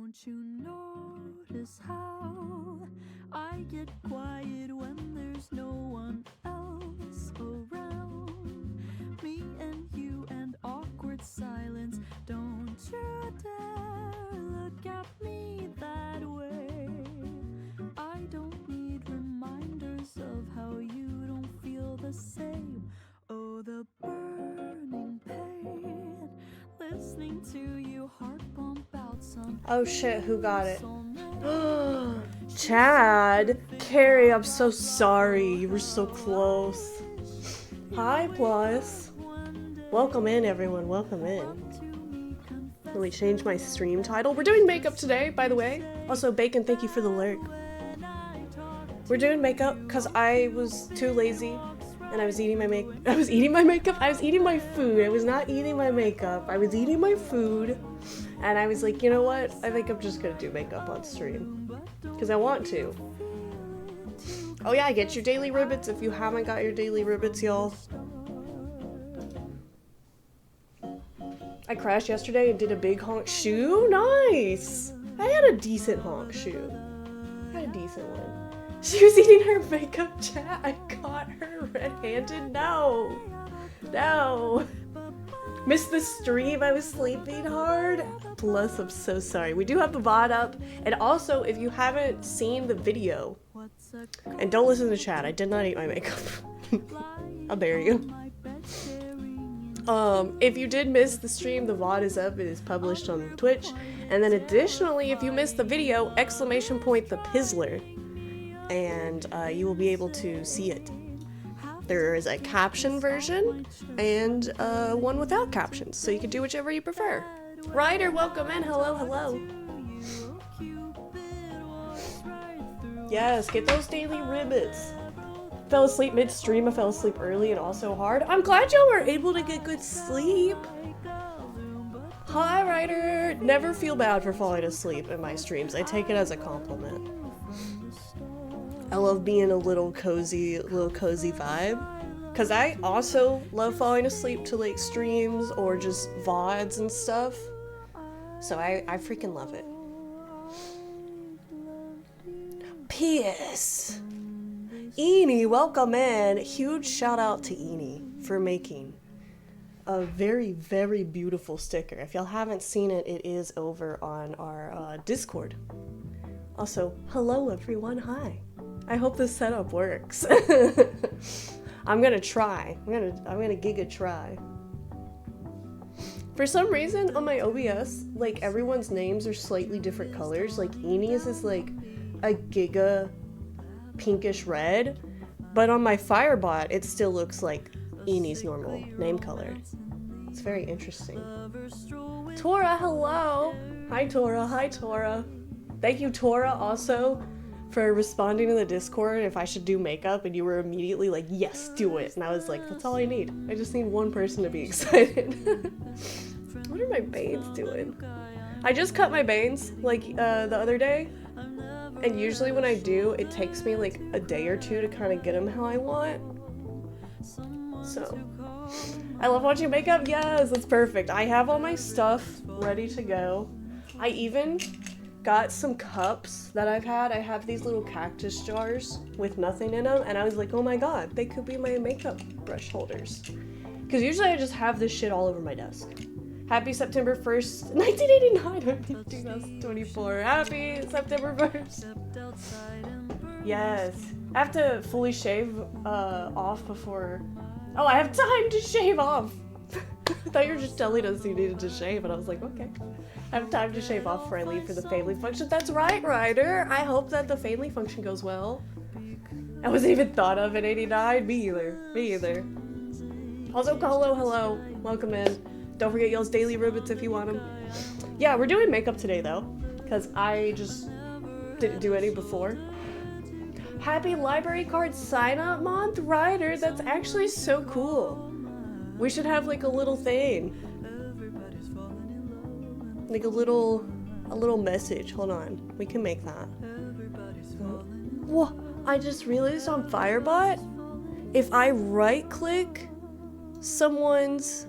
Don't you notice how I get quiet when there's no one else around? Me and you and awkward silence. Don't you dare look at me that way. I don't need reminders of how you don't feel the same. Oh, the burning pain, listening to you heart bump out some. Oh shit, who got it? Chad! Carrie, I'm so sorry. You were so close. Hi, Plus. Welcome in, everyone. Welcome in. Let me change my stream title. We're doing makeup today, by the way. Also, Bacon, thank you for the lurk. We're doing makeup because I was too lazy and I was eating my makeup. I was eating my food. I was not eating my makeup. I was eating my food. And I was like, you know what? I think I'm just gonna do makeup on stream. Because I want to. Oh yeah, get your daily ribbons if you haven't got your daily ribbons, y'all. I crashed yesterday and did a big honk shoe. Nice! I had a decent honk shoe. I had a decent one. She was eating her makeup, chat. I caught her red-handed. No. No. Missed the stream. I was sleeping hard. Plus, I'm so sorry. We do have the VOD up. And also, if you haven't seen the video, and don't listen to chat, I did not eat my makeup. I'll dare you. If you did miss the stream, the VOD is up. It is published on Twitch. And then additionally, if you missed the video, !the Pizzler. And you will be able to see it. There is a caption version and one without captions, so you can do whichever you prefer. Ryder, welcome in. Hello, hello. Yes, get those daily ribbons. Fell asleep mid-stream. I fell asleep early and also hard. I'm glad y'all were able to get good sleep. Hi, Ryder. Never feel bad for falling asleep in my streams. I take it as a compliment. I love being a little cozy vibe. Cause I also love falling asleep to like streams or just VODs and stuff. So I freaking love it. P.S. Eni, welcome in. Huge shout out to Eni for making a very, very beautiful sticker. If y'all haven't seen it, it is over on our Discord. Also, hello everyone, hi. I hope this setup works. I'm gonna try. I'm gonna giga try. For some reason on my OBS, like everyone's names are slightly different colors. Like Eni's is like a giga pinkish red, but on my Firebot it still looks like Eni's normal name color. It's very interesting. Tora, hello! Hi Tora, hi Tora. Thank you Tora also for responding to the Discord if I should do makeup, and you were immediately like, yes, do it. And I was like, that's all I need. I just need one person to be excited. What are my bangs doing? I just cut my bangs like the other day, and usually when I do, it takes me like a day or two to kind of get them how I want. So, I love watching makeup. Yes, that's perfect. I have all my stuff ready to go. I even got some cups that I've had. I have these little cactus jars with nothing in them, and I was like, oh my god, they could be my makeup brush holders. Because usually I just have this shit all over my desk. Happy September 1st, 1989, happy 2024, happy September 1st. Yes, I have to fully shave off before, oh, I have time to shave off. I thought you were just telling us you needed to shave, and I was like, okay. I have time to shave off before I leave for the family function. That's right, Ryder. I hope that the family function goes well. I wasn't even thought of in 89. Me either. Also, hello. Welcome in. Don't forget y'all's daily ribbons if you want them. Yeah, we're doing makeup today, though, because I just didn't do any before. Happy library card sign-up month, Ryder. That's actually so cool. We should have, like, a little thing. Like a little message. Hold on. We can make that. Whoa, I just realized on Firebot, if I right-click someone's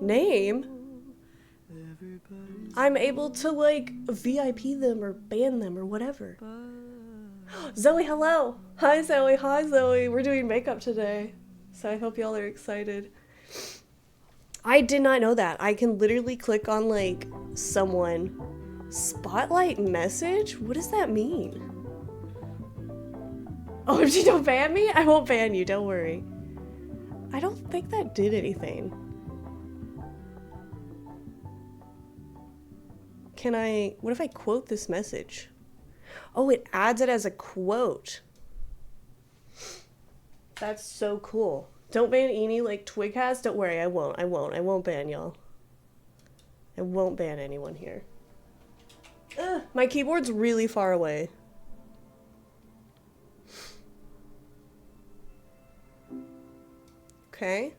name, I'm able to like VIP them or ban them or whatever. Zoe, hello! Hi Zoe, we're doing makeup today. So I hope y'all are excited. I did not know that. I can literally click on like someone. Spotlight message? What does that mean? Oh, if you don't ban me, I won't ban you, don't worry. I don't think that did anything. Can I, what if I quote this message? Oh, it adds it as a quote. That's so cool. Don't ban Eni like Twig has. Don't worry, I won't ban y'all. I won't ban anyone here. Ugh, my keyboard's really far away. Okay.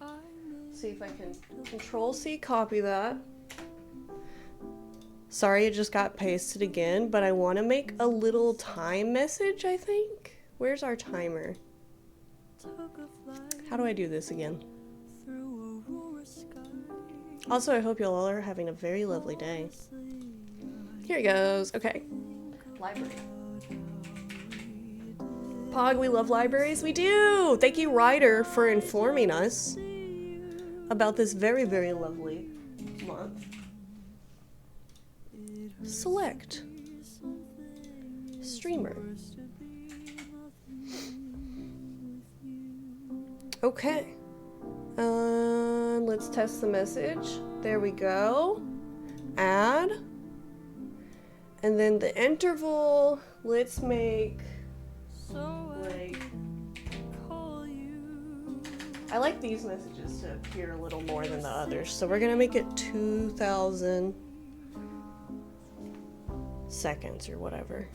See if I can Control-C, copy that. Sorry, it just got pasted again, but I want to make a little time message, I think. Where's our timer? How do I do this again? Also, I hope you all are having a very lovely day. Here it goes. Okay. Library. Pog, we love libraries. We do! Thank you, Ryder, for informing us about this very, very lovely month. Select. Streamer. Okay. Let's test the message. There we go. Add. And then the interval, let's make like, I like these messages to appear a little more than the others, so we're gonna make it 2,000 seconds or whatever.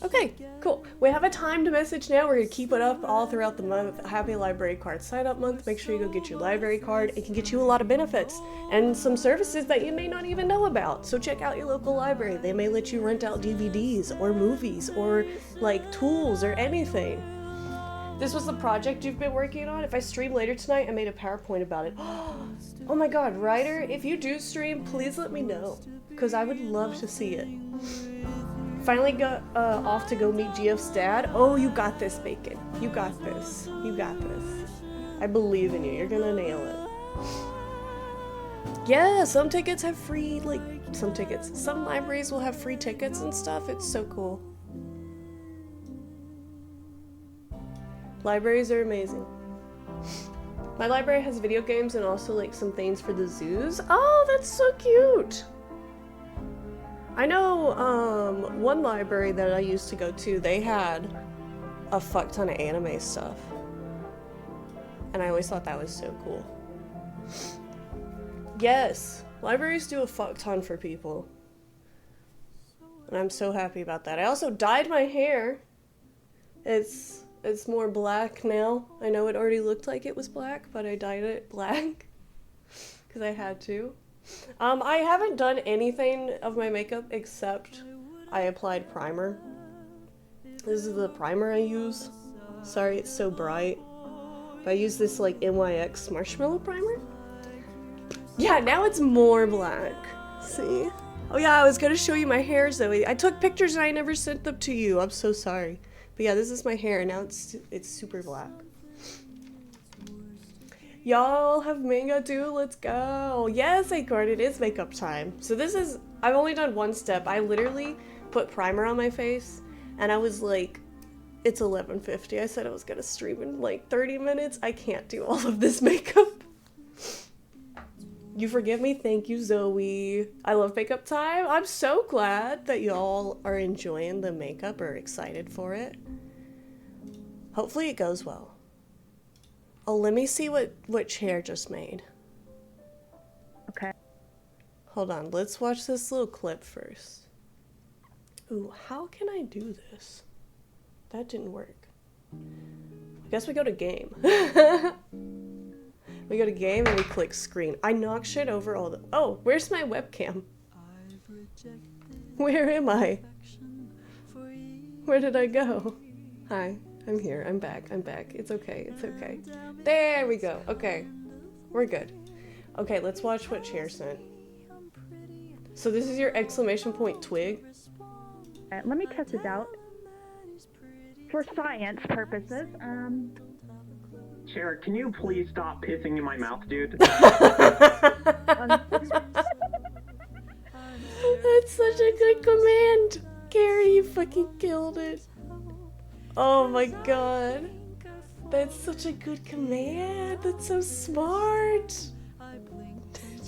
Okay, cool. We have a timed message now. We're gonna keep it up all throughout the month. Happy Library Card Sign Up Month. Make sure you go get your library card. It can get you a lot of benefits and some services that you may not even know about. So check out your local library. They may let you rent out DVDs or movies or like tools or anything. This was the project you've been working on. If I stream later tonight, I made a PowerPoint about it. Oh my god, Ryder, if you do stream, please let me know, because I would love to see it. Finally got off to go meet GF's dad. Oh, you got this, Bacon. You got this. You got this. I believe in you. You're gonna nail it. Yeah, some tickets have free, like, some libraries will have free tickets and stuff. It's so cool. Libraries are amazing. My library has video games and also like some things for the zoos. Oh, that's so cute. I know one library that I used to go to, they had a fuck ton of anime stuff. And I always thought that was so cool. Yes, libraries do a fuck ton for people. And I'm so happy about that. I also dyed my hair. It's more black now. I know it already looked like it was black, but I dyed it black because I had to. I haven't done anything of my makeup except I applied primer. This is the primer I use. Sorry, it's so bright. But I use this like NYX marshmallow primer. Yeah, now it's more black. See? Oh yeah, I was gonna show you my hair, Zoe. I took pictures and I never sent them to you. I'm so sorry. But yeah, this is my hair, and now it's super black. Y'all have manga too? Let's go. Yes, Acorn, it is makeup time. So this is, I've only done one step. I literally put primer on my face, and I was like, it's 11:50. I said I was gonna stream in like 30 minutes. I can't do all of this makeup. You forgive me? Thank you, Zoe. I love makeup time. I'm so glad that y'all are enjoying the makeup or excited for it. Hopefully it goes well. Oh, let me see what Chair just made. Okay. Hold on, let's watch this little clip first. Ooh, how can I do this? That didn't work. I guess we go to game. We go to game and we click screen. I knock shit over all the... Oh, where's my webcam? Where am I? Where did I go? Hi, I'm here. I'm back. I'm back. It's okay. It's okay. There we go. Okay. We're good. Okay, let's watch what Chair sent. So this is your exclamation point twig? Let me test this out. For science purposes, Cher, can you please stop pissing in my mouth, dude? That's such a good command! Carrie, you fucking killed it. Oh my god. That's such a good command. That's so smart.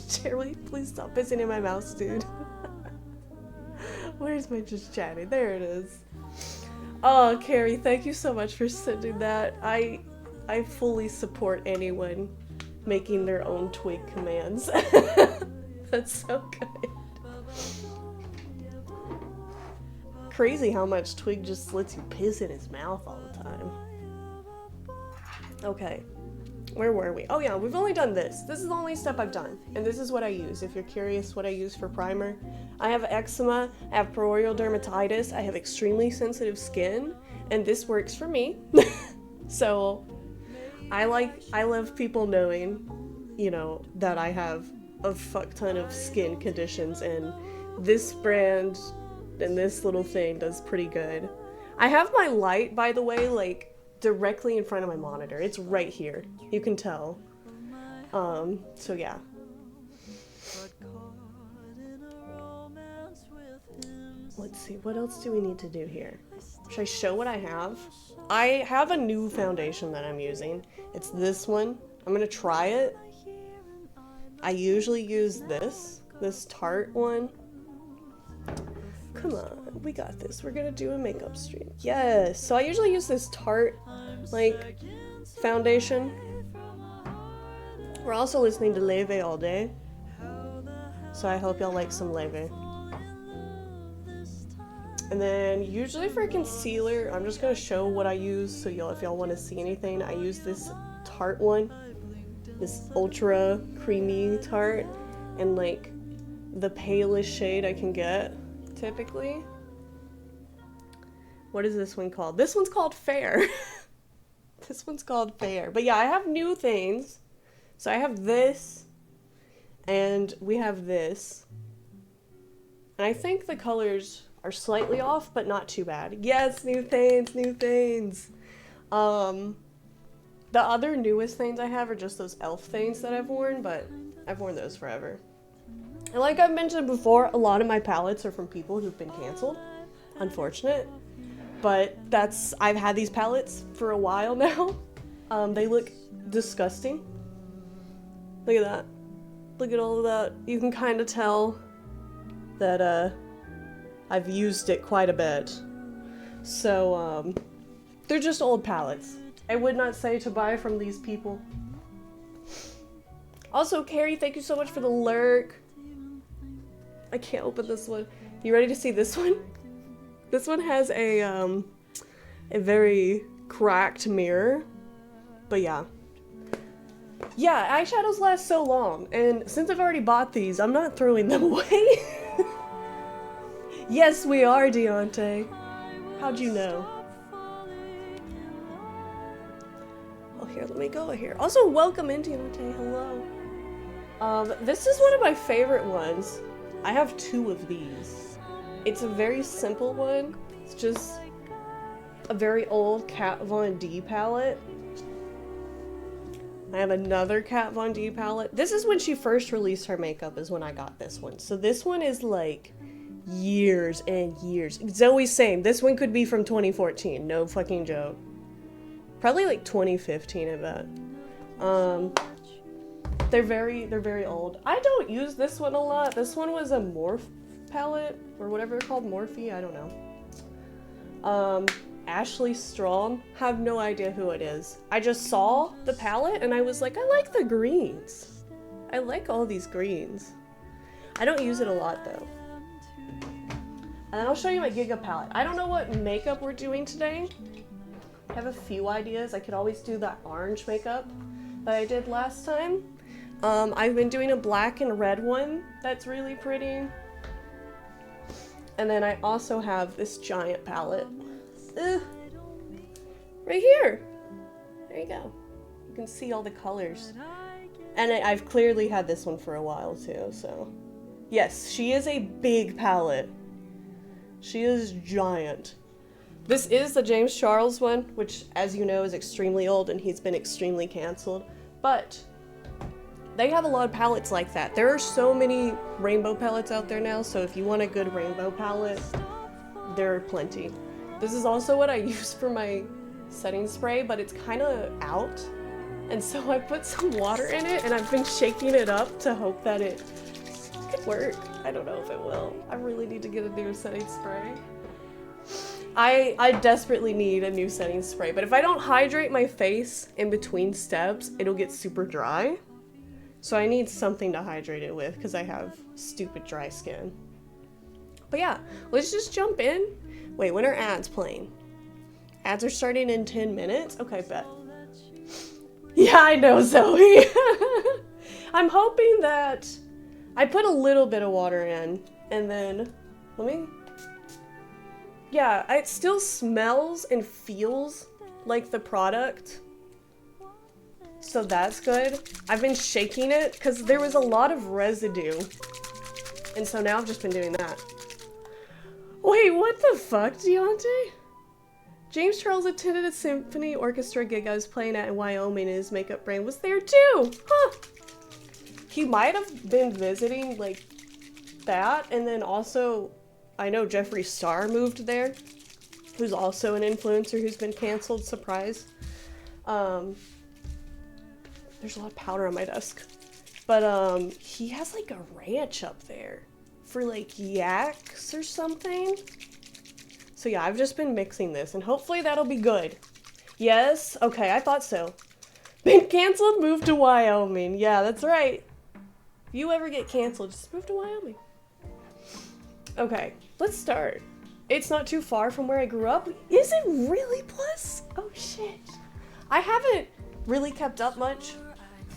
Cherry, please stop pissing in my mouth, dude. Where's my just chatting? There it is. Oh, Carrie, thank you so much for sending that. I fully support anyone making their own twig commands. That's so good. Crazy how much Twig just lets you piss in his mouth all the time. Okay, where were we? Oh yeah, we've only done this. This is the only step I've done, and this is what I use. If you're curious what I use for primer, I have eczema, I have perioral dermatitis, I have extremely sensitive skin, and this works for me. So, I love people knowing, you know, that I have a fuck ton of skin conditions, and this brand and this little thing does pretty good. I have my light, by the way, like directly in front of my monitor. It's right here. You can tell. So yeah. Let's see, what else do we need to do here? Should I show what I have? I have a new foundation that I'm using. It's this one. I'm gonna try it. I usually use this Tarte one. Come on, we got this. We're gonna do a makeup stream. Yes! So I usually use this Tarte, like, foundation. We're also listening to Leve all day. So I hope y'all like some Leve. And then, usually for concealer, I'm just gonna show what I use, so y'all, if y'all want to see anything, I use this Tarte one. This ultra creamy Tarte. And, like, the palest shade I can get, typically. What is this one called? This one's called Fair. This one's called Fair. But yeah, I have new things. So I have this, and we have this. And I think the colors are slightly off, but not too bad. Yes, new things, new things. The other newest things I have are just those elf things that I've worn, but I've worn those forever. And like I've mentioned before, a lot of my palettes are from people who've been canceled. Unfortunate. But I've had these palettes for a while now. They look disgusting. Look at that. Look at all of that. You can kind of tell that I've used it quite a bit. So, they're just old palettes. I would not say to buy from these people. Also, Carrie, thank you so much for the lurk. I can't open this one. You ready to see this one? This one has a very cracked mirror. But yeah. Yeah, eyeshadows last so long, and since I've already bought these, I'm not throwing them away. Yes, we are, Deontay. How'd you know? Oh, here, let me go here. Also, welcome in, Deontay. Hello. This is one of my favorite ones. I have two of these. It's a very simple one. It's just a very old Kat Von D palette. I have another Kat Von D palette. This is when she first released her makeup is when I got this one. So this one is like years and years. Zoe's same. This one could be from 2014. No fucking joke. Probably like 2015, I bet. They're very old. I don't use this one a lot. This one was a Morph palette, or whatever they're called, Morphe, I don't know. Ashley Strong, have no idea who it is. I just saw the palette and I was like, I like the greens. I like all these greens. I don't use it a lot though. And then I'll show you my Giga palette. I don't know what makeup we're doing today. I have a few ideas. I could always do that orange makeup that I did last time. I've been doing a black and red one that's really pretty. And then I also have this giant palette. Right here. There you go. You can see all the colors. And I've clearly had this one for a while too, so. Yes, she is a big palette. She is giant. This is the James Charles one, which, as you know, is extremely old and he's been extremely canceled. But they have a lot of palettes like that. There are so many rainbow palettes out there now, so if you want a good rainbow palette, there are plenty. This is also what I use for my setting spray, but it's kind of out. And so I put some water in it and I've been shaking it up to hope that it could work. I don't know if it will. I really need to get a new setting spray. I desperately need a new setting spray, but if I don't hydrate my face in between steps, it'll get super dry. So I need something to hydrate it with because I have stupid dry skin. But yeah, let's just jump in. Wait, when are ads playing? Ads are starting in 10 minutes? Okay, bet. Yeah, I know, Zoe. I'm hoping that I put a little bit of water in and then, yeah, it still smells and feels like the product. So that's good. I've been shaking it because there was a lot of residue. And so now I've just been doing that. Wait, what the fuck, Deontay? James Charles attended a symphony orchestra gig I was playing at in Wyoming and his makeup brand was there too! Huh! He might have been visiting, like, that, and then also, I know Jeffree Star moved there, who's also an influencer who's been canceled, surprise. There's a lot of powder on my desk. But, he has, like, a ranch up there for, like, yaks or something. So yeah, I've just been mixing this, and hopefully that'll be good. Yes? Okay, I thought so. Been canceled, moved to Wyoming. Yeah, that's right. If you ever get canceled, just move to Wyoming. Okay, let's start. It's not too far from where I grew up. Is it really plus? Oh shit. I haven't really kept up much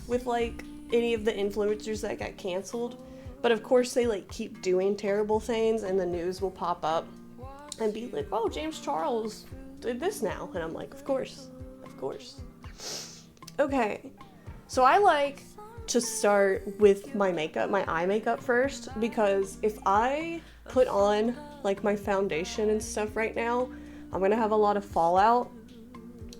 with like any of the influencers that got canceled. But of course they like keep doing terrible things and the news will pop up and be like, oh, James Charles did this now. And I'm like, of course. Of course. Okay. So I like to start with my makeup, my eye makeup first, because if I put on like my foundation and stuff right now, I'm going to have a lot of fallout.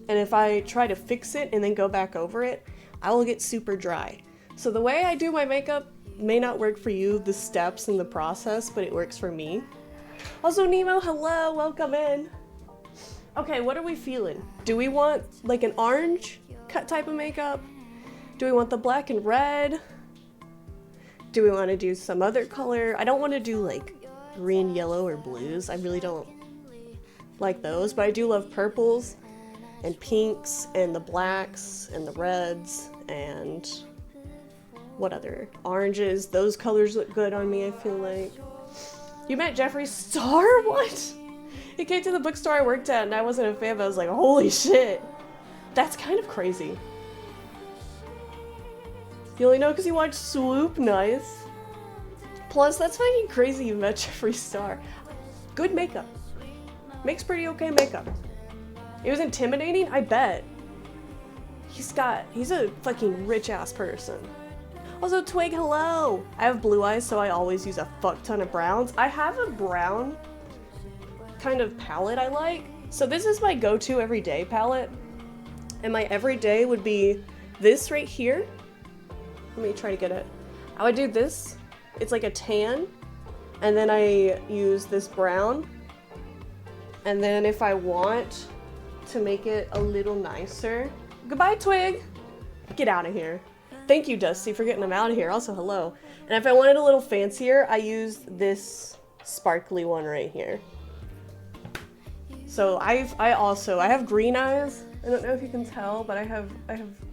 And if I try to fix it and then go back over it, I will get super dry. So the way I do my makeup may not work for you, the steps and the process, but it works for me. Also, Nemo, hello, welcome in. Okay, what are we feeling? Do we want like an orange cut type of makeup? Do we want the black and red? Do we want to do some other color? I don't want to do like green, yellow, or blues. I really don't like those, but I do love purples and pinks and the blacks and the reds and what other? Oranges. Those colors look good on me, I feel like. You met Jeffree Star? What? He came to the bookstore I worked at and I wasn't a fan, but I was like, holy shit. That's kind of crazy. You only know because you watched Swoop? Nice. Plus, that's fucking crazy you met Jeffree Star. Good makeup. Makes pretty okay makeup. It was intimidating? I bet. He's a fucking rich ass person. Also, Twig, hello! I have blue eyes, so I always use a fuck ton of browns. I have a brown kind of palette I like. So this is my go-to everyday palette. And my everyday would be this right here. Let me try to get it. I would do this. It's like a tan. And then I use this brown. And then if I want to make it a little nicer. Goodbye, Twig! Get out of here. Thank you, Dusty, for getting them out of here. Also, hello. And if I wanted a little fancier, I use this sparkly one right here. So I have green eyes. I don't know if you can tell, but I have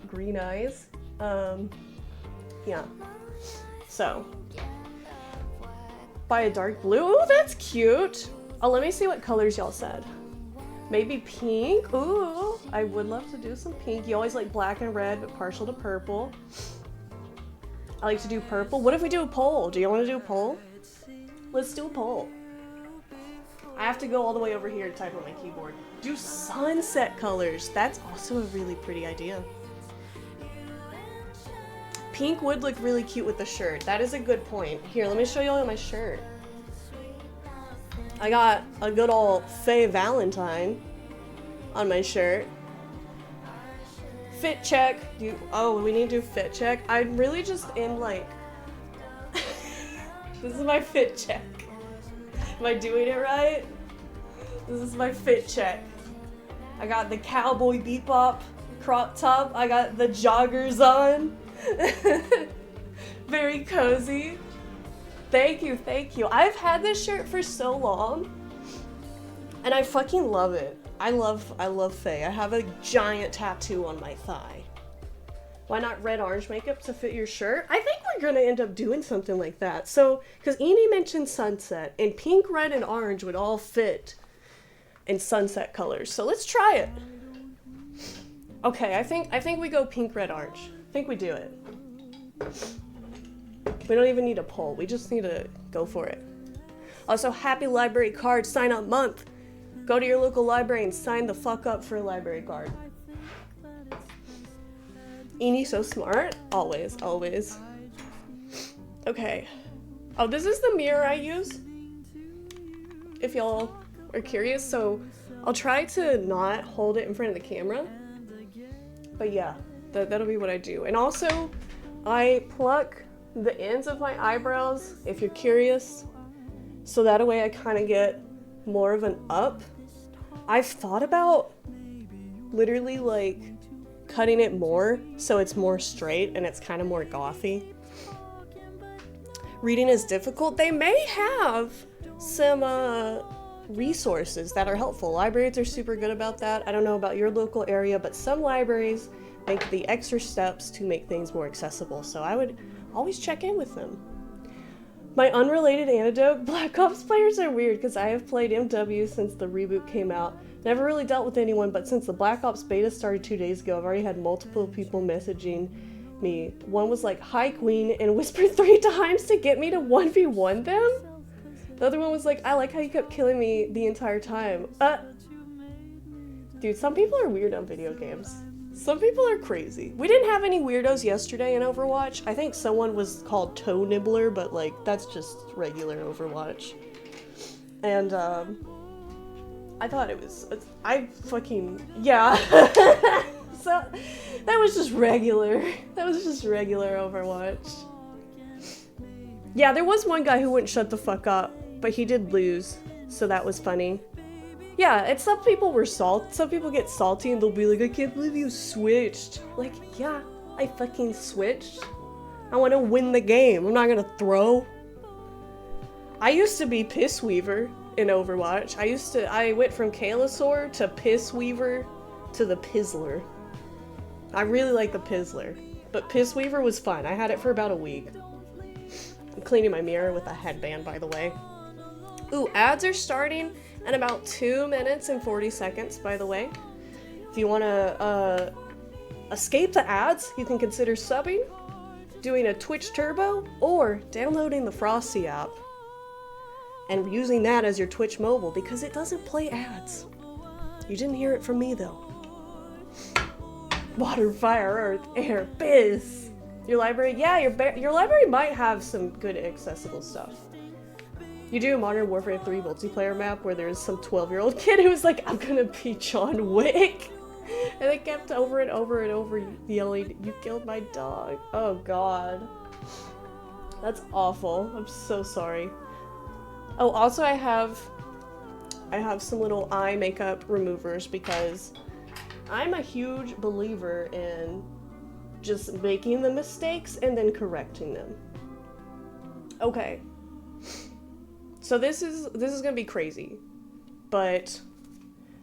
green eyes. Yeah. So buy a dark blue. Ooh, that's cute. Oh, let me see what colors y'all said. Maybe pink. Ooh, I would love to do some pink. You always like black and red, but partial to purple. I like to do purple. What if we do a poll? Do you want to do a poll? Let's do a poll. I have to go all the way over here to type on my keyboard. Do sunset colors. That's also a really pretty idea. pink would look really cute with the shirt. That is a good point. Here, let me show you all my shirt. I got a good old Faye Valentine on my shirt. Fit check. Oh, we need to do fit check. I really just am like... This is my fit check. Am I doing it right? This is my fit check. I got the Cowboy Bebop crop top. I got the joggers on. Very cozy. Thank you, thank you. I've had this shirt for so long, and I fucking love it. I love Faye. I have a giant tattoo on my thigh. Why not red orange makeup to fit your shirt? I think we're gonna end up doing something like that. So, because Eni mentioned sunset, and pink, red, and orange would all fit in sunset colors. So let's try it. Okay, I think we go pink, red, orange. I think we do it. We don't even need a poll. We just need to go for it. Also, happy library card sign up month. Go to your local library and sign the fuck up for a library card. Eni so smart. Always, always. Okay. Oh, this is the mirror I use. If y'all are curious. So I'll try to not hold it in front of the camera. But yeah, that'll be what I do. And also, I pluck the ends of my eyebrows, if you're curious. So that way I kind of get more of an up. I've thought about literally like cutting it more so it's more straight and it's kind of more gothy. Reading is difficult. They may have some resources that are helpful. Libraries are super good about that. I don't know about your local area, but some libraries make the extra steps to make things more accessible. So I would always check in with them. My unrelated anecdote, Black Ops players are weird because I have played MW since the reboot came out. Never really dealt with anyone, but since the Black Ops beta started 2 days ago, I've already had multiple people messaging me. One was like, "Hi Queen," and whispered 3 times to get me to 1v1 them. The other one was like, "I like how you kept killing me the entire time." Dude, some people are weird on video games. Some people are crazy. We didn't have any weirdos yesterday in Overwatch. I think someone was called Toe Nibbler, but like, that's just regular Overwatch. And, I thought it was, yeah. So, that was just regular. That was just regular Overwatch. Yeah, there was one guy who wouldn't shut the fuck up, but he did lose, so that was funny. Yeah, and some people were some people get salty and they'll be like, "I can't believe you switched." Like, yeah, I fucking switched. I want to win the game. I'm not gonna throw. I used to be Piss Weaver in Overwatch. I went from Kailasaur to Piss Weaver to the Pizzler. I really like the Pizzler, but Piss Weaver was fun. I had it for about a week. I'm cleaning my mirror with a headband, by the way. Ooh, ads are starting in about 2 minutes and 40 seconds, by the way. If you want to escape the ads, you can consider subbing, doing a Twitch Turbo, or downloading the Frosty app and using that as your Twitch mobile because it doesn't play ads. You didn't hear it from me, though. Water, fire, earth, air, biz. Your library? Yeah, your library might have some good accessible stuff. You do a Modern Warfare 3 multiplayer map where there's some 12-year-old kid who was like, "I'm gonna be John Wick." And they kept over and over and over yelling, "You killed my dog." Oh god. That's awful. I'm so sorry. Oh, also I have some little eye makeup removers because I'm a huge believer in just making the mistakes and then correcting them. Okay. So this is gonna be crazy, but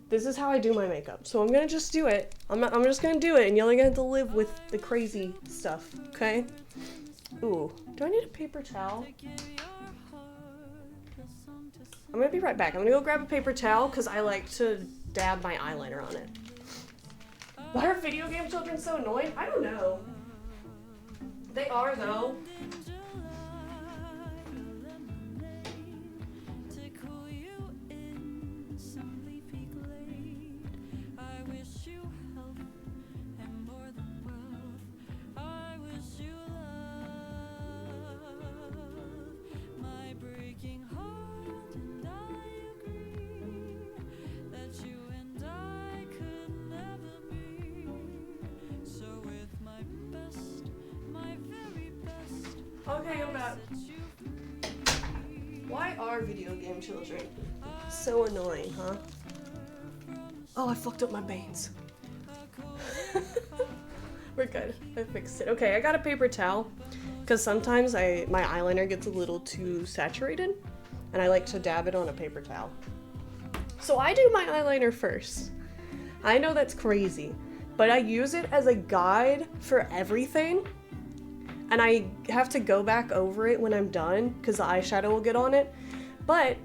this is how I do my makeup. So I'm gonna just do it. I'm just gonna do it, and y'all are gonna have to live with the crazy stuff, okay? Ooh, do I need a paper towel? I'm gonna be right back. I'm gonna go grab a paper towel because I like to dab my eyeliner on it. Why are video game children so annoying? I don't know. They are though. I wish you health and more than wealth. I wish you love. Okay, I'm back. Why are video game children so annoying, huh? Oh, I fucked up my veins. We're good. I fixed it. Okay, I got a paper towel because sometimes my eyeliner gets a little too saturated and I like to dab it on a paper towel. So I do my eyeliner first. I know that's crazy, but I use it as a guide for everything. And I have to go back over it when I'm done because the eyeshadow will get on it. But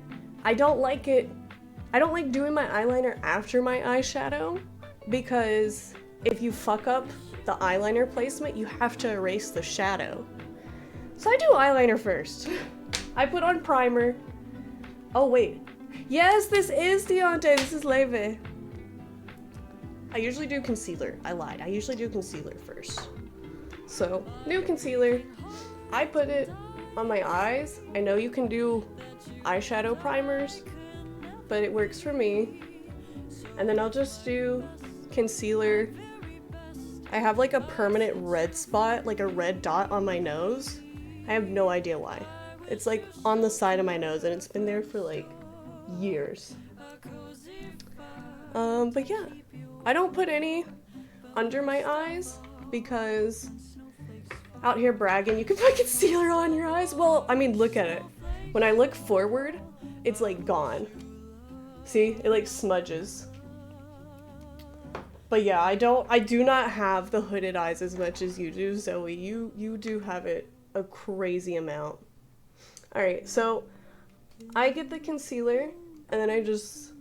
I don't like it. I don't like doing my eyeliner after my eyeshadow because if you fuck up the eyeliner placement, you have to erase the shadow. So I do eyeliner first. I put on primer. Oh wait. Yes, this is Deontay. This is Leve. I usually do concealer. I lied. I usually do concealer first. So, new concealer. I put it on my eyes. I know you can do eyeshadow primers, but it works for me. And then I'll just do concealer. I have like a permanent red spot, like a red dot on my nose. I have no idea why. It's like on the side of my nose and it's been there for like years. But yeah, I don't put any under my eyes because out here bragging, you can put concealer on your eyes. Well, I mean, look at it. When I look forward, it's like gone. See, it like smudges. But yeah, I do not have the hooded eyes as much as you do, Zoe. You do have it a crazy amount. Alright, so I get the concealer and then I just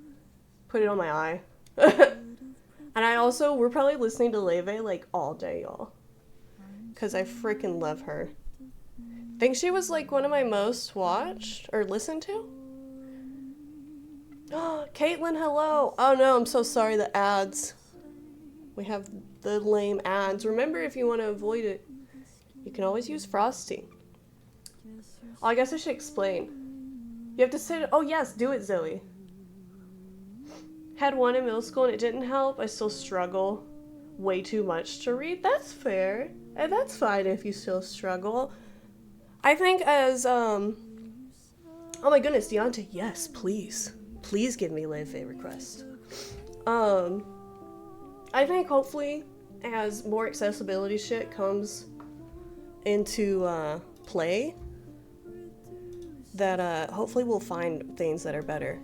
put it on my eye. And I also, we're probably listening to Leve like all day, y'all. Because I freaking love her. I think she was like one of my most watched or listened to. Oh, Caitlin, hello. Oh no, I'm so sorry, the ads. We have the lame ads. Remember, if you want to avoid it, you can always use Frosty. Oh, I guess I should explain. You have to sit. Oh yes, do it, Zoe. Had one in middle school and it didn't help. I still struggle way too much to read. That's fair. And that's fine if you still struggle. I think as, oh my goodness, Deontay, yes, please. Please give me Leve request. I think hopefully as more accessibility shit comes into, play, that, hopefully we'll find things that are better.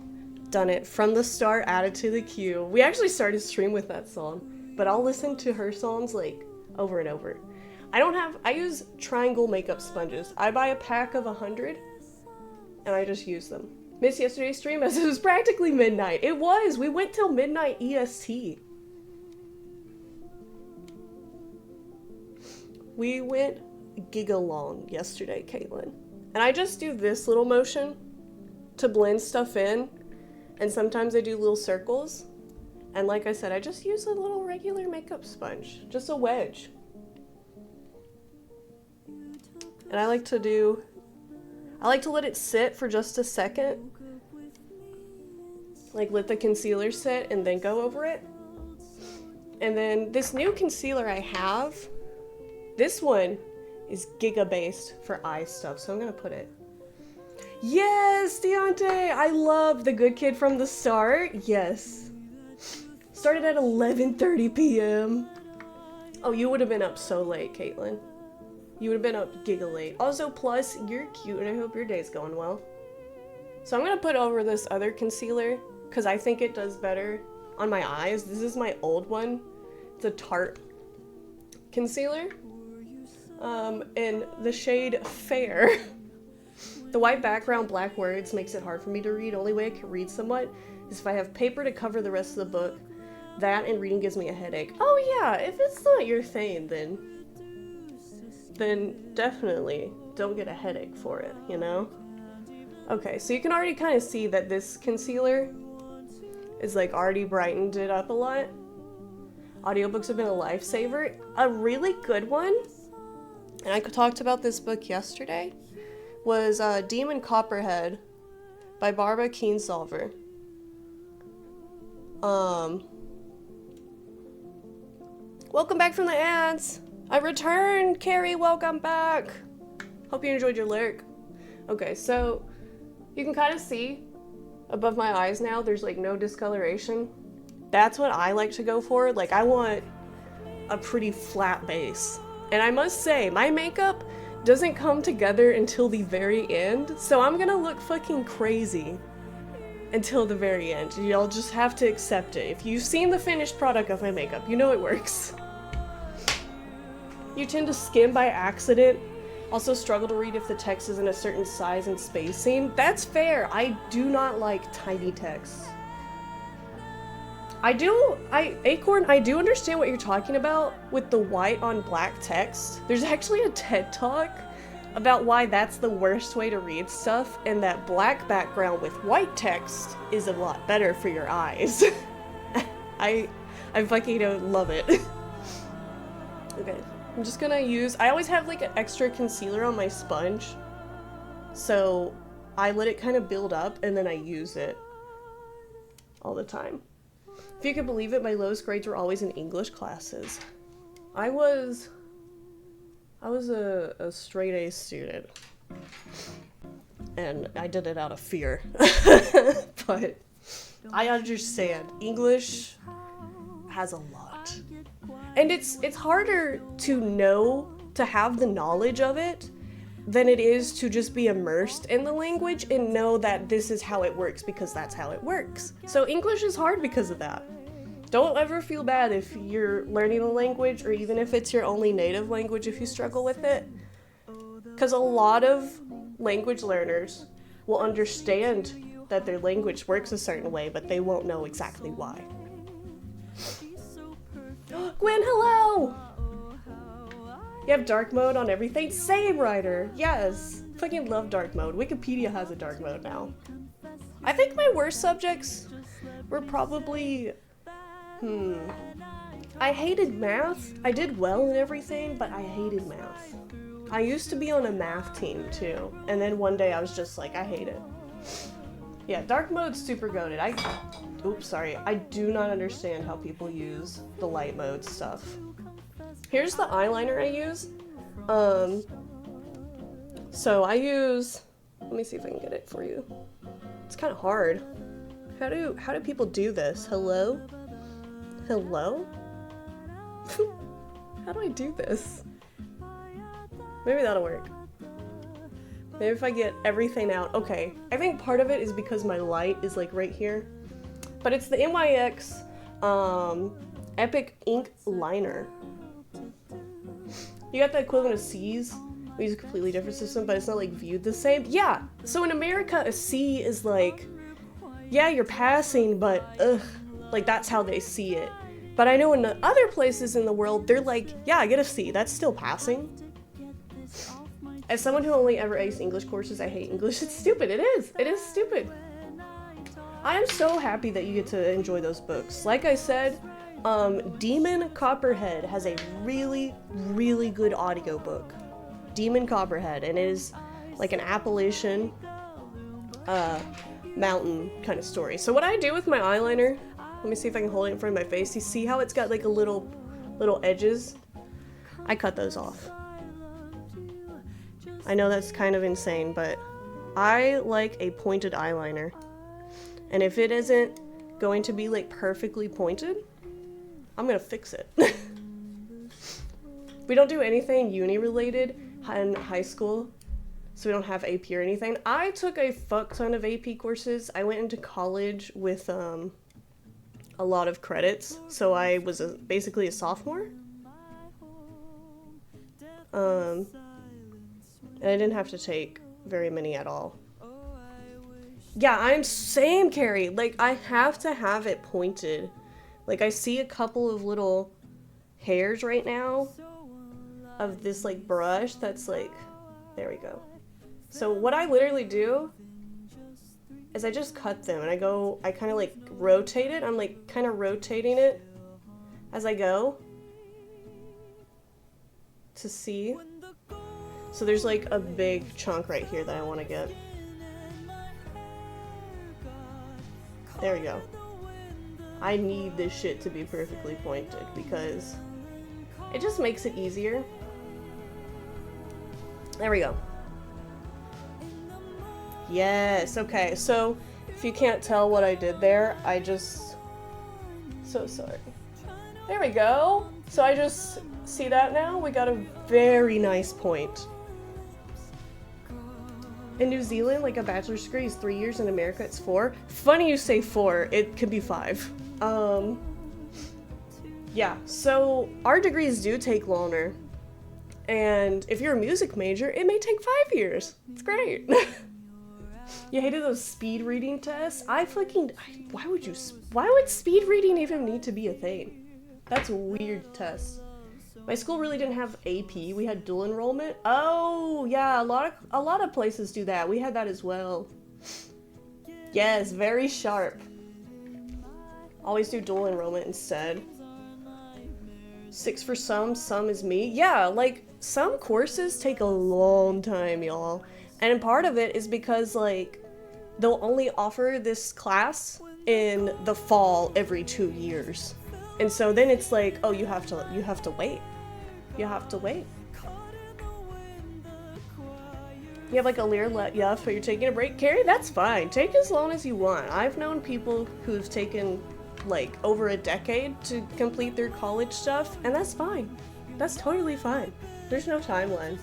Done it from the start, added to the queue. We actually started stream with that song, but I'll listen to her songs like over and over. I use triangle makeup sponges. I buy a pack of 100 and I just use them. Missed yesterday's stream as it was practically midnight. It was! We went till midnight EST. We went giga-long yesterday, Caitlin. And I just do this little motion to blend stuff in. And sometimes I do little circles. And like I said, I just use a little regular makeup sponge. Just a wedge. And I like to let it sit for just a second. Like let the concealer sit and then go over it. And then this new concealer I have, this one is giga based for eye stuff. So I'm gonna put it. Yes, Deontay! I love The Good Kid from the Start. Yes. Started at 11:30 p.m. Oh, you would have been up so late, Caitlin. You would have been up giga late. Also, plus, you're cute and I hope your day's going well. So I'm gonna put over this other concealer because I think it does better on my eyes. This is my old one. It's a Tarte concealer. In the shade Fair. The white background, black words makes it hard for me to read. Only way I can read somewhat is if I have paper to cover the rest of the book. That and reading gives me a headache. Oh yeah, if it's not your thing, then definitely don't get a headache for it, you know? Okay, so you can already kind of see that this concealer is like already brightened it up a lot. Audiobooks have been a lifesaver. A really good one, and I talked about this book yesterday, was Demon Copperhead by Barbara Keensolver. Welcome back from the ads. I returned, Carrie, welcome back. Hope you enjoyed your lyric. Okay, so you can kind of see above my eyes now, there's like no discoloration. That's what I like to go for. Like, I want a pretty flat base. And I must say, my makeup doesn't come together until the very end, so I'm gonna look fucking crazy until the very end. Y'all just have to accept it. If you've seen the finished product of my makeup, you know it works. You tend to skim by accident. Also struggle to read if the text is in a certain size and spacing. That's fair. I do not like tiny text. Acorn, I do understand what you're talking about with the white on black text. There's actually a TED Talk about why that's the worst way to read stuff, and that black background with white text is a lot better for your eyes. I fucking love it. Okay, I'm just gonna use, I always have like an extra concealer on my sponge, so I let it kind of build up and then I use it all the time. If you could believe it, my lowest grades were always in English classes. I was a straight A student, and I did it out of fear. But I understand. English has a lot. And it's harder to know, to have the knowledge of it, than it is to just be immersed in the language and know that this is how it works because that's how it works. So English is hard because of that. Don't ever feel bad if you're learning a language, or even if it's your only native language if you struggle with it. Because a lot of language learners will understand that their language works a certain way, but they won't know exactly why. Gwen, hello! You have dark mode on everything? Same, Ryder! Yes! Fucking love dark mode. Wikipedia has a dark mode now. I think my worst subjects were probably... I hated math. I did well in everything, but I hated math. I used to be on a math team too, and then one day I was just like, I hate it. Yeah, dark mode's super goated. Oops, sorry. I do not understand how people use the light mode stuff. Here's the eyeliner I use. So I use, let me see if I can get it for you. It's kind of hard. How do people do this? Hello? Hello? How do I do this? Maybe that'll work. Maybe if I get everything out. Okay, I think part of it is because my light is like right here. But it's the NYX Epic Ink Liner. You got the equivalent of C's. We use a completely different system, but it's not like viewed the same. Yeah, so in America, a C is like, yeah, you're passing, but ugh, like that's how they see it. But I know in the other places in the world, they're like, yeah, I get a C, that's still passing. As someone who only ever aced English courses, I hate English. It's stupid, it is stupid. I am so happy that you get to enjoy those books. Like I said, Demon Copperhead has a really, really good audiobook. Demon Copperhead, and it is like an Appalachian mountain kind of story. So what I do with my eyeliner, let me see if I can hold it in front of my face. You see how it's got like a little edges? I cut those off. I know that's kind of insane, but I like a pointed eyeliner. And if it isn't going to be like perfectly pointed, I'm gonna fix it. We don't do anything uni related in high school, so we don't have AP or anything. I took a fuck ton of AP courses. I went into college with a lot of credits, so I was basically a sophomore. And I didn't have to take very many at all. Yeah, I'm same, Carrie. Like, I have to have it pointed. Like, I see a couple of little hairs right now of this, like, brush that's, like, there we go. So what I literally do is I just cut them, and I kind of, like, rotate it. I'm, like, kind of rotating it as I go to see. So there's, like, a big chunk right here that I want to get. There we go. I need this shit to be perfectly pointed because it just makes it easier. There we go. Yes, okay, so if you can't tell what I did there, I just... So sorry. There we go. So I just see that now? We got a very nice point. In New Zealand, like a bachelor's degree is 3 years. In America, it's 4. Funny you say 4. It could be 5. Yeah, so our degrees do take longer. And if you're a music major, it may take 5 years. It's great. You hated those speed reading tests? Why would speed reading even need to be a thing? That's a weird test. My school really didn't have AP. We had dual enrollment. Oh, yeah, a lot of places do that. We had that as well. Yes, very sharp. Always do dual enrollment instead. 6 for some is me. Yeah, like, some courses take a long time, y'all. And part of it is because, like, they'll only offer this class in the fall every 2 years. And so then it's like, oh, you have to wait. You have to wait. You have like a leer yuff, but you're taking a break. Carrie, that's fine. Take as long as you want. I've known people who've taken like over a decade to complete their college stuff, and that's fine. That's totally fine. There's no timeline.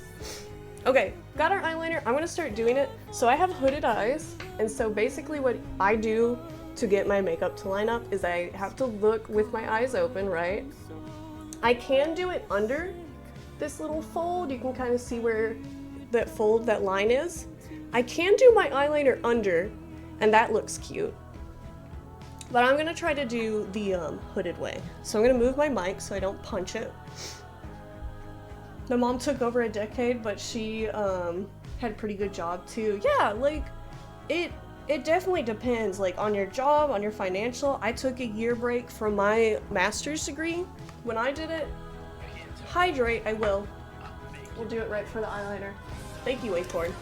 Okay, got our eyeliner. I'm gonna start doing it. So I have hooded eyes, and so basically what I do to get my makeup to line up is I have to look with my eyes open, right? I can do it under this little fold. You can kind of see where that fold, that line is. I can do my eyeliner under, and that looks cute. But I'm gonna try to do the hooded way. So I'm gonna move my mic so I don't punch it. My mom took over a decade, but she had a pretty good job too. Yeah, like it definitely depends, like on your job, on your financial. I took a year break from my master's degree. When I did it, hydrate, I will. We'll do it right for the eyeliner. Thank you, Acorn.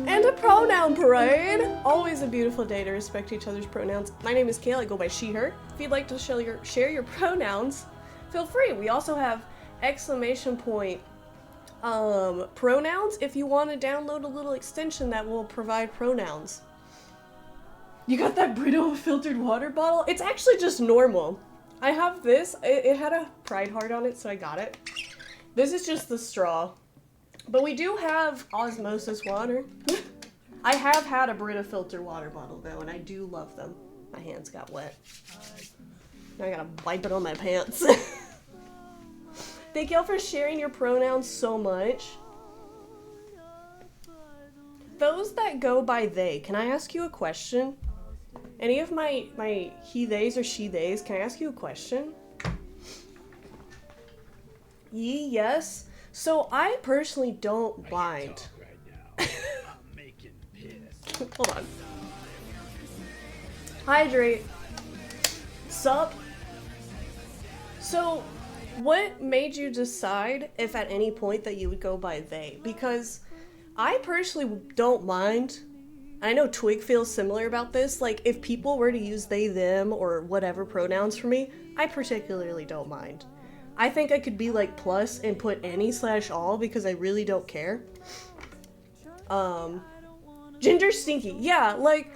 And a pronoun parade! Always a beautiful day to respect each other's pronouns. My name is Kale, I go by she, her. If you'd like to share your pronouns, feel free. We also have exclamation point pronouns if you want to download a little extension that will provide pronouns. You got that Brito filtered water bottle? It's actually just normal. I have this. It had a pride heart on it, so I got it. This is just the straw. But we do have osmosis water. I have had a Brita filter water bottle though, and I do love them. My hands got wet. Now I gotta wipe it on my pants. Thank y'all for sharing your pronouns so much. Those that go by they, can I ask you a question? Any of my he theys or she theys, can I ask you a question? Ye, yes. So I personally don't mind. Hold on. Hydrate. Sup? So, what made you decide if at any point that you would go by they? Because I personally don't mind. I know Twig feels similar about this. Like, if people were to use they, them, or whatever pronouns for me, I particularly don't mind. I think I could be like plus and put any/all because I really don't care. Ginger stinky. Yeah, like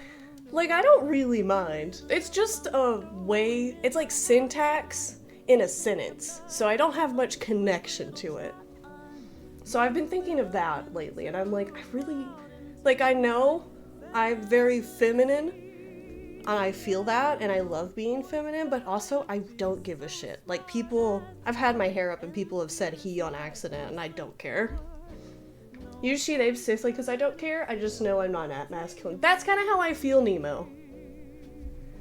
I don't really mind. It's just a way, it's like syntax in a sentence. So I don't have much connection to it. So I've been thinking of that lately, and I'm like, I really, like, I know I'm very feminine, and I feel that, and I love being feminine, but also I don't give a shit. Like, people, I've had my hair up and people have said he on accident, and I don't care. Usually they've sissly because I don't care, I just know I'm not at masculine. That's kind of how I feel, Nemo.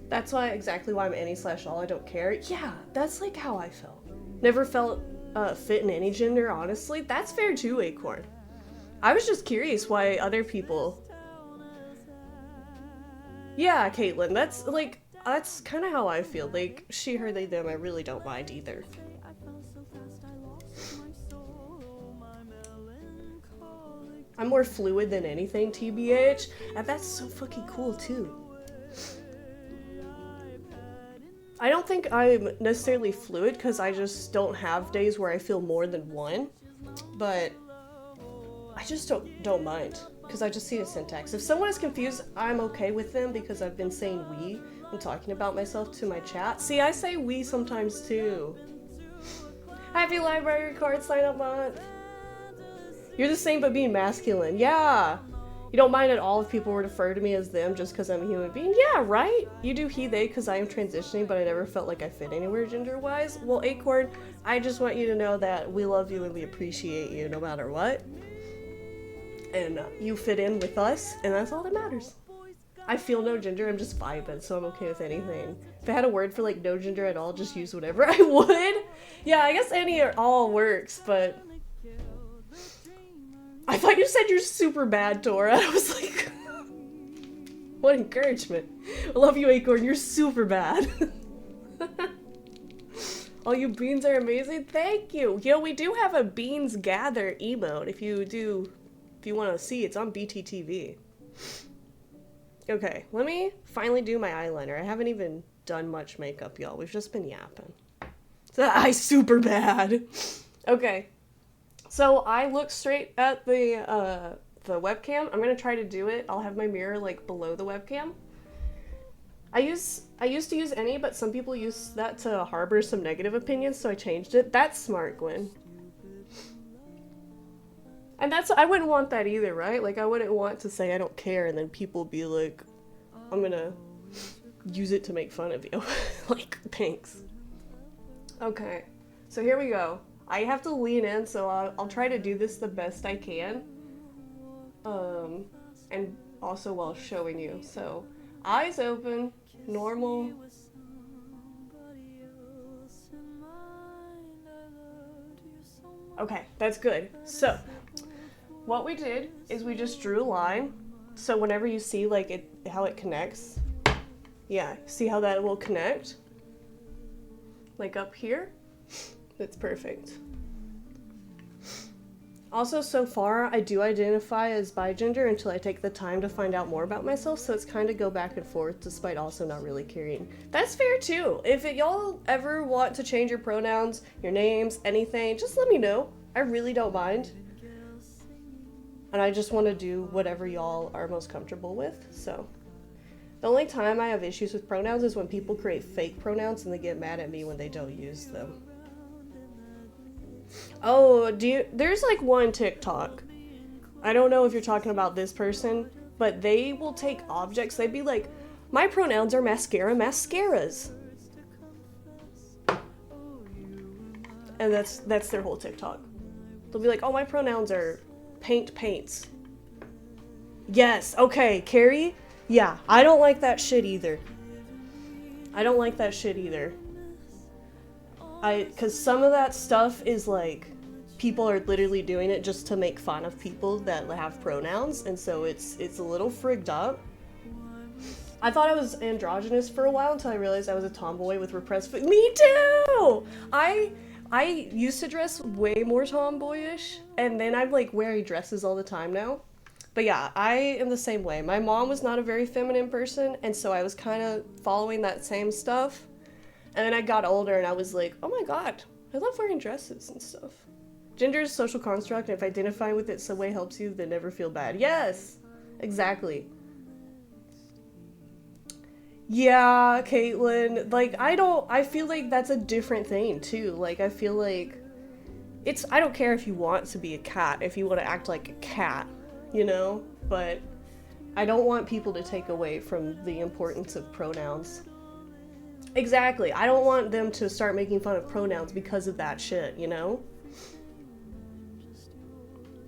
That's exactly why I'm any/all, I don't care. Yeah, that's like how I felt. Never felt fit in any gender, honestly. That's fair too, Acorn. I was just curious why other people... Yeah, Caitlin, that's kind of how I feel. Like, she, her, they, them, I really don't mind either. I'm more fluid than anything, TBH, and that's so fucking cool, too. I don't think I'm necessarily fluid because I just don't have days where I feel more than one, but I just don't mind because I just see the syntax. If someone is confused, I'm okay with them because I've been saying we when talking about myself to my chat. See, I say we sometimes too. Happy library card sign up month. You're the same but being masculine. Yeah. You don't mind at all if people were to refer to me as them just because I'm a human being? Yeah, right? You do he, they because I am transitioning, but I never felt like I fit anywhere gender-wise. Well, Acorn, I just want you to know that we love you and we appreciate you no matter what. And you fit in with us, and that's all that matters. I feel no gender, I'm just vibing, so I'm okay with anything. If I had a word for like no gender at all, just use whatever I would. Yeah, I guess any or all works, but I thought you said you're super bad, Tora. I was like, what encouragement. I love you, Acorn. You're super bad. All you beans are amazing. Thank you. You know, we do have a Beans Gather emote. If you want to see, it's on BTTV. Okay, let me finally do my eyeliner. I haven't even done much makeup, y'all. We've just been yapping. So, I super bad. Okay. So I look straight at the webcam. I'm gonna try to do it. I'll have my mirror like below the webcam. I used to use any, but some people use that to harbor some negative opinions, so I changed it. That's smart, Gwen. And I wouldn't want that either, right? Like I wouldn't want to say I don't care and then people be like, I'm gonna use it to make fun of you. Like, thanks. Okay, so here we go. I have to lean in, so I'll try to do this the best I can. And also while showing you. So, eyes open, normal. Okay, that's good. So, what we did is we just drew a line. So whenever you see like how it connects, yeah, see how that will connect? Like up here? That's perfect. Also, so far, I do identify as bigender until I take the time to find out more about myself, so it's kind of go back and forth despite also not really caring. That's fair too. If y'all ever want to change your pronouns, your names, anything, just let me know. I really don't mind. And I just want to do whatever y'all are most comfortable with, so. The only time I have issues with pronouns is when people create fake pronouns and they get mad at me when they don't use them. Oh, there's like one TikTok. I don't know if you're talking about this person, but they will take objects. They'd be like, my pronouns are mascaras. And that's their whole TikTok. They'll be like, oh, my pronouns are paints. Yes, okay, Carrie? Yeah, I don't like that shit either. Because some of that stuff is like, people are literally doing it just to make fun of people that have pronouns, and so it's a little frigged up. I thought I was androgynous for a while until I realized I was a tomboy with repressed Me too! I used to dress way more tomboyish, and then I'm like wearing dresses all the time now. But yeah, I am the same way. My mom was not a very feminine person, and so I was kind of following that same stuff. And then I got older and I was like, oh my god, I love wearing dresses and stuff. Gender is a social construct, and if identifying with it some way helps you, then never feel bad. Yes! Exactly. Yeah, Caitlin, like, I feel like that's a different thing, too. Like, I feel like, I don't care if you want to be a cat, if you want to act like a cat, you know? But I don't want people to take away from the importance of pronouns. Exactly, I don't want them to start making fun of pronouns because of that shit, you know?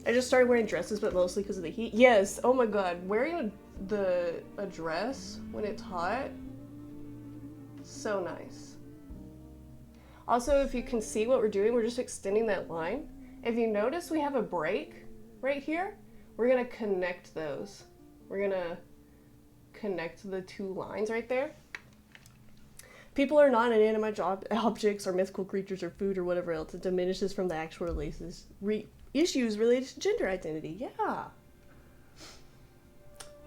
I just started wearing dresses, but mostly because of the heat. Yes, oh my god, wearing a dress when it's hot, so nice. Also, if you can see what we're doing, we're just extending that line. If you notice, we have a break right here. We're gonna connect those. We're gonna connect the two lines right there. People are not inanimate objects or mythical creatures or food or whatever else. It diminishes from the actual issues related to gender identity. Yeah.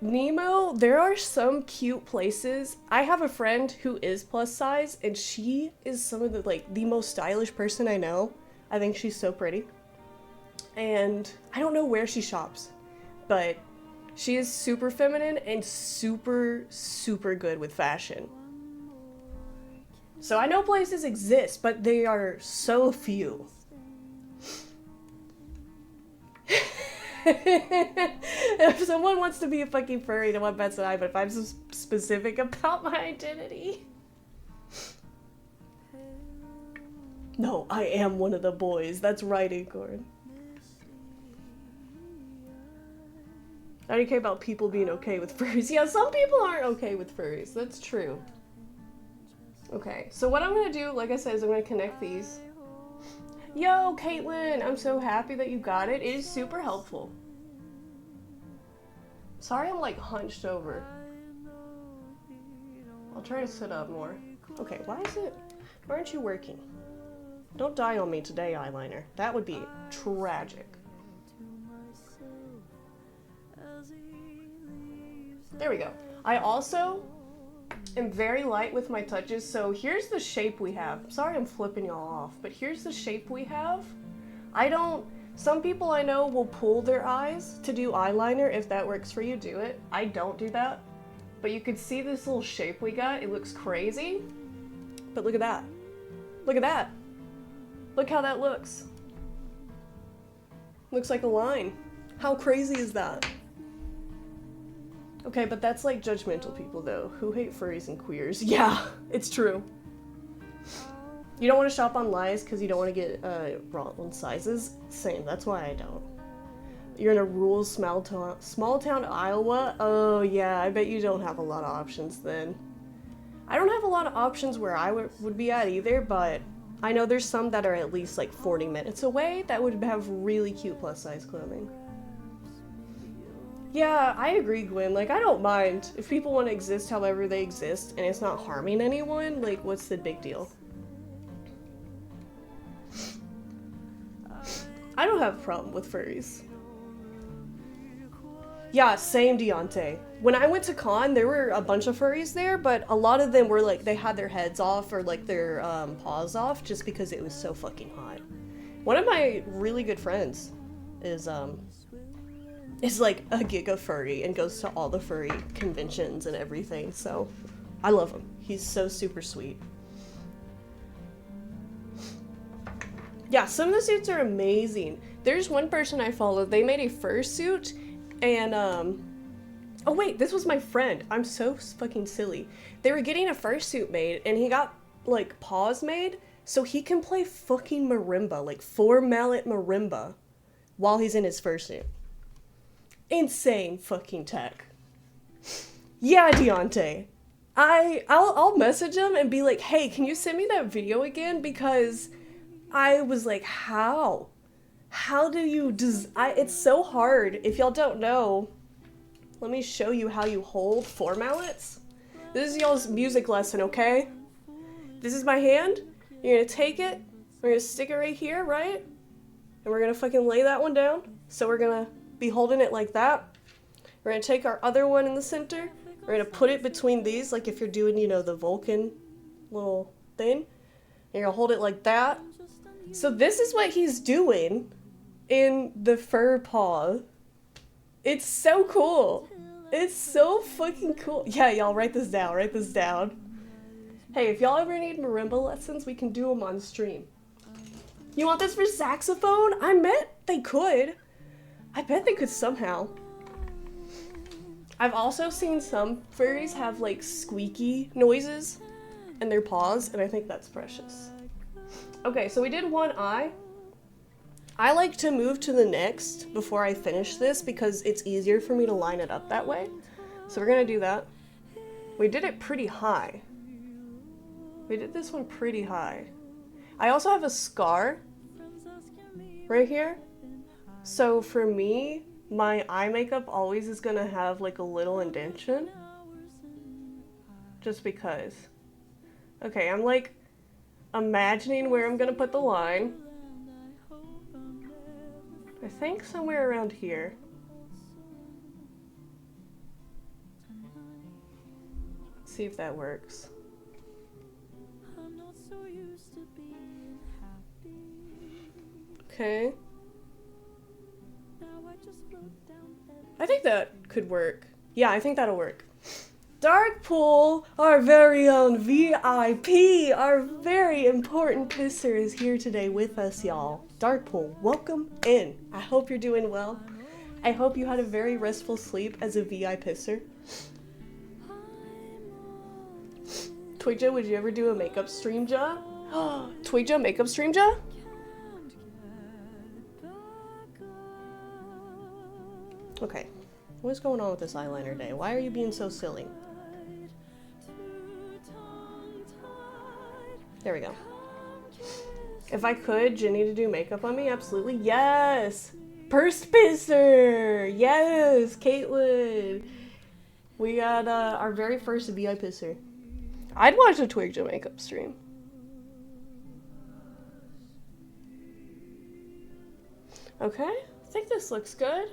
Nemo, there are some cute places. I have a friend who is plus size, and she is some of the, like, the most stylish person I know. I think she's so pretty. And I don't know where she shops, but she is super feminine and super, super good with fashion. So I know places exist, but they are so few. If someone wants to be a fucking furry, no one bets an eye, but if I'm so specific about my identity. No, I am one of the boys. That's right, Acorn. I don't care about people being okay with furries. Yeah, some people aren't okay with furries. That's true. Okay, so what I'm gonna do, like I said, is I'm gonna connect these. Yo, Caitlin, I'm so happy that you got it. It is super helpful. Sorry I'm like hunched over. I'll try to sit up more. Okay, why aren't you working? Don't die on me today, eyeliner. That would be tragic. There we go. I also am very light with my touches, so here's the shape we have. Sorry I'm flipping y'all off, but here's the shape we have. Some people I know will pull their eyes to do eyeliner. If that works for you, do it. I don't do that. But you can see this little shape we got. It looks crazy. But look at that. Look at that. Look how that looks. Looks like a line. How crazy is that? Okay, but that's like judgmental people though, who hate furries and queers. Yeah, it's true. You don't want to shop on Lies because you don't want to get wrong sizes. Same, that's why I don't. You're in a rural small town Iowa? Oh yeah, I bet you don't have a lot of options then. I don't have a lot of options where I would be at either, but I know there's some that are at least like 40 minutes away that would have really cute plus size clothing. Yeah, I agree, Gwen. Like, I don't mind. If people want to exist however they exist and it's not harming anyone, like, what's the big deal? I don't have a problem with furries. Yeah, same, Deontay. When I went to con, there were a bunch of furries there, but a lot of them were like, they had their heads off or like their paws off just because it was so fucking hot. One of my really good friends is like a giga furry and goes to all the furry conventions and everything, so I love him. He's so super sweet. Yeah, some of the suits are amazing. There's one person I follow, they made a fursuit, and oh wait, this was my friend. I'm so fucking silly. They were getting a fursuit made, and he got like paws made, so he can play fucking marimba, like 4-mallet marimba, while he's in his fursuit. Insane fucking tech. Yeah, Deontay. I'll message him and be like, hey, can you send me that video again? Because I was like, how? How do you it's so hard. If y'all don't know, let me show you how you hold 4 mallets. This is y'all's music lesson, okay? This is my hand. You're gonna take it. We're gonna stick it right here, right? And we're gonna fucking lay that one down. So we're gonna be holding it like that. We're gonna take our other one in the center. We're gonna put it between these, like if you're doing, you know, the Vulcan little thing. And you're gonna hold it like that. So this is what he's doing in the fur paw. It's so cool. It's so fucking cool. Yeah, y'all write this down. Write this down. Hey, if y'all ever need marimba lessons, we can do them on stream. You want this for saxophone? I bet they could. I bet they could somehow. I've also seen some furries have like squeaky noises in their paws, and I think that's precious. Okay, so we did one eye. I like to move to the next before I finish this because it's easier for me to line it up that way. So we're gonna do that. We did it pretty high. We did this one pretty high. I also have a scar right here. So for me, my eye makeup always is gonna have like a little indentation. Just because. Okay, I'm like imagining where I'm gonna put the line. I think somewhere around here. see if that works. I'm not so used to being happy. Okay. Now I just look down I think that could work. Yeah, I think that'll work. Darkpool, our very own VIP, our very important pisser is here today with us, y'all. Darkpool, welcome in. I hope you're doing well. I hope you had a very restful sleep as a VI pisser. Twigja, would you ever do a makeup stream, Ja? Twigja, makeup stream, Ja? Okay. What is going on with this eyeliner day? Why are you being so silly? There we go. If I could, Jenny to do makeup on me, absolutely. Yes! Purse pisser! Yes! Caitlin! We got our very first VI pisser. I'd watch a Twigja makeup stream. Okay, I think this looks good.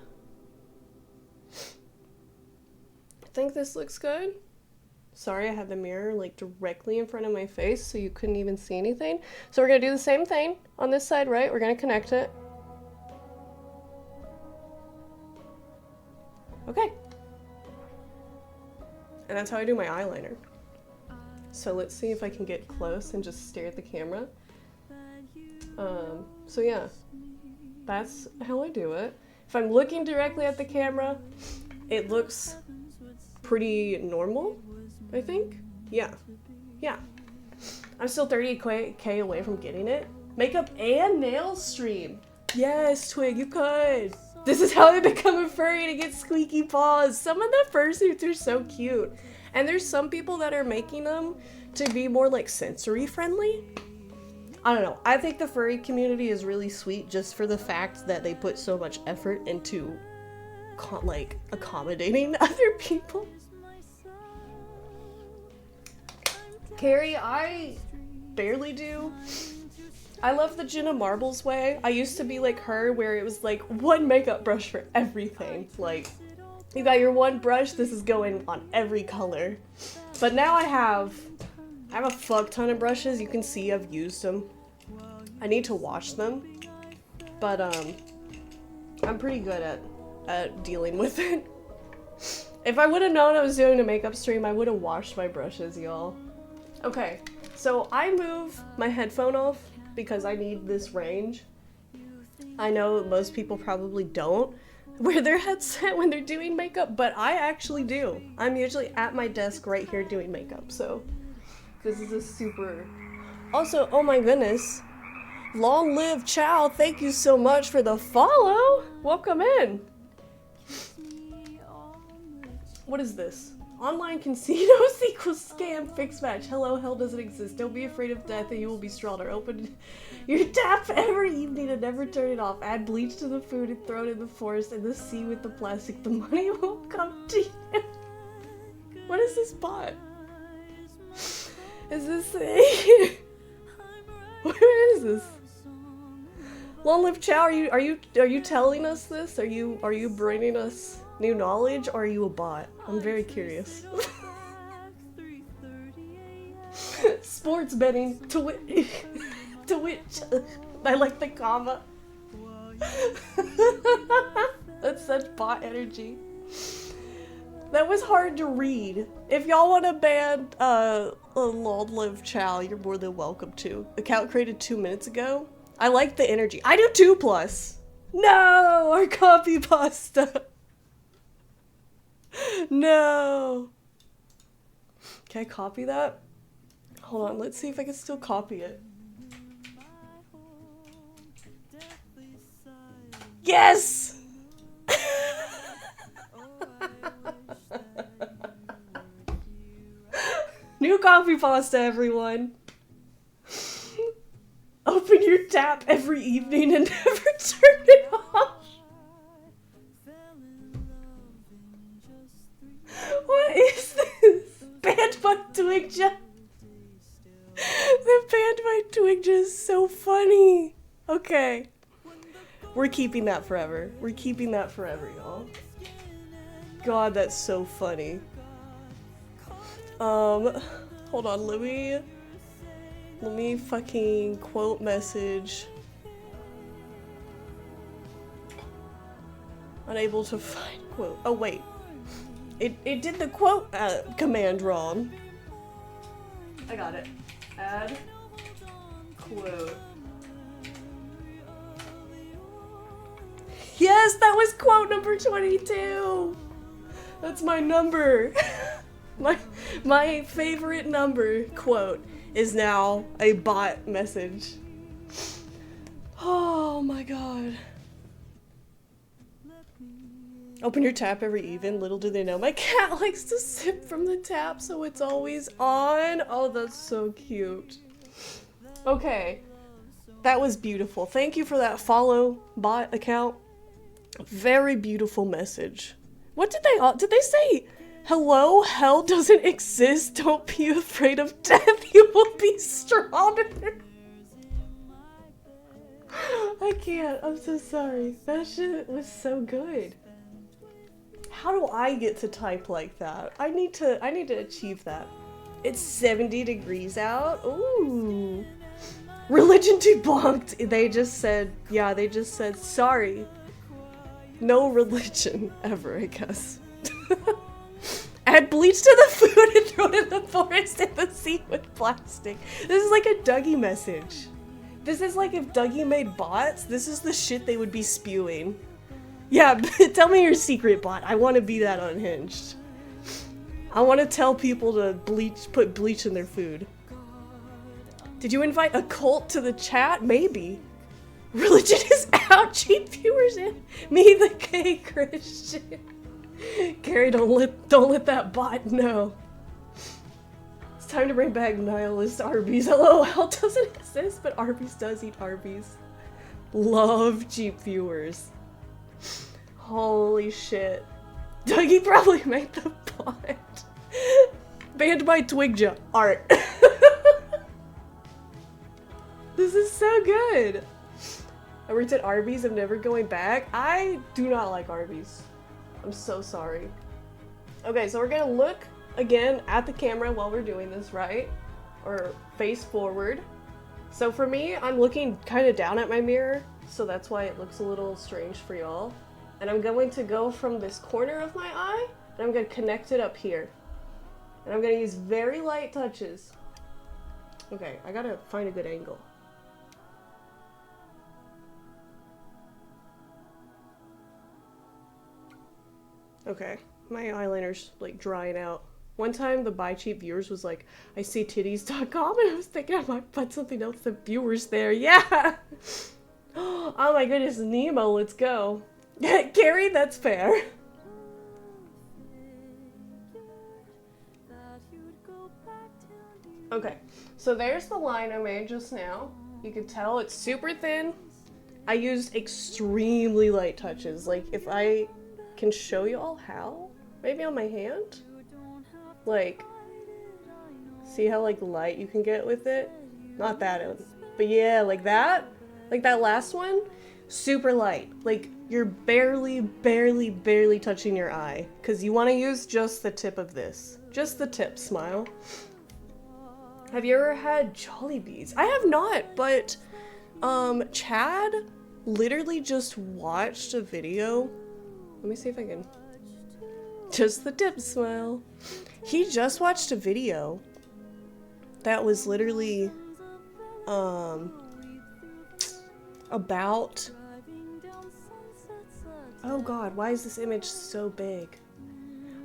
Sorry, I had the mirror like directly in front of my face so you couldn't even see anything. So we're gonna do the same thing on this side, right? We're gonna connect it. Okay. And that's how I do my eyeliner. So let's see if I can get close and just stare at the camera. So yeah, that's how I do it. If I'm looking directly at the camera, it looks pretty normal, I think. Yeah. I'm still 30k away from getting it. Makeup and nails stream. Yes, Twig, you could. This is how I become a furry, to get squeaky paws. Some of the fursuits are so cute. And there's some people that are making them to be more like sensory friendly. I don't know. I think the furry community is really sweet just for the fact that they put so much effort into like accommodating other people. Carrie, I barely do. I love the Jenna Marbles way. I used to be like her, where it was like one makeup brush for everything. Like, you got your one brush, this is going on every color. But now I have a fuck ton of brushes. You can see I've used them. I need to wash them. But I'm pretty good at dealing with it. If I would have known I was doing a makeup stream, I would have washed my brushes, y'all. Okay, so I move my headphone off because I need this range. I know most people probably don't wear their headset when they're doing makeup, but I actually do. I'm usually at my desk right here doing makeup, so this is a super... Also, oh my goodness, long live Chow, thank you so much for the follow! Welcome in! What is this? Online casinos equals scam fix match. Hello, hell doesn't exist. Don't be afraid of death and you will be stronger. Open your tap every evening and never turn it off. Add bleach to the food and throw it in the forest and the sea with the plastic. The money will come to you. What is this bot? Is this a... What is this? Long live Chow, are you telling us this? Are you bringing us new knowledge, or are you a bot? I'm very curious. Sports betting, Twitch. I like the comma. That's such bot energy. That was hard to read. If y'all want to ban Long Live Chow, you're more than welcome to. Account created 2 minutes ago. I like the energy. I do 2+. No, our copy pasta. No. Can I copy that? Hold on, let's see if I can still copy it. Yes! New coffee pasta, everyone. Open your tap every evening and never turn it off. What is this? Banned by Twigja. The banned by Twigja is so funny. Okay. We're keeping that forever. We're keeping that forever, y'all. God, that's so funny. Hold on, let me fucking quote message. Unable to find quote. Oh wait. It did the quote command wrong. I got it. Add quote. Yes, that was quote number 22. That's my number. my favorite number quote is now a bot message. Oh my god. Open your tap every even. Little do they know my cat likes to sip from the tap, so it's always on. Oh, that's so cute. Okay. That was beautiful. Thank you for that follow bot account. Very beautiful message. What did they say? Hello, hell doesn't exist. Don't be afraid of death. You will be stronger. I can't. I'm so sorry. That shit was so good. How do I get to type like that? I need to achieve that. It's 70 degrees out. Ooh. Religion debunked. They just said sorry. No religion ever, I guess. Add bleach to the food and throw it in the forest and the sea with plastic. This is like a Dougie message. This is like if Dougie made bots, this is the shit they would be spewing. Yeah, tell me your secret bot. I want to be that unhinged. I want to tell people to put bleach in their food. Did you invite a cult to the chat? Maybe. Religion is out, cheap viewers in. Me the gay Christian. Carrie, don't let that bot know. It's time to bring back nihilist Arby's. LOL doesn't exist, but Arby's does eat Arby's. Love cheap viewers. Holy shit. Dougie probably made the bot. Banned by Twigja. Art. This is so good. I worked at Arby's. I'm never going back. I do not like Arby's. I'm so sorry. Okay, so we're gonna look again at the camera while we're doing this, right? Or face forward. So for me, I'm looking kind of down at my mirror, so that's why it looks a little strange for y'all. And I'm going to go from this corner of my eye, and I'm gonna connect it up here. And I'm gonna use very light touches. Okay, I gotta find a good angle. Okay, my eyeliner's like drying out. One time the buy cheap viewers was like, I see titties.com, and I was thinking I might put something else than viewers there. Yeah! Oh my goodness, Nemo, let's go. Carrie, that's fair. Okay, so there's the line I made just now. You can tell it's super thin. I used extremely light touches. Like, if I can show you all how, maybe on my hand, like, see how like light you can get with it? Not that one, but yeah, like that last one, super light. Like, you're barely touching your eye, because you want to use just the tip of this, just the tip. Smile. Have you ever had Jollibees? I have not, but Chad literally just watched a video. Let me see if I can. Just the tip. Smile. He just watched a video that was literally about, oh god, why is this image so big?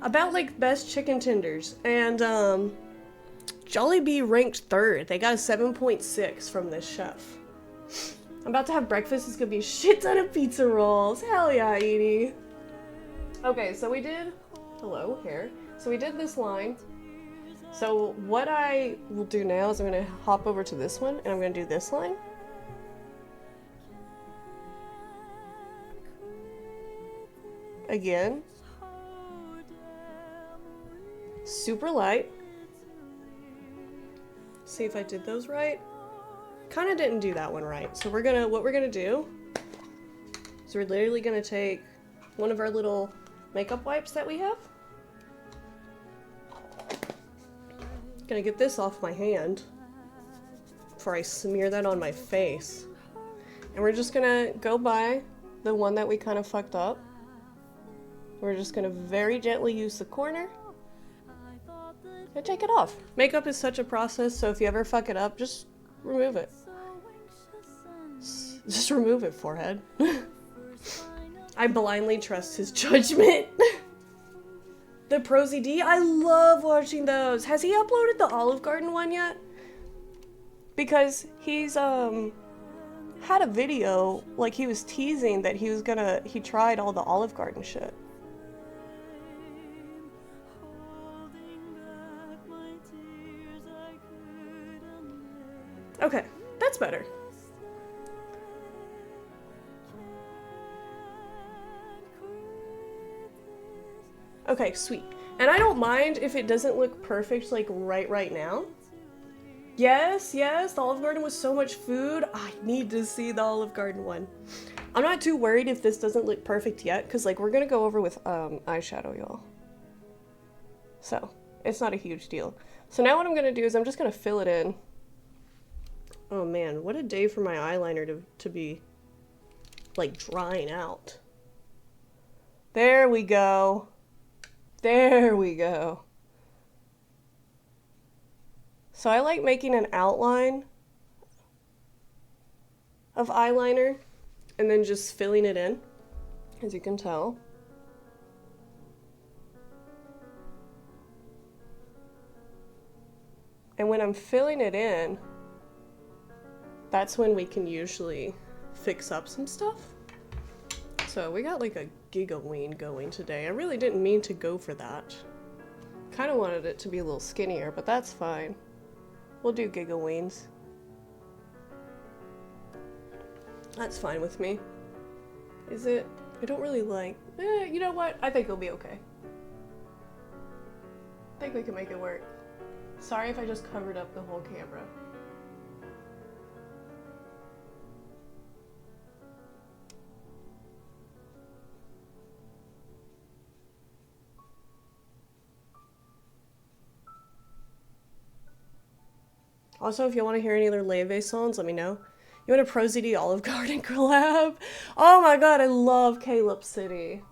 About like best chicken tenders, and Jollibee ranked 3rd. They got a 7.6 from this chef. I'm about to have breakfast. It's gonna be a shit ton of pizza rolls. Hell yeah, Edie. Okay, so we did, hello, hair. So we did this line. So what I will do now is I'm gonna hop over to this one, and I'm gonna do this line. Again. Super light. See if I did those right. Kind of didn't do that one right. So what we're gonna do is we're literally gonna take one of our little makeup wipes that we have. Gonna get this off my hand before I smear that on my face. And we're just gonna go by the one that we kind of fucked up. We're just gonna very gently use the corner and take it off. Makeup is such a process, so if you ever fuck it up, just remove it. Just remove it, forehead. I blindly trust his judgment. The Prosy D, I love watching those. Has he uploaded the Olive Garden one yet? Because he's had a video, like he was teasing that he tried all the Olive Garden shit. Okay, that's better. Okay, sweet. And I don't mind if it doesn't look perfect, like, right now. Yes, the Olive Garden was so much food. I need to see the Olive Garden one. I'm not too worried if this doesn't look perfect yet, because, like, we're gonna go over with, eyeshadow, y'all. So, it's not a huge deal. So now what I'm gonna do is I'm just gonna fill it in. Oh man, what a day for my eyeliner to be, like, drying out. There we go. There we go. So I like making an outline of eyeliner and then just filling it in, as you can tell. And when I'm filling it in, that's when we can usually fix up some stuff. So we got like a gigaween going today. I really didn't mean to go for that. Kind of wanted it to be a little skinnier, but that's fine. We'll do gigaweens. That's fine with me. Is it? I don't really like... you know what? I think it'll be okay. I think we can make it work. Sorry if I just covered up the whole camera. Also, if you want to hear any other Leve songs, let me know. You want a Prosy D Olive Garden collab? Oh my god, I love Caleb City.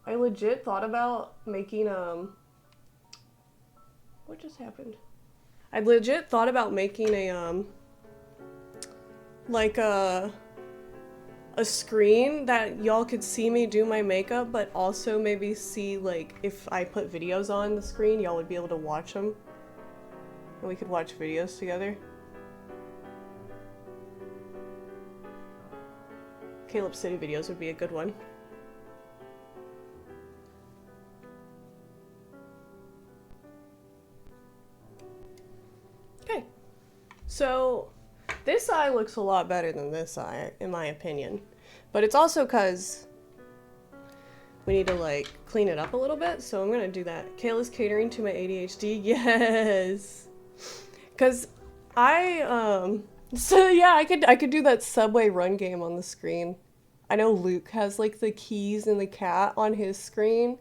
I legit thought about making, what just happened? I legit thought about making a, like a screen that y'all could see me do my makeup, but also maybe see, like, if I put videos on the screen, y'all would be able to watch them. And we could watch videos together. Caleb City videos would be a good one. Okay. So, this eye looks a lot better than this eye, in my opinion. But it's also because we need to, like, clean it up a little bit, so I'm gonna do that. Kayla's catering to my ADHD. Yes! Because so yeah, I could do that Subway run game on the screen. I know Luke has, like, the keys and the cat on his screen,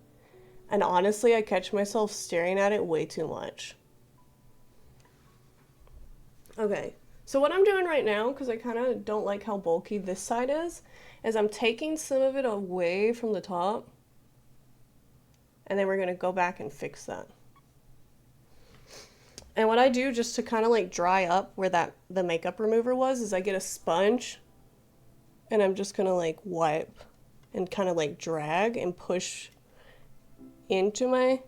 and honestly, I catch myself staring at it way too much. Okay, so what I'm doing right now, because I kind of don't like how bulky this side is I'm taking some of it away from the top, and then we're going to go back and fix that. And what I do just to kind of like dry up where the makeup remover was is I get a sponge and I'm just going to like wipe and kind of like drag and push into my...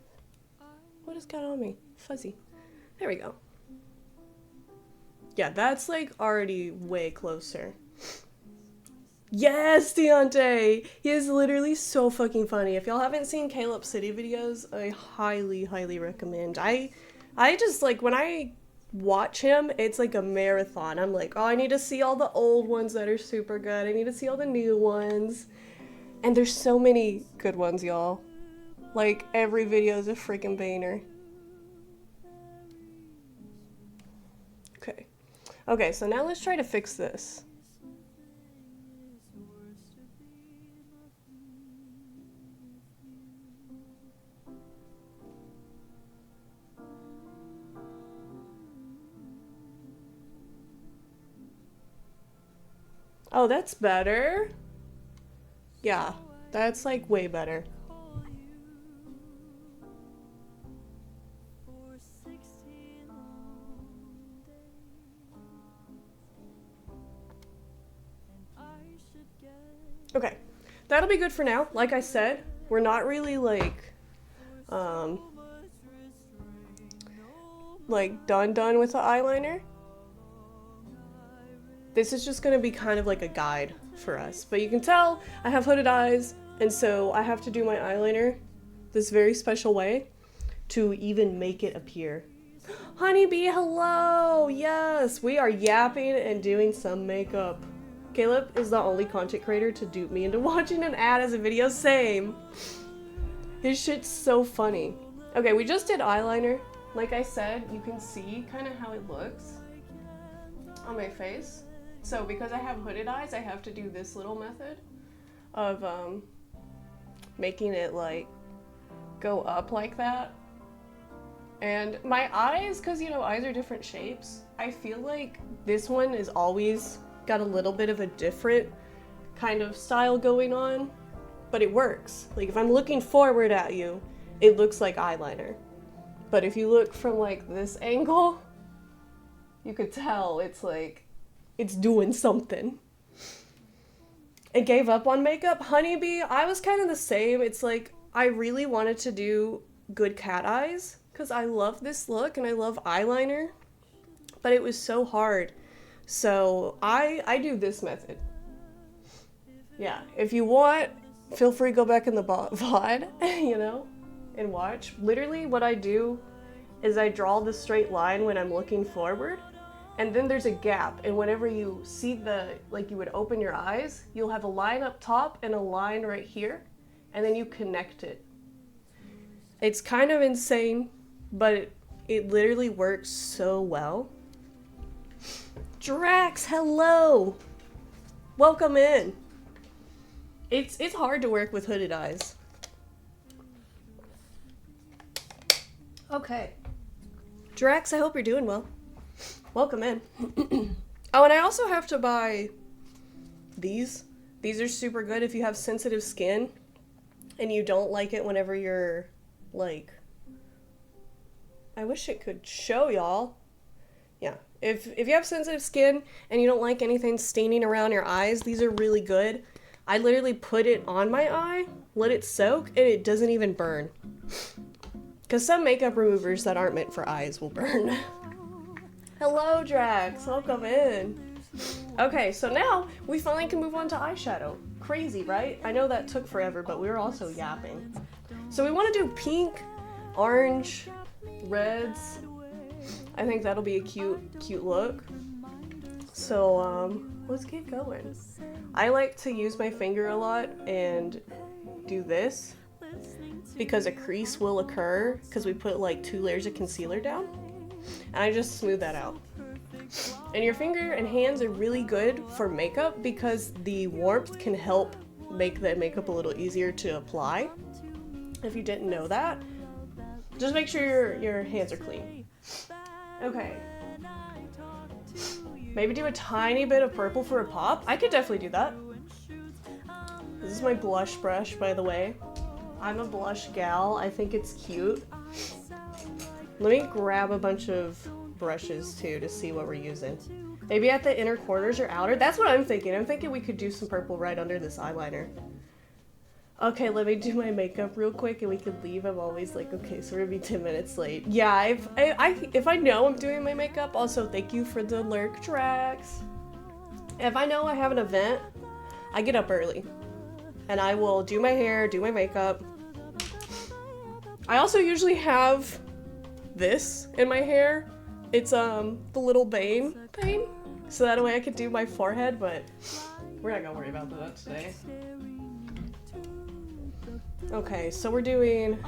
What has got on me? Fuzzy. There we go. Yeah, that's like already way closer. Yes, Deontay! He is literally so fucking funny. If y'all haven't seen Caleb City videos, I highly, highly recommend. I just, like, when I watch him, it's like a marathon. I'm like, oh, I need to see all the old ones that are super good. I need to see all the new ones. And there's so many good ones, y'all. Like, every video is a freaking banger. Okay. Okay, so now let's try to fix this. Oh, that's better. Yeah, that's like way better. Okay, that'll be good for now. Like I said, we're not really like done with the eyeliner. This is just gonna be kind of like a guide for us. But you can tell I have hooded eyes, and so I have to do my eyeliner this very special way to even make it appear. Honeybee, hello! Yes, we are yapping and doing some makeup. Caleb is the only content creator to dupe me into watching an ad as a video. Same. His shit's so funny. Okay, we just did eyeliner. Like I said, you can see kind of how it looks on my face. So because I have hooded eyes, I have to do this little method of making it like go up like that. And my eyes, because you know eyes are different shapes, I feel like this one is always got a little bit of a different kind of style going on, but it works. Like if I'm looking forward at you, it looks like eyeliner. But if you look from like this angle, you could tell it's like, it's doing something. It gave up on makeup. Honeybee, I was kind of the same. It's like, I really wanted to do good cat eyes because I love this look and I love eyeliner, but it was so hard. So I do this method. Yeah, if you want, feel free to go back in the VOD, you know, and watch. Literally what I do is I draw the straight line when I'm looking forward, and then there's a gap, and whenever you see like you would open your eyes, you'll have a line up top and a line right here, and then you connect it. It's kind of insane, but it literally works so well. Drax, hello! Welcome in. It's hard to work with hooded eyes. Okay. Drax, I hope you're doing well. Welcome in. Oh, and I also have to buy these. These are super good if you have sensitive skin and you don't like it whenever you're like... I wish it could show y'all. Yeah. If you have sensitive skin and you don't like anything staining around your eyes, these are really good. I literally put it on my eye, let it soak, and it doesn't even burn. Because some makeup removers that aren't meant for eyes will burn. Hello, Drax. Welcome in. Okay, so now we finally can move on to eyeshadow. Crazy, right? I know that took forever, but we were also yapping. So we want to do pink, orange, reds. I think that'll be a cute look. So, let's get going. I like to use my finger a lot and do this because a crease will occur because we put like 2 layers of concealer down, and I just smooth that out. And your finger and hands are really good for makeup because the warmth can help make the makeup a little easier to apply. If you didn't know that, just make sure your hands are clean. Okay. Maybe do a tiny bit of purple for a pop. I could definitely do that. This is my blush brush, by the way. I'm a blush gal. I think it's cute. Let me grab a bunch of brushes too to see what we're using. Maybe at the inner corners or outer. That's what I'm thinking. I'm thinking we could do some purple right under this eyeliner. Okay, let me do my makeup real quick and we can leave. I'm always like, okay, so we're gonna be 10 minutes late. Yeah, if I know I'm doing my makeup, also thank you for the lurk, Drax. If I know I have an event, I get up early and I will do my hair, do my makeup. I also usually have this in my hair. It's the little bane thing, so that way I could do my forehead, but we're not gonna worry about that today. Okay, so we're doing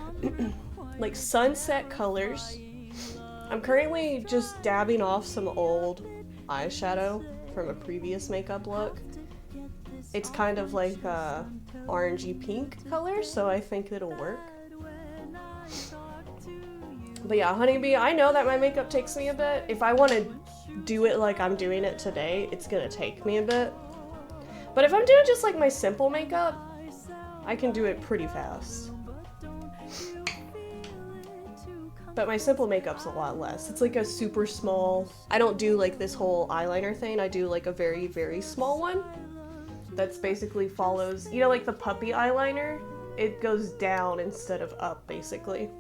like sunset colors. I'm currently just dabbing off some old eyeshadow from a previous makeup look. It's kind of like a orangey pink color, so I think it'll work. But yeah, Honeybee, I know that my makeup takes me a bit. If I want to do it like I'm doing it today, it's gonna take me a bit. But if I'm doing just like my simple makeup, I can do it pretty fast. But my simple makeup's a lot less. It's like a super small, I don't do like this whole eyeliner thing. I do like a very, very small one. That's basically follows, you know, like the puppy eyeliner? It goes down instead of up, basically.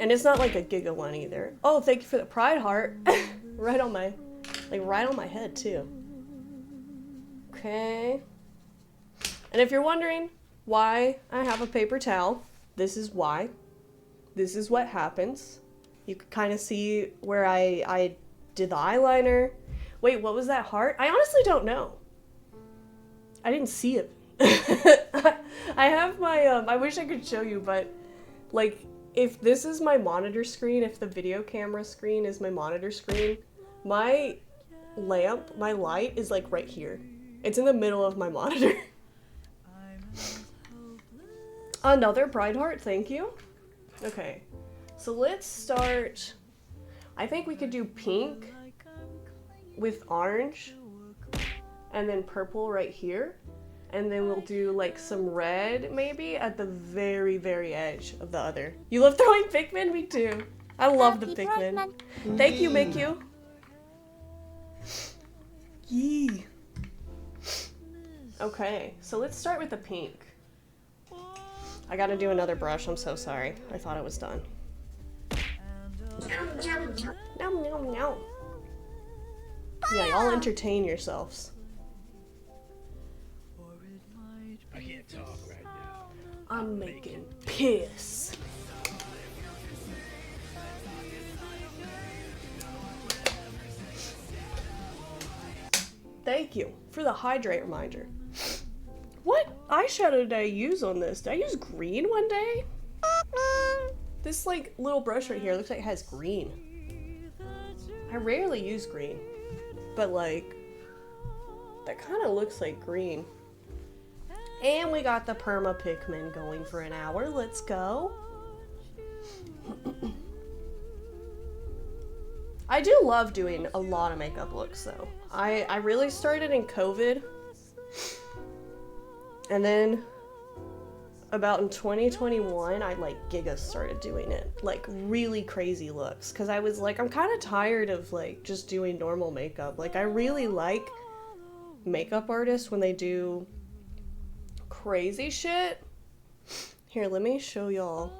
And it's not like a giga one either. Oh, thank you for the pride heart. Right on my, like right on my head too. Okay. And if you're wondering why I have a paper towel, this is why. This is what happens. You can kind of see where I did the eyeliner. Wait, what was that heart? I honestly don't know. I didn't see it. I have my, I wish I could show you, but like, if this is my monitor screen, if the video camera screen is my monitor screen, my lamp, my light is like right here. It's in the middle of my monitor. Another pride heart, thank you. Okay, so let's start. I think we could do pink with orange and then purple right here. And then we'll do like some red maybe at the very, very edge of the other. You love throwing Pikmin? Me too. I love the Pikmin. Thank you, Mikyu. Yee. Okay, so let's start with the pink. I gotta do another brush, I'm so sorry. I thought it was done. Nom, nom, nom. Yeah, y'all entertain yourselves. I can't talk right now. I'm making piss. Thank you for the hydrate reminder. What eyeshadow did I use on this? Did I use green one day? This like little brush right here looks like it has green. I rarely use green, but like that kind of looks like green. And we got the Perma Pikmin going for an hour. Let's go. I do love doing a lot of makeup looks though. I really started in COVID. And then about in 2021, I like giga started doing it. Like really crazy looks. Cause I was like, I'm kind of tired of like just doing normal makeup. Like I really like makeup artists when they do crazy shit. Here, let me show y'all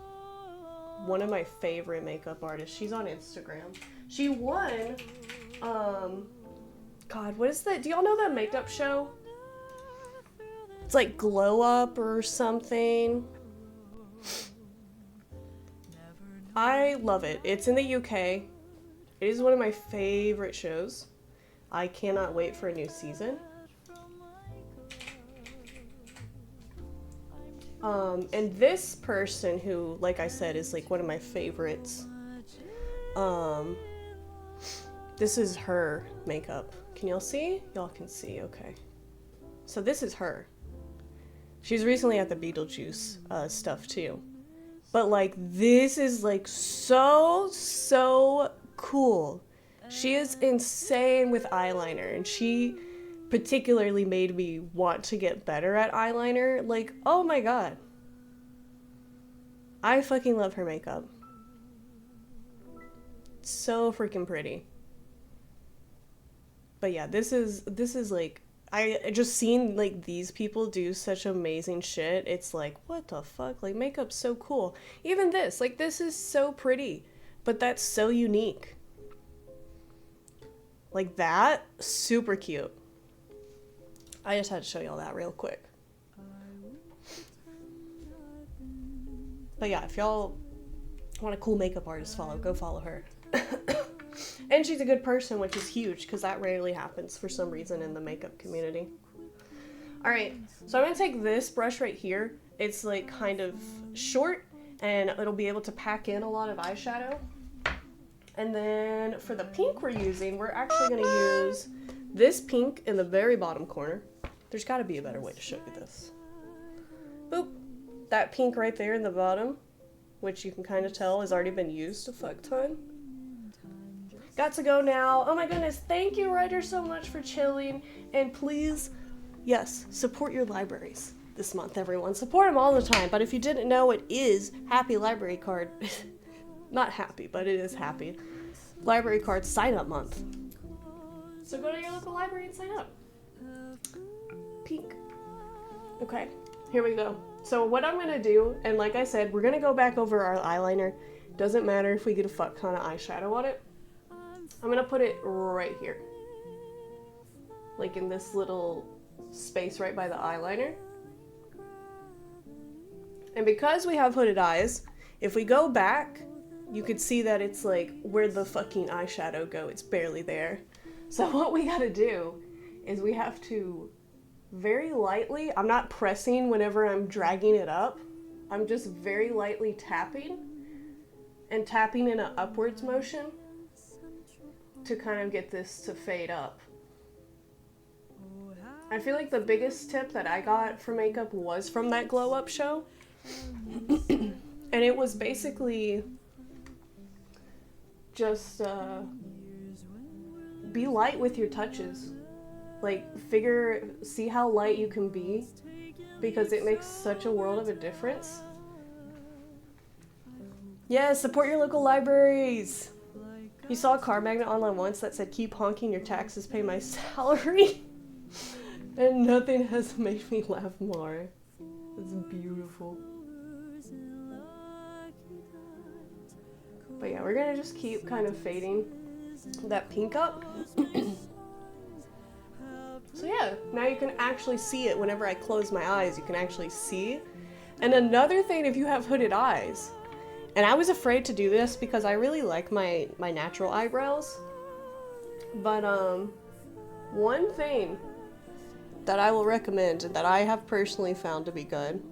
one of my favorite makeup artists. She's on Instagram. She won, God, what is that? Do y'all know that makeup show? It's like Glow Up or something. I love it. It's in the UK. It is one of my favorite shows. I cannot wait for a new season. And this person who, like I said, is like one of my favorites. This is her makeup. Can y'all see? Y'all can see, okay. So this is her. She's recently at the Beetlejuice stuff too. But like, this is like so cool. She is insane with eyeliner, and she particularly made me want to get better at eyeliner. Like, oh my god. I fucking love her makeup. So freaking pretty. But yeah, this is like, I just seen like these people do such amazing shit. It's like, what the fuck? Like, makeup's so cool. Even this, like, this is so pretty, but that's so unique. Like that, super cute. I just had to show y'all that real quick. But yeah, if y'all want a cool makeup artist follow, go follow her. And she's a good person, which is huge, because that rarely happens for some reason in the makeup community. Alright, so I'm going to take this brush right here. It's like kind of short, and it'll be able to pack in a lot of eyeshadow. And then for the pink we're using, we're actually going to use this pink in the very bottom corner. There's got to be a better way to show you this. Boop. That pink right there in the bottom, which you can kind of tell has already been used a fuck ton. got to go now. Oh my goodness, thank you, Ryder, so much for chilling. And please, yes, support your libraries this month, everyone. Support them all the time. But if you didn't know, it is Happy Library Card. Not happy, but it is happy. Library Card sign-up month. So go to your local library and sign up. Pink. Okay, here we go. So what I'm gonna do, and like I said, we're gonna go back over our eyeliner. Doesn't matter if we get a fuck ton of eyeshadow on it. I'm gonna put it right here. Like in this little space right by the eyeliner. And because we have hooded eyes, if we go back, you could see that it's like, where the fucking eyeshadow go? It's barely there. So what we gotta do is we have to very lightly, I'm not pressing whenever I'm dragging it up, I'm just very lightly tapping, and tapping in an upwards motion to kind of get this to fade up. I feel like the biggest tip that I got for makeup was from that Glow Up show. And it was basically just be light with your touches. Like, see how light you can be, because it makes such a world of a difference. Yes, support your local libraries. You saw a car magnet online once that said, "Keep honking, your taxes pay my salary." And nothing has made me laugh more. It's beautiful. But yeah, we're gonna just keep kind of fading that pink up. So yeah, now you can actually see it. Whenever I close my eyes, you can actually see. And another thing, if you have hooded eyes, and I was afraid to do this because I really like my natural eyebrows, but one thing that I will recommend, and that I have personally found to be good,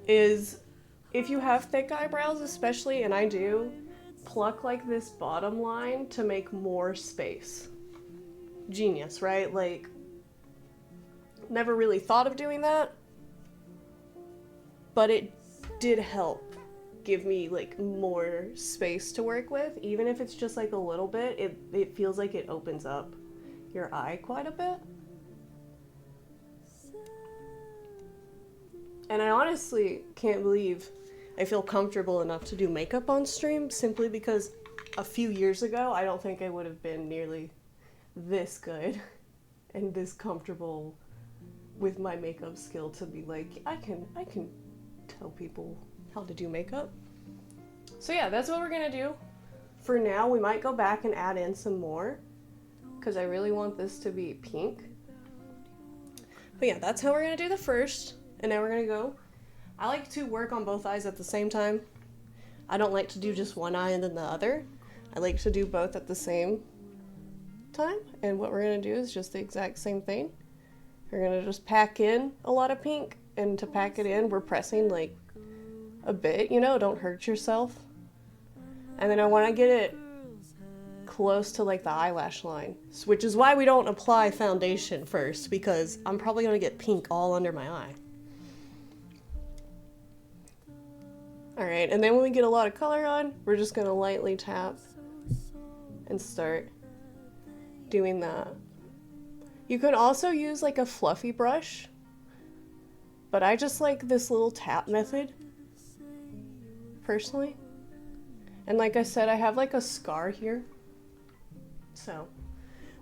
is if you have thick eyebrows especially, and I do, pluck like this bottom line to make more space. Genius, right? Like, never really thought of doing that, but it did help give me like more space to work with. Even if it's just like a little bit, it feels like it opens up your eye quite a bit. And I honestly can't believe I feel comfortable enough to do makeup on stream, simply because a few years ago I don't think I would have been nearly this good and this comfortable with my makeup skill to be like, I can tell people how to do makeup. So yeah, that's what we're gonna do. For now, we might go back and add in some more, because I really want this to be pink. But yeah, that's how we're gonna do the first. And now we're gonna go. I like to work on both eyes at the same time. I don't like to do just one eye and then the other. I like to do both at the same time. And what we're gonna do is just the exact same thing. We're gonna just pack in a lot of pink, and to pack it in, we're pressing like a bit, you know, don't hurt yourself. And then I wanna get it close to like the eyelash line, which is why we don't apply foundation first, because I'm probably gonna get pink all under my eye. Alright, and then when we get a lot of color on, we're just gonna lightly tap and start doing that. You could also use like a fluffy brush, but I just like this little tap method, personally. And like I said, I have like a scar here, so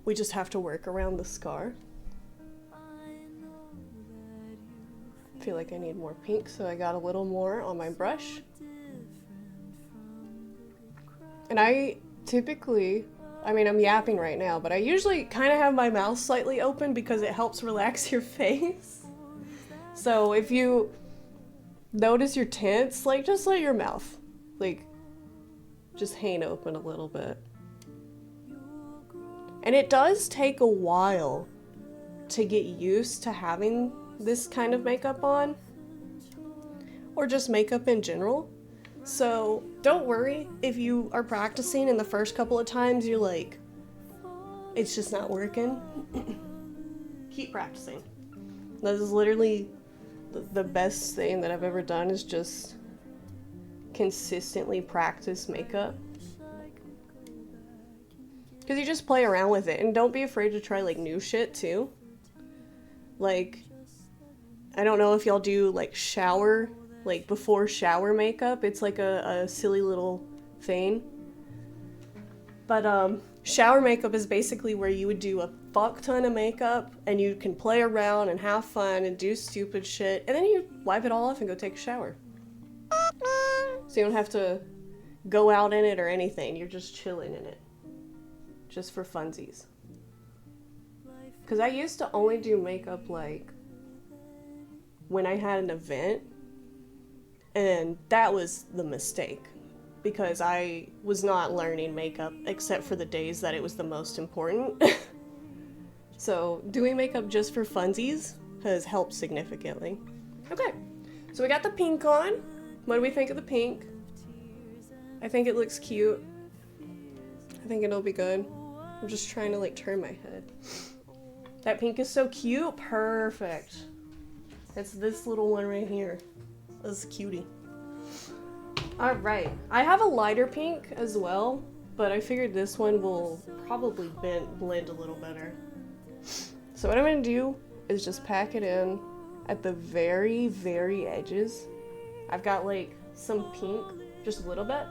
we just have to work around the scar. I feel like I need more pink, so I got a little more on my brush. And I typically, I mean, I'm yapping right now, but I usually kind of have my mouth slightly open because it helps relax your face. So if you notice you're tense, like, just let your mouth, like, just hang open a little bit. And it does take a while to get used to having this kind of makeup on, or just makeup in general. So don't worry if you are practicing and the first couple of times you're like, it's just not working. Keep practicing. This is literally the best thing that I've ever done, is just consistently practice makeup. Because you just play around with it, and don't be afraid to try, like, new shit, too. Like, I don't know if y'all do, like, shower, like, before shower makeup. It's, like, a silly little thing. But, shower makeup is basically where you would do a fuck ton of makeup, and you can play around and have fun and do stupid shit, and then you wipe it all off and go take a shower. So you don't have to go out in it or anything. You're just chilling in it. Just for funsies. Because I used to only do makeup, like, when I had an event, and that was the mistake. Because I was not learning makeup except for the days that it was the most important. So doing makeup just for funsies has helped significantly. Okay, so we got the pink on. What do we think of the pink? I think it looks cute. I think it'll be good. I'm just trying to, like, turn my head. That pink is so cute. Perfect. It's this little one right here. This is a cutie. Alright. I have a lighter pink as well, but I figured this one will probably blend a little better. So what I'm going to do is just pack it in at the very, very edges. I've got, like, some pink, just a little bit.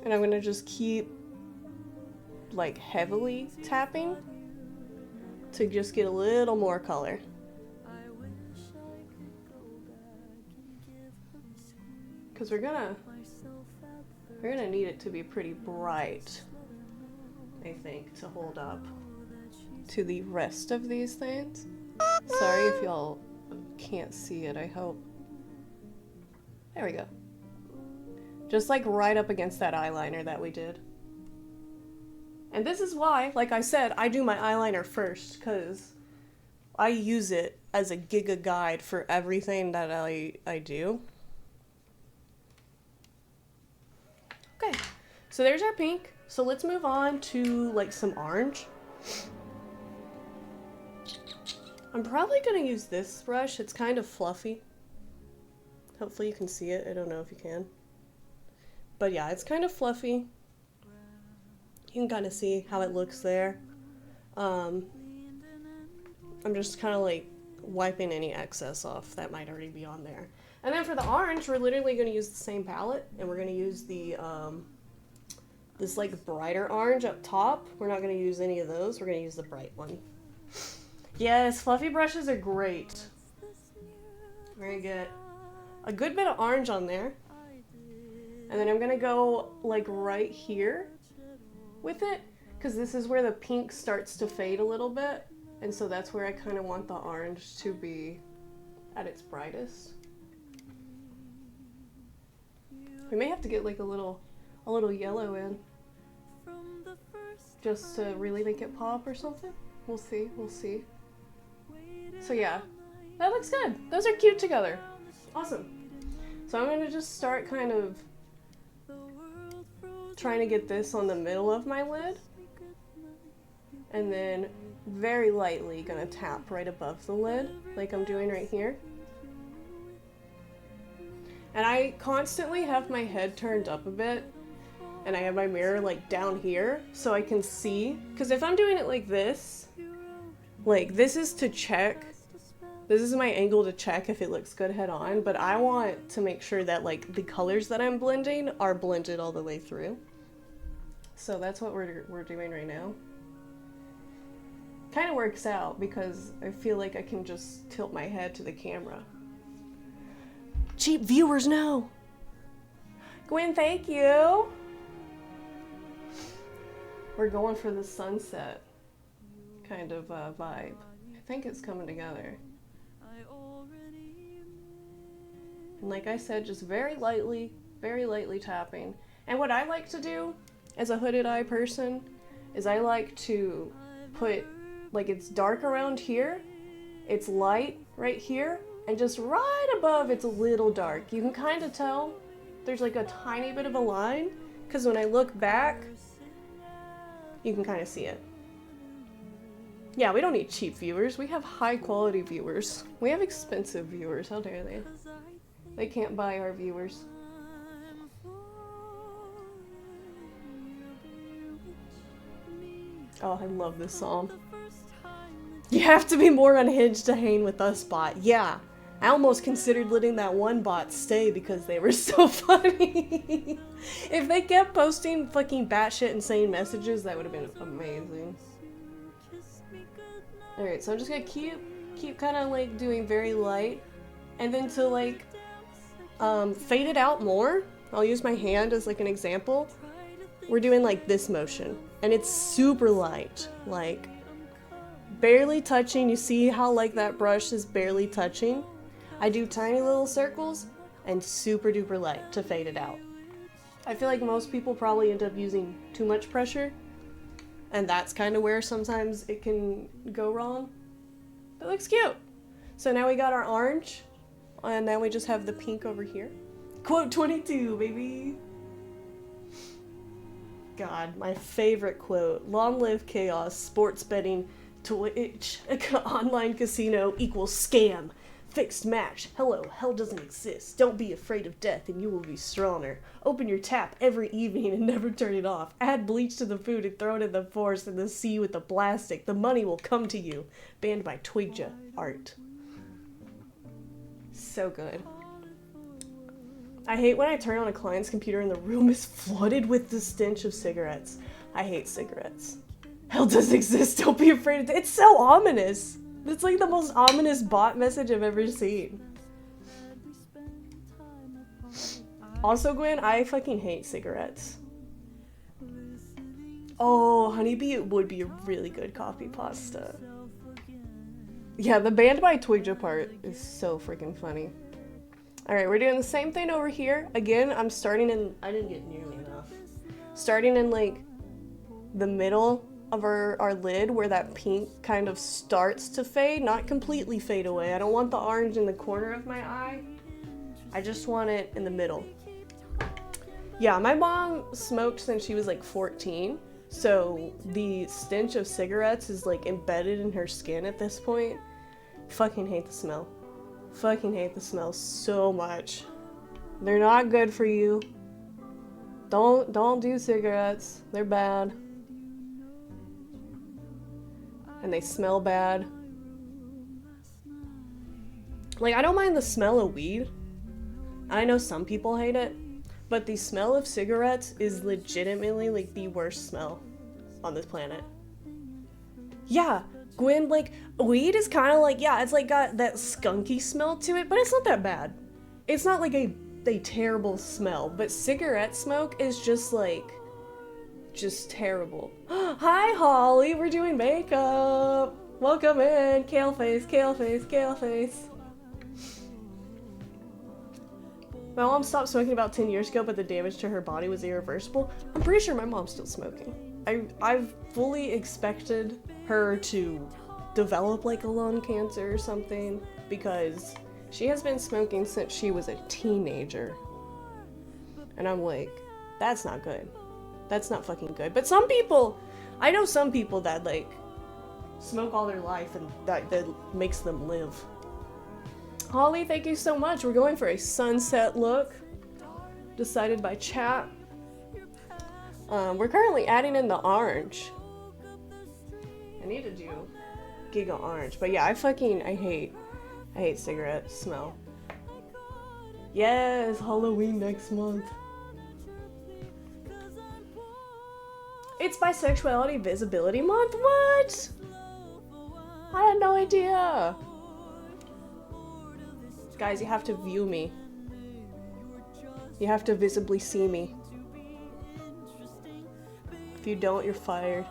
And I'm going to just keep, like, heavily tapping to just get a little more color. Because we're gonna need it to be pretty bright, I think, to hold up to the rest of these things. Sorry if y'all can't see it, I hope. There we go. Just, like, right up against that eyeliner that we did. And this is why, like I said, I do my eyeliner first, because I use it as a giga guide for everything that I do. Okay, so there's our pink. So let's move on to, like, some orange. I'm probably gonna use this brush. It's kind of fluffy. Hopefully you can see it. I don't know if you can. But yeah, it's kind of fluffy. You can kind of see how it looks there. I'm just kind of, like, wiping any excess off that might already be on there. And then for the orange, we're literally going to use the same palette, and we're going to use the, this, like, brighter orange up top. We're not going to use any of those. We're going to use the bright one. Yes, fluffy brushes are great. Very good. A good bit of orange on there. And then I'm going to go, like, right here with it, because this is where the pink starts to fade a little bit. And so that's where I kind of want the orange to be at its brightest. We may have to get, like, a little yellow in, just to really make it pop or something. We'll see, we'll see. So yeah, that looks good. Those are cute together. Awesome. So I'm gonna just start kind of trying to get this on the middle of my lid, and then very lightly gonna tap right above the lid, like I'm doing right here. And I constantly have my head turned up a bit, and I have my mirror, like, down here so I can see. Because if I'm doing it like this is to check. This is my angle to check if it looks good head on, but I want to make sure that, like, the colors that I'm blending are blended all the way through. So that's what we're doing right now. Kind of works out because I feel like I can just tilt my head to the camera. Cheap viewers know. Gwen, thank you. We're going for the sunset kind of vibe. I think it's coming together. And like I said, just very lightly tapping. And what I like to do as a hooded eye person is I like to put, like, it's dark around here, it's light right here, and just right above it's a little dark. You can kind of tell there's, like, a tiny bit of a line, because when I look back, you can kind of see it. Yeah, we don't need cheap viewers. We have high quality viewers. We have expensive viewers. How dare they? They can't buy our viewers. Oh, I love this song. You have to be more unhinged to hang with us, bot. Yeah. I almost considered letting that one bot stay because they were so funny. If they kept posting fucking batshit insane messages, that would have been amazing. Alright, so I'm just gonna keep kind of like doing very light. And then to like fade it out more, I'll use my hand as like an example. We're doing like this motion. And it's super light. Like barely touching. You see how like that brush is barely touching? I do tiny little circles and super duper light to fade it out. I feel like most people probably end up using too much pressure, and that's kind of where sometimes it can go wrong. It looks cute. So now we got our orange, and now we just have the pink over here. Quote 22, baby. God, my favorite quote. Long live chaos, sports betting, Twitch, online casino equals scam. Fixed match. Hello, hell doesn't exist. Don't be afraid of death and you will be stronger. Open your tap every evening and never turn it off. Add bleach to the food and throw it in the forest and the sea with the plastic. The money will come to you. Banned by Twigja Art. So good. I hate when I turn on a client's computer and the room is flooded with the stench of cigarettes. I hate cigarettes. Hell doesn't exist. Don't be afraid of death. It's so ominous. It's like the most ominous bot message I've ever seen. Also, Gwen, I fucking hate cigarettes. Oh, honeybee would be a really good coffee pasta. Yeah, the banned by Twigja part is so freaking funny. Alright, we're doing the same thing over here. Again, I'm starting in... I didn't get nearly enough. Starting in, like, the middle of our lid where that pink kind of starts to fade, not completely fade away. I don't want the orange in the corner of my eye. I just want it in the middle. Yeah, my mom smoked since she was like 14, so the stench of cigarettes is like embedded in her skin at this point. Fucking hate the smell. Fucking hate the smell so much. They're not good for you. Don't do cigarettes. They're bad. And they smell bad. Like, I don't mind the smell of weed. I know some people hate it, but the smell of cigarettes is legitimately like the worst smell on this planet. Yeah, Gwen, like, weed is kind of like, yeah, it's like got that skunky smell to it, but it's not that bad. It's not like a terrible smell, but cigarette smoke is just like, just terrible. Hi, Holly, we're doing makeup. Welcome in, kale face, kale face, kale face. My mom stopped smoking about 10 years ago, but the damage to her body was irreversible. I'm pretty sure my mom's still smoking. I've fully expected her to develop like a lung cancer or something because she has been smoking since she was a teenager. And I'm like, that's not good. That's not fucking good. But some people, I know some people that like smoke all their life and that makes them live. Holly, thank you so much. We're going for a sunset look decided by chat. We're currently adding in the orange. I need to do Giga Orange. But yeah, I hate cigarette smell. Yes, Halloween next month. It's Bisexuality Visibility Month? What? I had no idea. Guys, you have to view me. You have to visibly see me. If you don't, you're fired.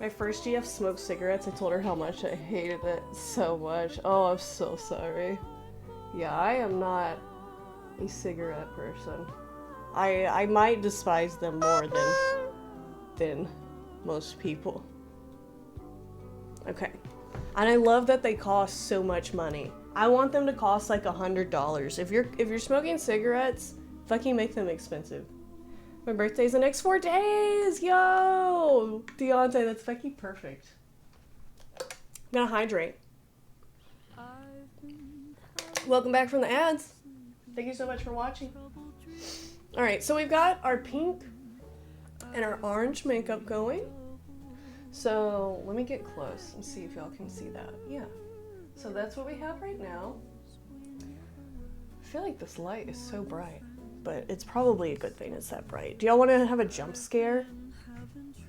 My first GF smoked cigarettes. I told her how much I hated it so much. Oh, I'm so sorry. Yeah, I am not a cigarette person. I might despise them more than most people. Okay. And I love that they cost so much money. I want them to cost like $100. If you're smoking cigarettes, fucking make them expensive. My birthday's the next 4 days! Yo! Deontay, that's fucking perfect. I'm gonna hydrate. Welcome back from the ads. Thank you so much for watching. Alright, so we've got our pink and our orange makeup going. So let me get close and see if y'all can see that. Yeah. So that's what we have right now. I feel like this light is so bright, but it's probably a good thing it's that bright. Do y'all want to have a jump scare?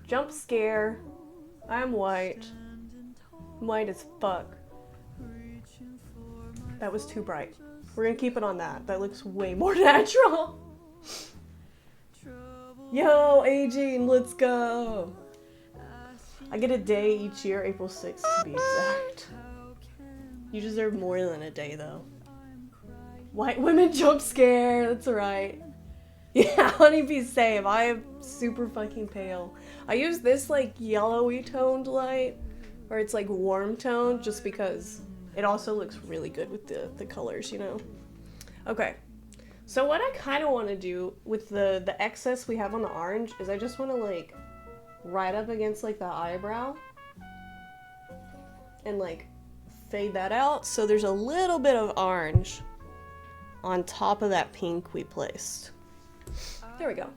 Jump scare. I'm white. I'm white as fuck. That was too bright. We're gonna keep it on that. That looks way more natural. Yo, aging, let's go. I get a day each year, April 6th to be exact. You deserve more than a day though. White women jump scare, that's right. Yeah, honeybee same. I am super fucking pale. I use this like yellowy toned light, or it's like warm toned, just because it also looks really good with the colors, you know? Okay, so what I kind of want to do with the excess we have on the orange is I just want to like right up against like the eyebrow and like fade that out so there's a little bit of orange on top of that pink we placed. There we go.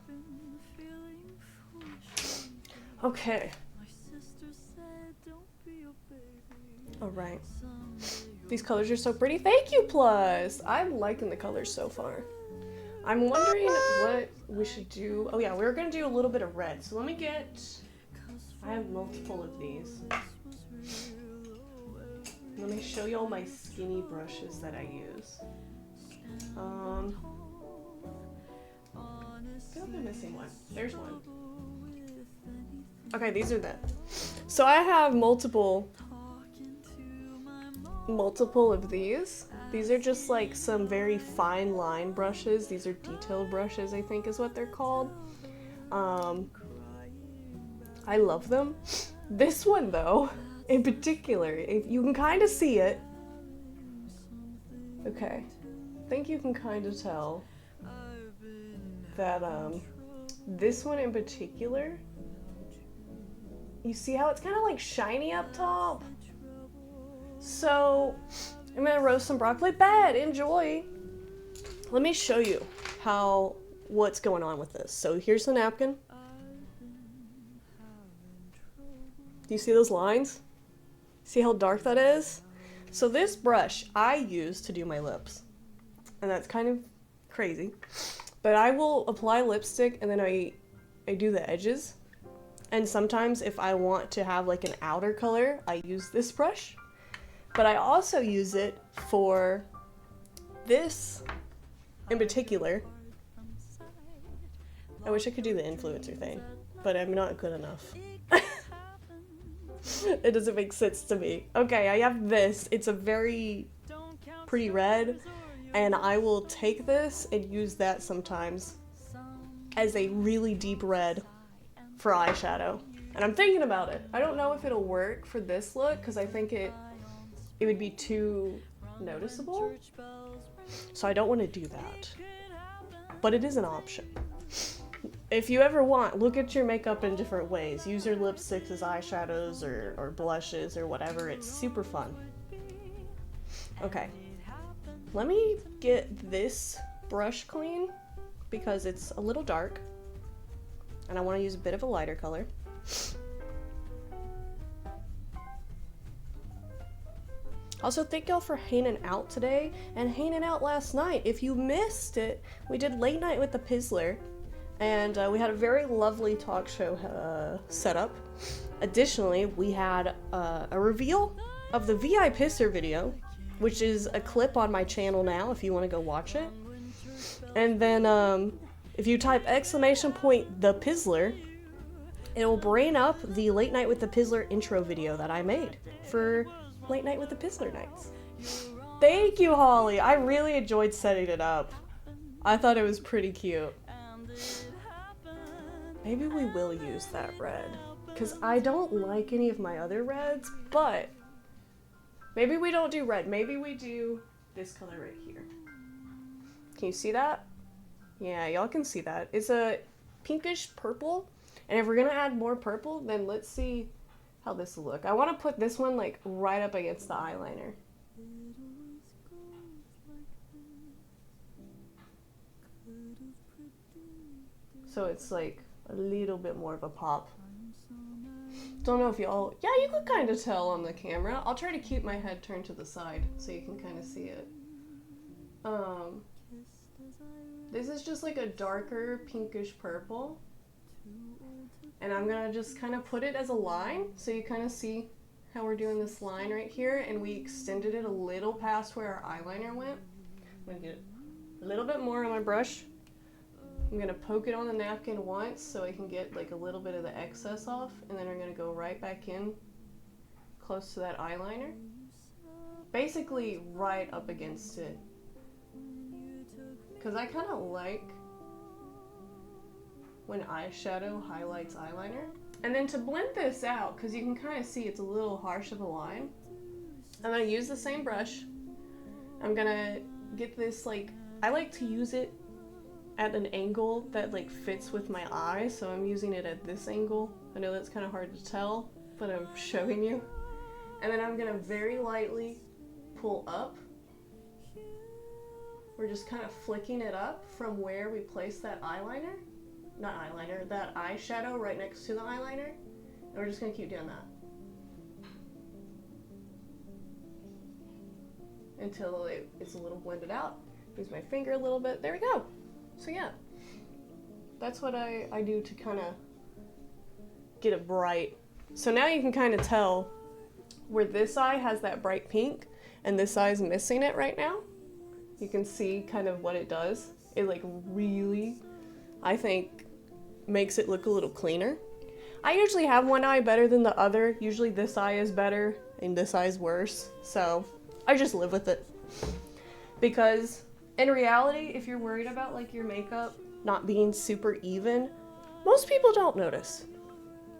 Okay. All right. These colors are so pretty. Thank you, Plus. I'm liking the colors so far. I'm wondering what we should do. Oh yeah, we're gonna do a little bit of red. So let me get, I have multiple of these. Let me show you all my skinny brushes that I use. I feel like I'm missing one. There's one. Okay, these are them. So I have multiple of these. These are just like some very fine line brushes. These are detailed brushes, I think is what they're called. I love them. This one though, in particular, if you can kind of see it. Okay, I think you can kind of tell that this one in particular, you see how it's kind of like shiny up top? So I'm gonna roast some broccoli. Bad, enjoy. Let me show you what's going on with this. So here's the napkin. Do you see those lines? See how dark that is? So this brush I use to do my lips, and that's kind of crazy, but I will apply lipstick and then I do the edges. And sometimes if I want to have like an outer color, I use this brush. But I also use it for this in particular. I wish I could do the influencer thing, but I'm not good enough. It doesn't make sense to me. Okay, I have this. It's a very pretty red, and I will take this and use that sometimes as a really deep red for eyeshadow. And I'm thinking about it. I don't know if it'll work for this look, because I think it would be too noticeable. So I don't want to do that. But it is an option. If you ever want, look at your makeup in different ways. Use your lipsticks as eyeshadows or blushes or whatever. It's super fun. Okay. Let me get this brush clean because it's a little dark. And I want to use a bit of a lighter color. Also, thank y'all for hanging out today and hanging out last night. If you missed it, we did Late Night with the Pizzler, and we had a very lovely talk show set up. Additionally, we had a reveal of the VI Pisser video, which is a clip on my channel now if you want to go watch it. And then if you type !the Pizzler, it will bring up the Late Night with the Pizzler intro video that I made for Late Night with the Pizzler nights. Thank you, Holly. I really enjoyed setting it up. I thought it was pretty cute. Maybe we will use that red, because I don't like any of my other reds, but maybe we don't do red. Maybe we do this color right here. Can you see that? Yeah, y'all can see that. It's a pinkish purple, and if we're gonna add more purple, then let's see how this will look. I want to put this one like right up against the eyeliner. So it's like a little bit more of a pop. Don't know if y'all, yeah, you could kind of tell on the camera. I'll try to keep my head turned to the side so you can kind of see it. This is just like a darker pinkish purple. And I'm gonna just kind of put it as a line so you kind of see how we're doing this line right here, and we extended it a little past where our eyeliner went. I'm gonna get a little bit more on my brush. I'm gonna poke it on the napkin once so I can get like a little bit of the excess off, and then I'm gonna go right back in close to that eyeliner. Basically right up against it. Because I kind of like when eyeshadow highlights eyeliner. And then to blend this out, because you can kind of see it's a little harsh of a line, I'm going to use the same brush. I'm going to get this, like, I like to use it at an angle that, like, fits with my eye, so I'm using it at this angle. I know that's kind of hard to tell, but I'm showing you. And then I'm going to very lightly pull up. We're just kind of flicking it up from where we placed that eyeliner. Not eyeliner, that eyeshadow right next to the eyeliner. And we're just going to keep doing that. Until it's a little blended out. Use my finger a little bit. There we go. So yeah. That's what I do to kind of get it bright. So now you can kind of tell where this eye has that bright pink and this eye is missing it right now. You can see kind of what it does. It like really, I think, makes it look a little cleaner. I usually have one eye better than the other. Usually this eye is better and this eye is worse. So I just live with it. Because in reality, if you're worried about like your makeup not being super even, most people don't notice.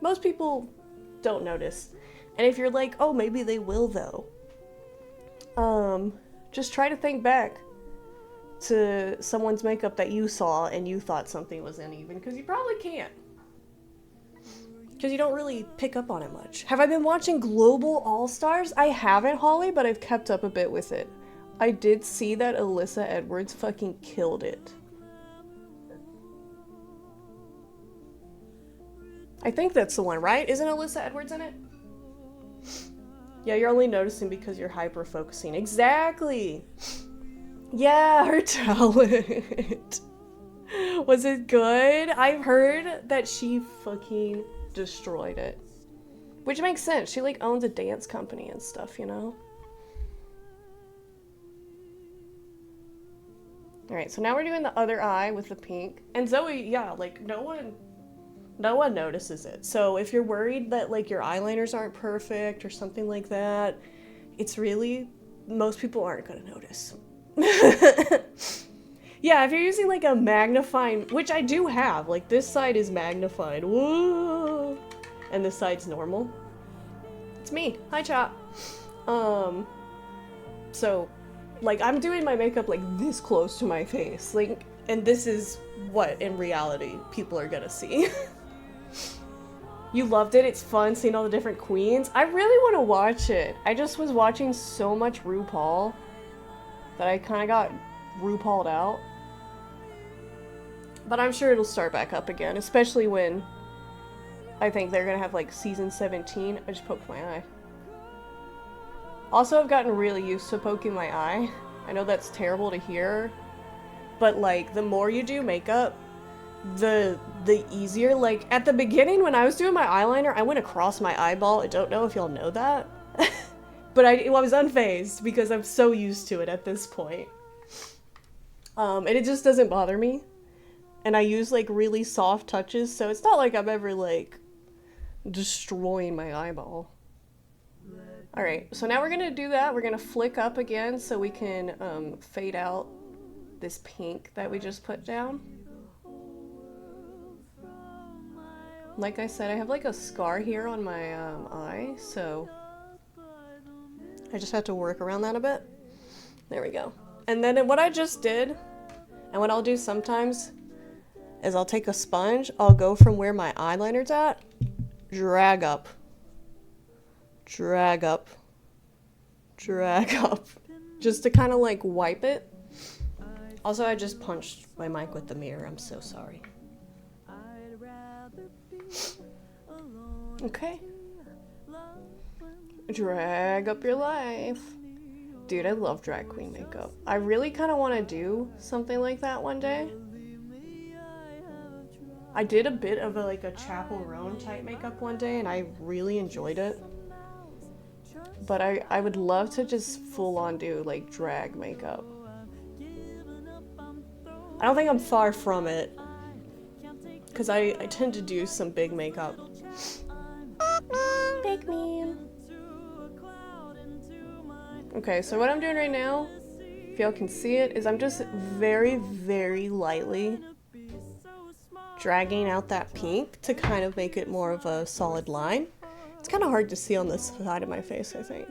Most people don't notice. And if you're like, oh, maybe they will though, just try to think back to someone's makeup that you saw and you thought something was uneven, because you probably can't. Because you don't really pick up on it much. Have I been watching Global All-Stars? I haven't, Holly, but I've kept up a bit with it. I did see that Alyssa Edwards fucking killed it. I think that's the one, right? Isn't Alyssa Edwards in it? Yeah, you're only noticing because you're hyper-focusing. Exactly! Yeah, her talent. Was it good? I've heard that she fucking destroyed it. Which makes sense. She like owns a dance company and stuff, you know? Alright, so now we're doing the other eye with the pink. And Zoe, yeah, like no one notices it. So if you're worried that like your eyeliners aren't perfect or something like that, it's really, most people aren't gonna notice. Yeah, if you're using like a magnifying, which I do have, like this side is magnified, whoa, and this side's normal. It's me. Hi, chat. So like I'm doing my makeup like this close to my face, like, and this is what in reality people are gonna see. You loved it? It's fun seeing all the different queens. I really want to watch it. I just was watching so much RuPaul that I kind of got RuPaul'd out. But I'm sure it'll start back up again, especially when I think they're gonna have like season 17. I just poked my eye. Also, I've gotten really used to poking my eye. I know that's terrible to hear, but like the more you do makeup, the easier. Like at the beginning when I was doing my eyeliner, I went across my eyeball. I don't know if y'all know that. But I was unfazed because I'm so used to it at this point. And it just doesn't bother me. And I use like really soft touches, so it's not like I'm ever like destroying my eyeball. Alright, so now we're gonna do that. We're gonna flick up again so we can fade out this pink that we just put down. Like I said, I have like a scar here on my eye, so I just have to work around that a bit. There we go. And then what I just did, and what I'll do sometimes, is I'll take a sponge, I'll go from where my eyeliner's at, drag up, drag up, drag up, just to kind of like wipe it. Also, I just punched my mic with the mirror, I'm so sorry. Okay. Drag up your life. Dude, I love drag queen makeup. I really kind of want to do something like that one day. I did a bit of like a Chapel Roan type makeup one day and I really enjoyed it. But I would love to just full on do like drag makeup. I don't think I'm far from it. Because I tend to do some big makeup. Big meme. Okay, so what I'm doing right now, if y'all can see it, is I'm just very, very lightly dragging out that pink to kind of make it more of a solid line. It's kind of hard to see on this side of my face, I think.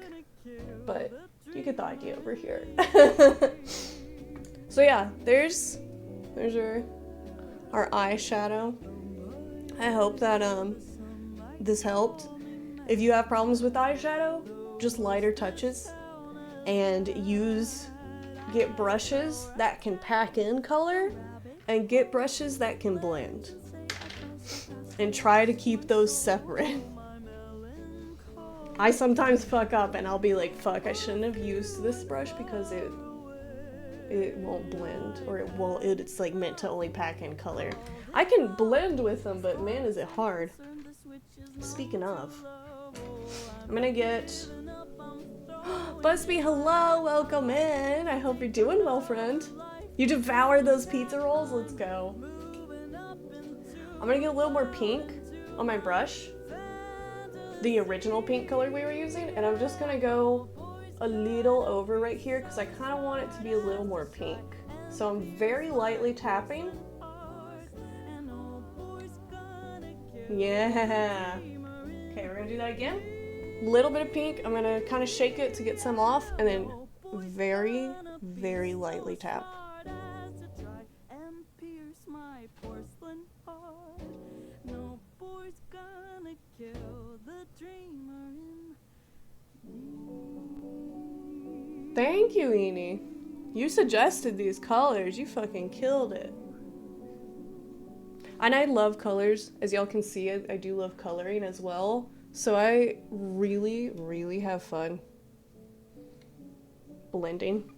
But you get the idea over here. So yeah, there's our eyeshadow. I hope that this helped. If you have problems with eyeshadow, just lighter touches and get brushes that can pack in color and get brushes that can blend. And try to keep those separate. I sometimes fuck up and I'll be like, fuck, I shouldn't have used this brush because it won't blend, or it's like meant to only pack in color. I can blend with them, but man, is it hard. Speaking of, I'm gonna get Busby, hello, welcome in. I hope you're doing well, friend. You devour those pizza rolls? Let's go. I'm gonna get a little more pink on my brush, the original pink color we were using, and I'm just gonna go a little over right here because I kind of want it to be a little more pink. So I'm very lightly tapping. Yeah. Okay, we're gonna do that again. Little bit of pink. I'm gonna kind of shake it to get some off, and then very, very lightly tap. Thank you, Eni. You suggested these colors. You fucking killed it. And I love colors. As y'all can see, I do love coloring as well. So I really, really have fun blending.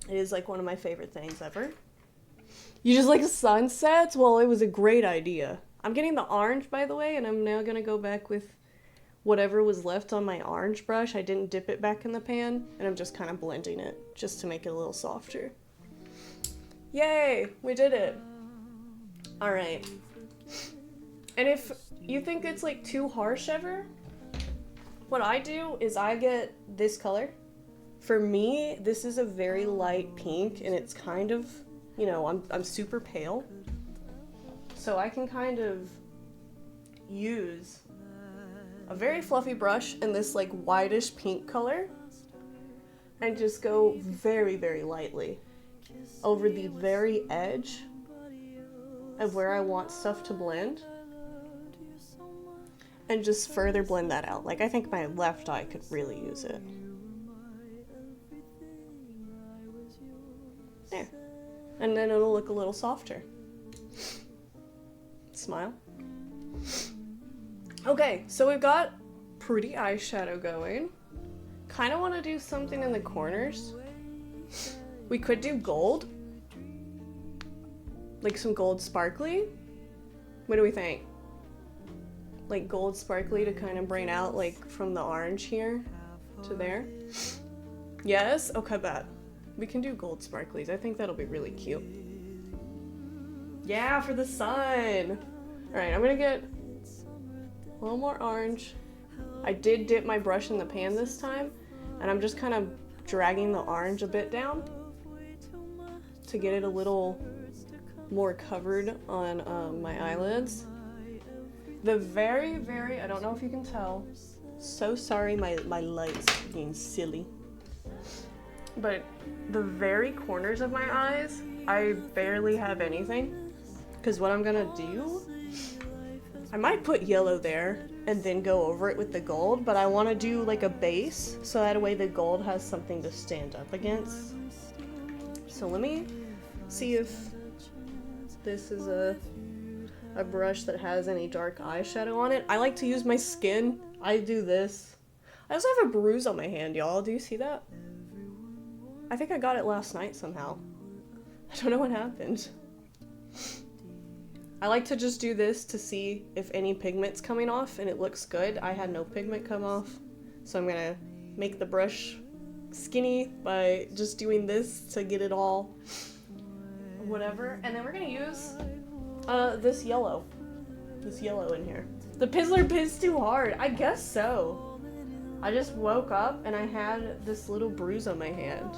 It is like one of my favorite things ever. You just like sunsets? Well, it was a great idea. I'm getting the orange, by the way, and I'm now gonna go back with whatever was left on my orange brush. I didn't dip it back in the pan, and I'm just kind of blending it just to make it a little softer. Yay, we did it. All right. And if you think it's like too harsh ever, what I do is I get this color. For me, this is a very light pink, and it's kind of, you know, I'm super pale. So I can kind of use a very fluffy brush in this like whitish pink color and just go very, very lightly over the very edge of where I want stuff to blend and just further blend that out. Like, I think my left eye could really use it. There. And then it'll look a little softer. Smile. Okay, so we've got pretty eyeshadow going. Kind of want to do something in the corners. We could do gold. Like some gold sparkly. What do we think? Like gold sparkly to kind of bring out like from the orange here to there. Yes? Okay, bet. We can do gold sparklies. I think that'll be really cute. Yeah, for the sun. Alright, I'm gonna get a little more orange. I did dip my brush in the pan this time, and I'm just kind of dragging the orange a bit down to get it a little more covered on my eyelids. The very, very, I don't know if you can tell, so sorry my light's being silly, but the very corners of my eyes, I barely have anything, because what I'm gonna do, I might put yellow there and then go over it with the gold, but I want to do like a base so that way the gold has something to stand up against. So let me see if this is a a brush that has any dark eyeshadow on it. I like to use my skin. I do this. I also have a bruise on my hand, y'all. Do you see that? I think I got it last night somehow. I don't know what happened. I like to just do this to see if any pigment's coming off, and it looks good. I had no pigment come off, so I'm gonna make the brush skinny by just doing this to get it all whatever. And then we're gonna use this yellow in here. The Pizzler Piz too hard. I guess so. I just woke up and I had this little bruise on my hand.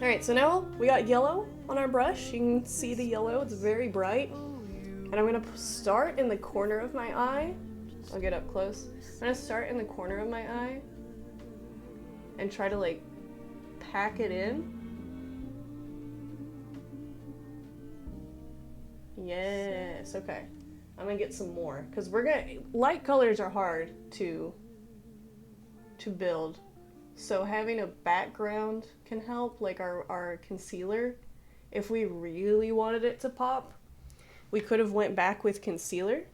Alright, so now we got yellow on our brush. You can see the yellow, it's very bright. And I'm gonna start in the corner of my eye. I'll get up close. I'm gonna start in the corner of my eye and try to like pack it in. Yes, okay. I'm gonna get some more because light colors are hard to build. So having a background can help, like our concealer. If we really wanted it to pop, we could have went back with concealer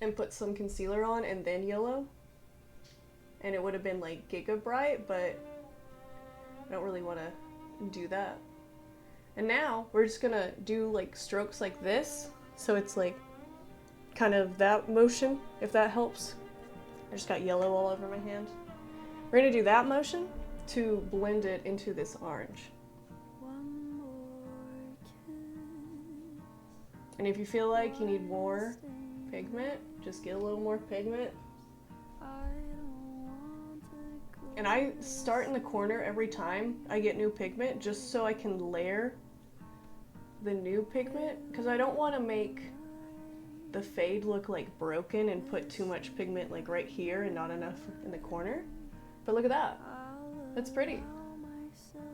and put some concealer on and then yellow. And it would have been like giga bright, but I don't really want to do that. And now we're just gonna do like strokes like this. So it's like kind of that motion, if that helps. I just got yellow all over my hand. We're gonna do that motion to blend it into this orange. And if you feel like you need more pigment, just get a little more pigment. And I start in the corner every time I get new pigment just so I can layer the new pigment, because I don't want to make the fade look like broken and put too much pigment like right here and not enough in the corner. But look at that. That's pretty.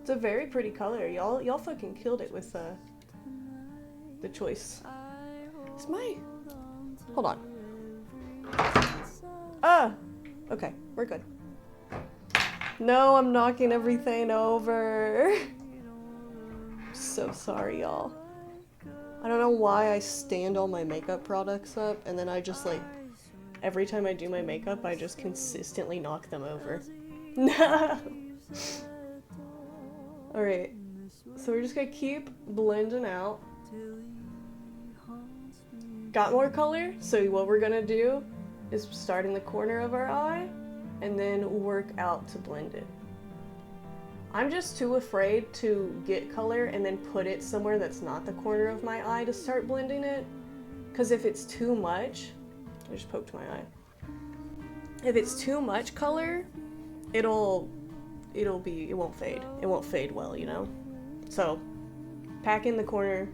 It's a very pretty color. Y'all fucking killed it with the choice. It's my... Hold on. Okay, we're good. No, I'm knocking everything over. So sorry, y'all. I don't know why I stand all my makeup products up and then I just like, every time I do my makeup, I just consistently knock them over. No. Alright, so we're just gonna keep blending out. Got more color? So what we're gonna do is start in the corner of our eye and then work out to blend it. I'm just too afraid to get color and then put it somewhere that's not the corner of my eye to start blending it. Because if it's too much, I just poked my eye. If it's too much color, it won't fade. It won't fade well, you know? So, pack in the corner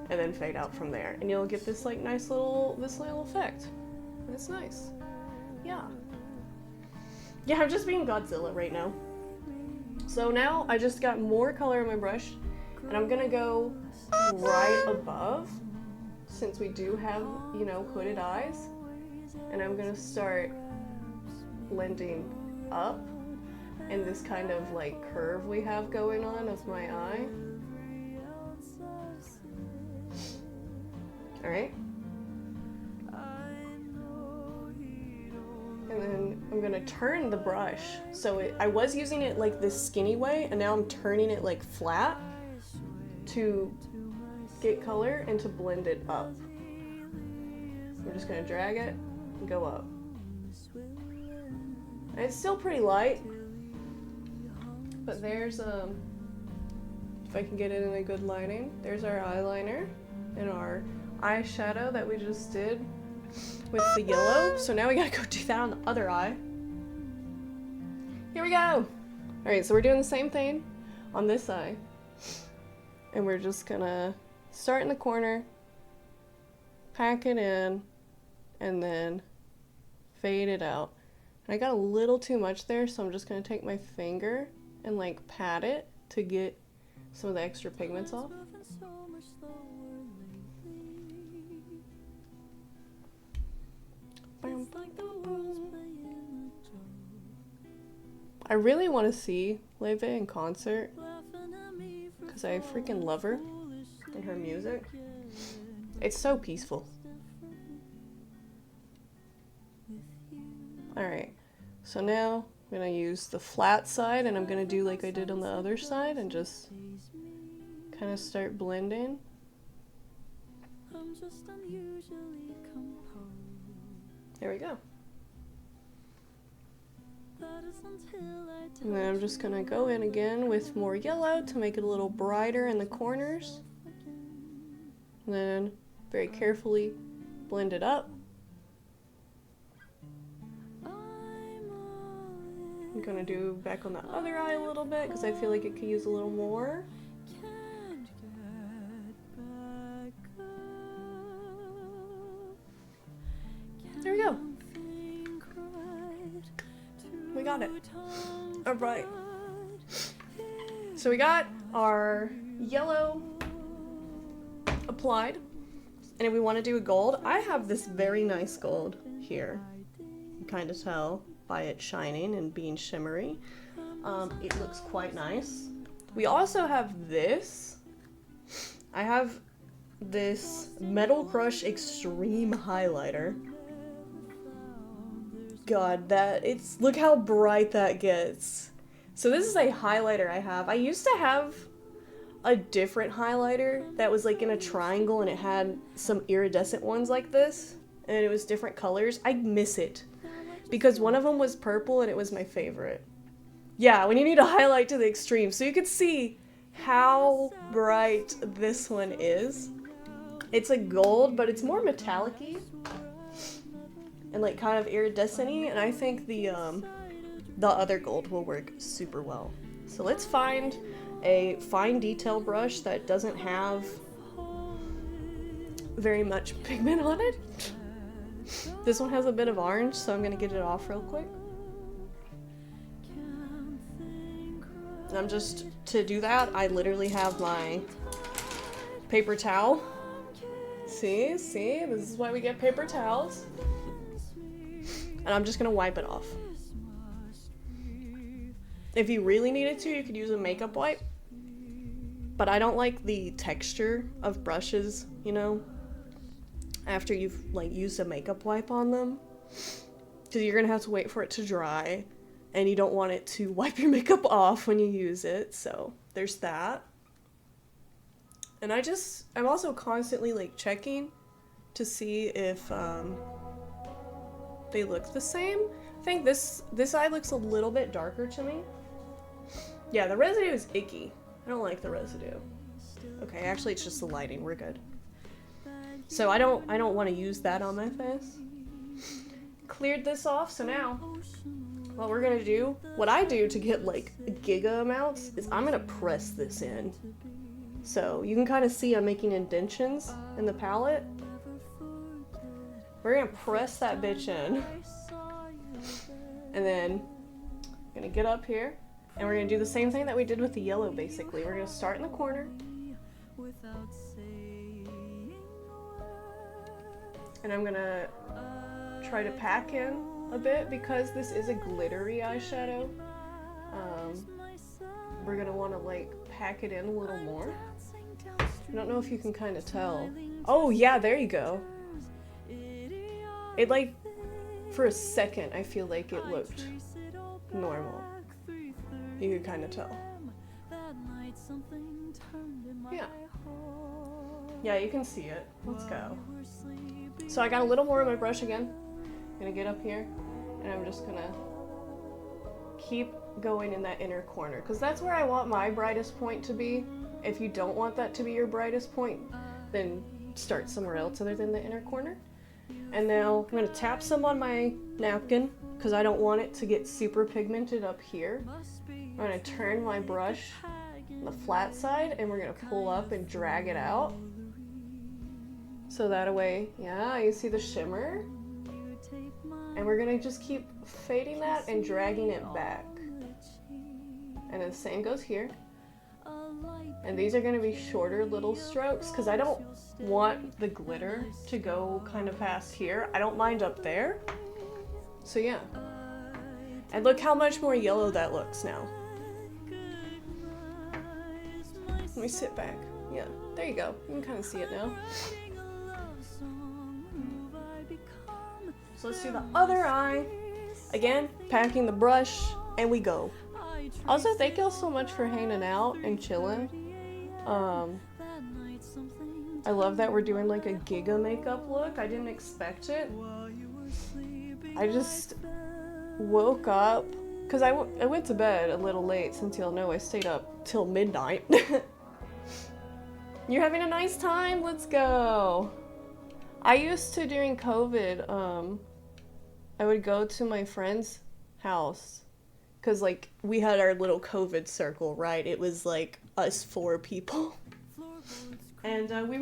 and then fade out from there. And you'll get this like nice little, effect. And it's nice. Yeah. Yeah, I'm just being Godzilla right now. So now I just got more color on my brush and I'm gonna go right above, since we do have, you know, hooded eyes. And I'm gonna start blending up in this kind of like curve we have going on of my eye. Alright. And then I'm gonna turn the brush. So I was using it like this skinny way, and now I'm turning it like flat to get color and to blend it up. We're just gonna drag it and go up. And it's still pretty light, but there's if I can get it in a good lighting, there's our eyeliner and our eyeshadow that we just did with the yellow. So now we gotta go do that on the other eye. Here we go! Alright, so we're doing the same thing on this eye. And we're just gonna start in the corner, pack it in, and then fade it out. And I got a little too much there, so I'm just gonna take my finger and like pat it to get some of the extra pigments off. I really want to see Leve in concert because I freaking love her and her music. It's so peaceful. Alright, so now I'm gonna use the flat side and I'm gonna do like I did on the other side and just kind of start blending. I'm just unusually composed. There we go. That is until I And then I'm just gonna go in again with more yellow to make it a little brighter in the corners. And then very carefully blend it up. I'm gonna do back on the other eye a little bit because I feel like it could use a little more. can't get back up. There we go. Think right We got it. to All right. So we got our yellow applied. And if we want to do a gold, I have this very nice gold here. You can kind of tell by it shining and being shimmery. It looks quite nice. We also have this. I have this Metal Crush Extreme highlighter. God, look how bright that gets. So this is a highlighter I have. I used to have a different highlighter that was like in a triangle and it had some iridescent ones like this and it was different colors. I miss it because one of them was purple and it was my favorite. Yeah, when you need to highlight to the extreme so you could see how bright this one is. It's a gold, but it's more metallic-y and like kind of iridescent-y, and I think the other gold will work super well. So let's find a fine detail brush that doesn't have very much pigment on it. This one has a bit of orange, so I'm gonna get it off real quick. And I'm just, to do that, I literally have my paper towel. See, this is why we get paper towels. And I'm just gonna wipe it off. If you really needed to, you could use a makeup wipe. But I don't like the texture of brushes, you know, after you've like used a makeup wipe on them. Because you're gonna have to wait for it to dry. And you don't want it to wipe your makeup off when you use it, so there's that. And I'm also constantly like checking to see if they look the same. I think this eye looks a little bit darker to me. Yeah, the residue is icky. I don't like the residue. Okay, actually it's just the lighting, we're good. So I don't want to use that on my face. Cleared this off, so now what we're gonna do, what I do to get like giga amounts is I'm gonna press this in. So you can kind of see I'm making indentions in the palette. We're gonna press that bitch in. And then I'm gonna get up here and we're gonna do the same thing that we did with the yellow basically. We're gonna start in the corner. And I'm gonna try to pack in a bit because this is a glittery eyeshadow. We're gonna want to like pack it in a little more. I don't know if you can kind of tell. Oh yeah, there you go. It like, for a second, I feel like it looked normal. You could kind of tell. Yeah. Yeah, you can see it. Let's go. So I got a little more of my brush again. I'm gonna get up here and I'm just gonna keep going in that inner corner because that's where I want my brightest point to be. If you don't want that to be your brightest point, then start somewhere else other than the inner corner. And now I'm gonna tap some on my napkin because I don't want it to get super pigmented up here. I'm gonna turn my brush on the flat side and we're gonna pull up and drag it out. So that way, yeah, you see the shimmer? And we're gonna just keep fading that and dragging it back. And then the same goes here. And these are gonna be shorter little strokes because I don't want the glitter to go kind of past here. I don't mind up there. So yeah. And look how much more yellow that looks now. Let me sit back. Yeah, there you go. You can kind of see it now. So let's do the other eye. Again, packing the brush, and we go. Also, thank y'all so much for hanging out and chilling. I love that we're doing like a Giga makeup look. I didn't expect it. I just woke up, because I went to bed a little late, since y'all know I stayed up till midnight. You're having a nice time? Let's go. I used to, during COVID, I would go to my friend's house, because like we had our little COVID circle, right? It was like us 4 people. And we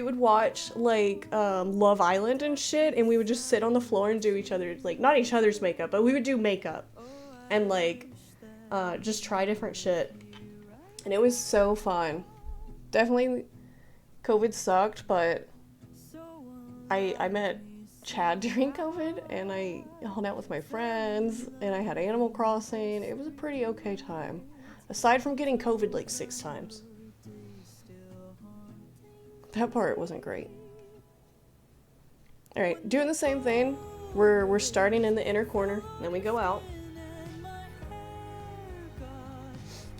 would watch like Love Island and shit, and we would just sit on the floor and do each other's, like, not each other's makeup, but we would do makeup and like just try different shit. And it was so fun. Definitely COVID sucked, but I met Chad during COVID, and I hung out with my friends, and I had Animal Crossing. It was a pretty okay time, aside from getting COVID like 6 times. That part wasn't great. Alright, doing the same thing. We're starting in the inner corner, then we go out.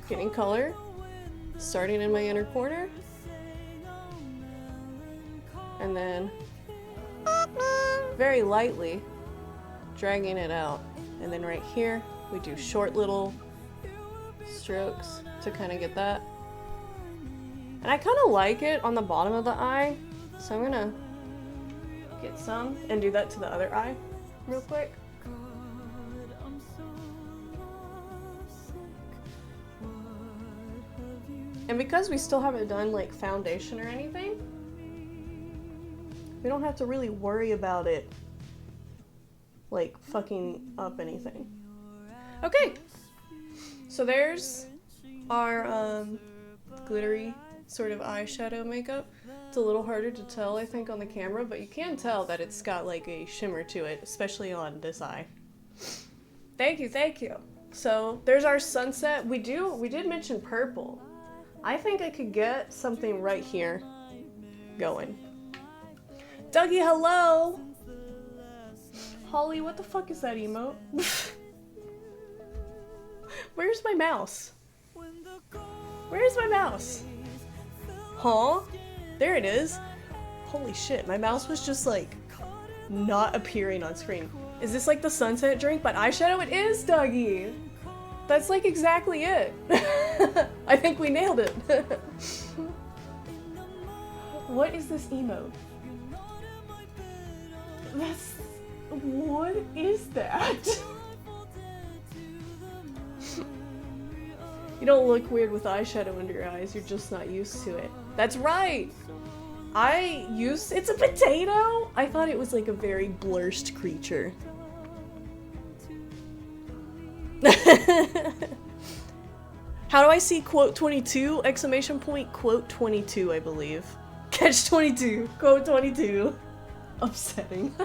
Getting color. Starting in my inner corner. And then very lightly dragging it out. And then right here, we do short little strokes to kind of get that. And I kind of like it on the bottom of the eye, so I'm gonna get some and do that to the other eye real quick. And because we still haven't done like foundation or anything, we don't have to really worry about it like fucking up anything. Okay, so there's our glittery sort of eyeshadow makeup. It's a little harder to tell, I think, on the camera, but you can tell that it's got like a shimmer to it, especially on this eye. Thank you, thank you. So there's our sunset. We did mention purple. I think I could get something right here going. Dougie, hello! Holly, what the fuck is that emote? Where's my mouse? Where's my mouse? Huh? There it is. Holy shit, my mouse was just like not appearing on screen. Is this like the sunset drink but eyeshadow? It is, Dougie! That's like exactly it. I think we nailed it. What is this emote? What is that? You don't look weird with eyeshadow under your eyes, you're just not used to it. That's right! It's a potato? I thought it was like a very blurshed creature. How do I see quote 22? Exclamation point quote 22, I believe. Catch 22, quote 22. Upsetting.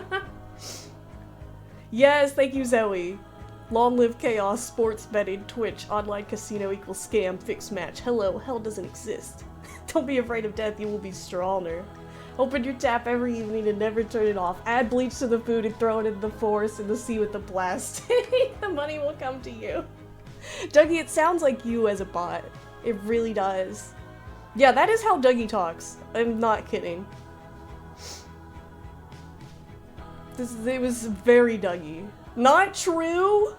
Yes, thank you, Zoe. Long live chaos, sports betting, Twitch, online casino equals scam, fixed match. Hello, hell doesn't exist. Don't be afraid of death, you will be stronger. Open your tap every evening and never turn it off. Add bleach to the food and throw it in the forest and the sea with the blast. The money will come to you. Dougie, it sounds like you as a bot. It really does. Yeah, that is how Dougie talks. I'm not kidding. It was very Dougie. Not true?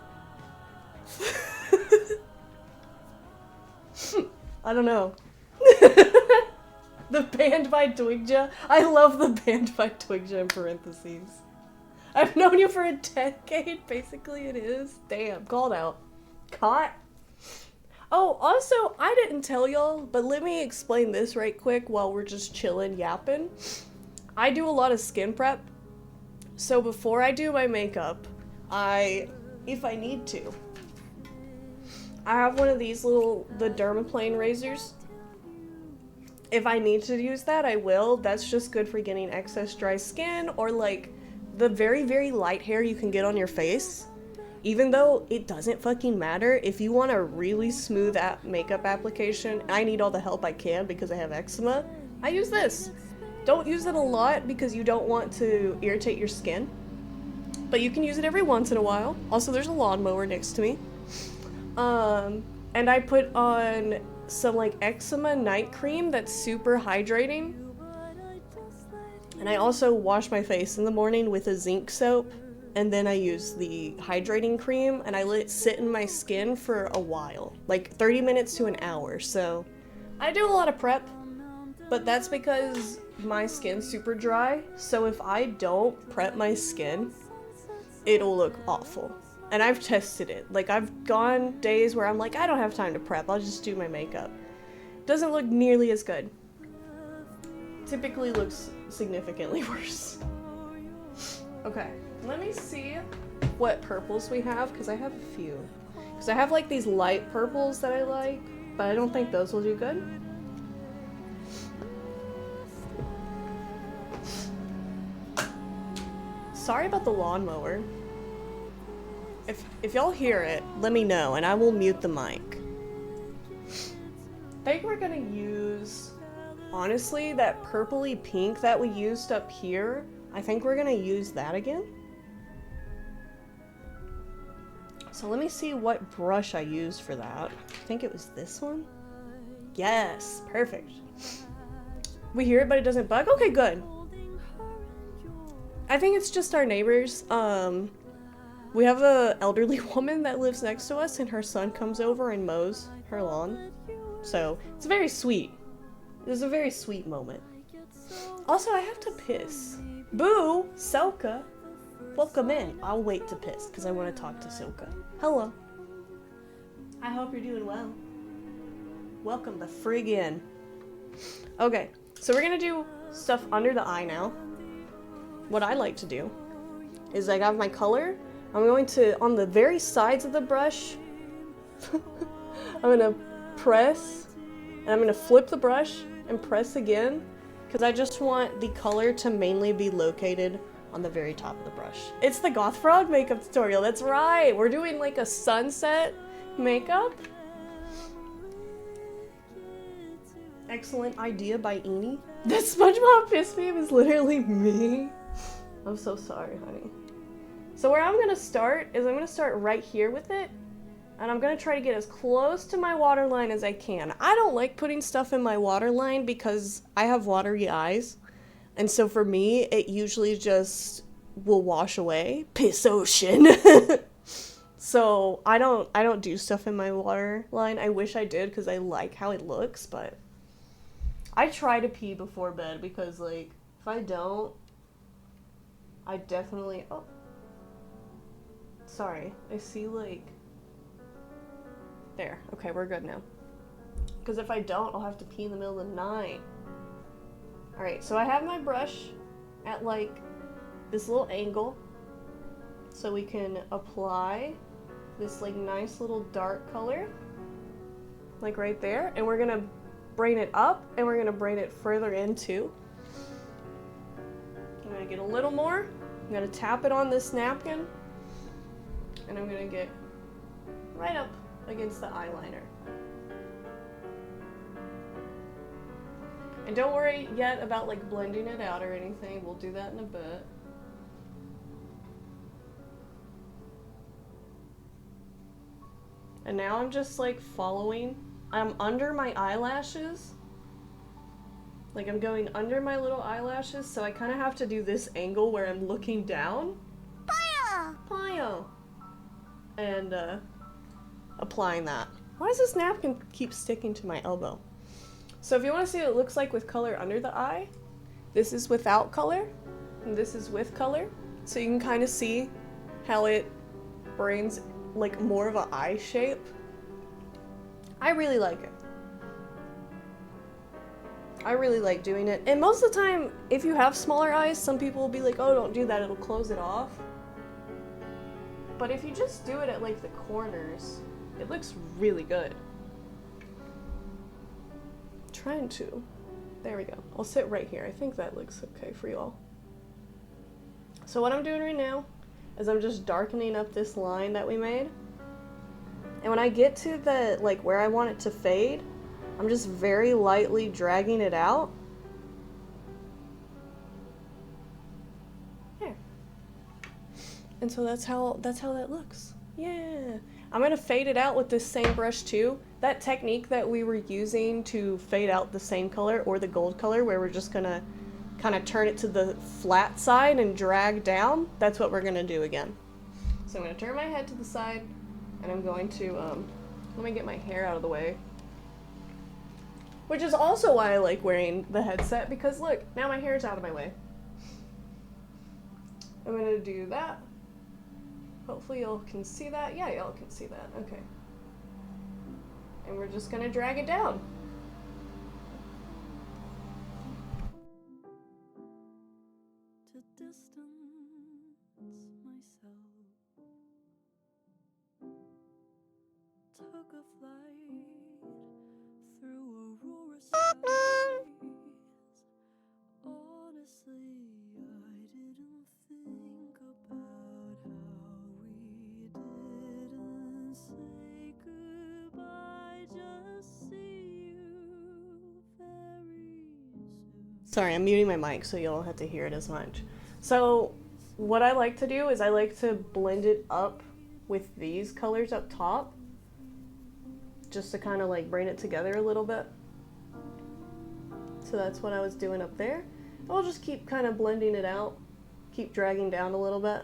I don't know. The band by Twigja. I love the band by Twigja in parentheses. I've known you for a decade, basically it is. Damn, called out. Caught. Oh, also, I didn't tell y'all, but let me explain this right quick while we're just chilling, yapping. I do a lot of skin prep. So before I do my makeup, if I need to, I have one of these the dermaplane razors. If I need to use that, I will. That's just good for getting excess dry skin or like the very, very light hair you can get on your face. Even though it doesn't fucking matter, if you want a really smooth makeup application, I need all the help I can because I have eczema, I use this. Don't use it a lot because you don't want to irritate your skin. but you can use it every once in a while. Also, there's a lawnmower next to me. And I put on some like eczema night cream that's super hydrating. And I also wash my face in the morning with a zinc soap, and then I use the hydrating cream, and I let it sit in my skin for a while, like 30 minutes to an hour. So I do a lot of prep, but that's because my skin's super dry. So if I don't prep my skin, it'll look awful. And I've tested it. Like, I've gone days where I'm like, I don't have time to prep, I'll just do my makeup. Doesn't look nearly as good. Typically looks significantly worse. Okay, let me see what purples we have, because I have a few. Because I have like these light purples that I like, but I don't think those will do good. Sorry about the lawnmower. If y'all hear it, let me know and I will mute the mic. I think we're gonna use, honestly, that purpley pink that we used up here. I think we're gonna use that again. So let me see what brush I used for that. I think it was this one. Yes, perfect. We hear it, but it doesn't bug? Okay, good. I think it's just our neighbors. We have an elderly woman that lives next to us, and her son comes over and mows her lawn. So, it's very sweet. It's a very sweet moment. Also, I have to piss. Boo! Silka! Welcome in. I'll wait to piss, because I want to talk to Silka. Hello. I hope you're doing well. Welcome the frig in. Okay, so we're gonna do stuff under the eye now. What I like to do is I have my color. I'm going to, on the very sides of the brush, I'm going to press, and I'm going to flip the brush and press again, because I just want the color to mainly be located on the very top of the brush. It's the Goth Frog makeup tutorial, that's right! We're doing like a sunset makeup. Excellent idea by Eni. The SpongeBob piss meme is literally me. I'm so sorry, honey. So where I'm gonna start is I'm gonna start right here with it, and I'm gonna try to get as close to my waterline as I can. I don't like putting stuff in my waterline because I have watery eyes, and so for me, it usually just will wash away. Piss ocean. So I don't do stuff in my waterline. I wish I did because I like how it looks, but I try to pee before bed because, like, if I don't, I definitely, oh, sorry, I see, like, there, okay, we're good now. Because if I don't, I'll have to pee in the middle of the night. Alright, so I have my brush at, like, this little angle, so we can apply this, like, nice little dark color, like right there, and we're gonna braid it up, and we're gonna braid it further in too. I'm gonna get a little more, I'm gonna tap it on this napkin, and I'm gonna get right up against the eyeliner. And don't worry yet about like blending it out or anything, we'll do that in a bit. And now I'm just like following, I'm under my eyelashes. Like I'm going under my little eyelashes, so I kind of have to do this angle where I'm looking down. Pio! And applying that. Why does this napkin keep sticking to my elbow? So if you want to see what it looks like with color under the eye, this is without color, and this is with color. So you can kind of see how it brings like more of an eye shape. I really like it. I really like doing it. And most of the time, if you have smaller eyes, some people will be like, oh, don't do that, it'll close it off. But if you just do it at like the corners, it looks really good. Trying to. There we go. I'll sit right here. I think that looks okay for y'all. So what I'm doing right now is I'm just darkening up this line that we made. And when I get to the, like, where I want it to fade, I'm just very lightly dragging it out. There. And so that's how that looks. Yeah. I'm gonna fade it out with this same brush too. That technique that we were using to fade out the same color or the gold color, where we're just gonna kind of turn it to the flat side and drag down, that's what we're gonna do again. So I'm gonna turn my head to the side, and I'm going to, let me get my hair out of the way. Which is also why I like wearing the headset, because look, now my hair's out of my way. I'm gonna do that. Hopefully y'all can see that. Yeah, y'all can see that. Okay. And we're just gonna drag it down. To distance myself, took a flight through aurora skies. Honestly, I didn't think about how we didn't say goodbye. Just see you very soon. Sorry, I'm muting my mic so you don't have to hear it as much. So what I like to do is I like to blend it up with these colors up top, just to kind of like bring it together a little bit. So that's what I was doing up there. I'll just keep kind of blending it out, keep dragging down a little bit.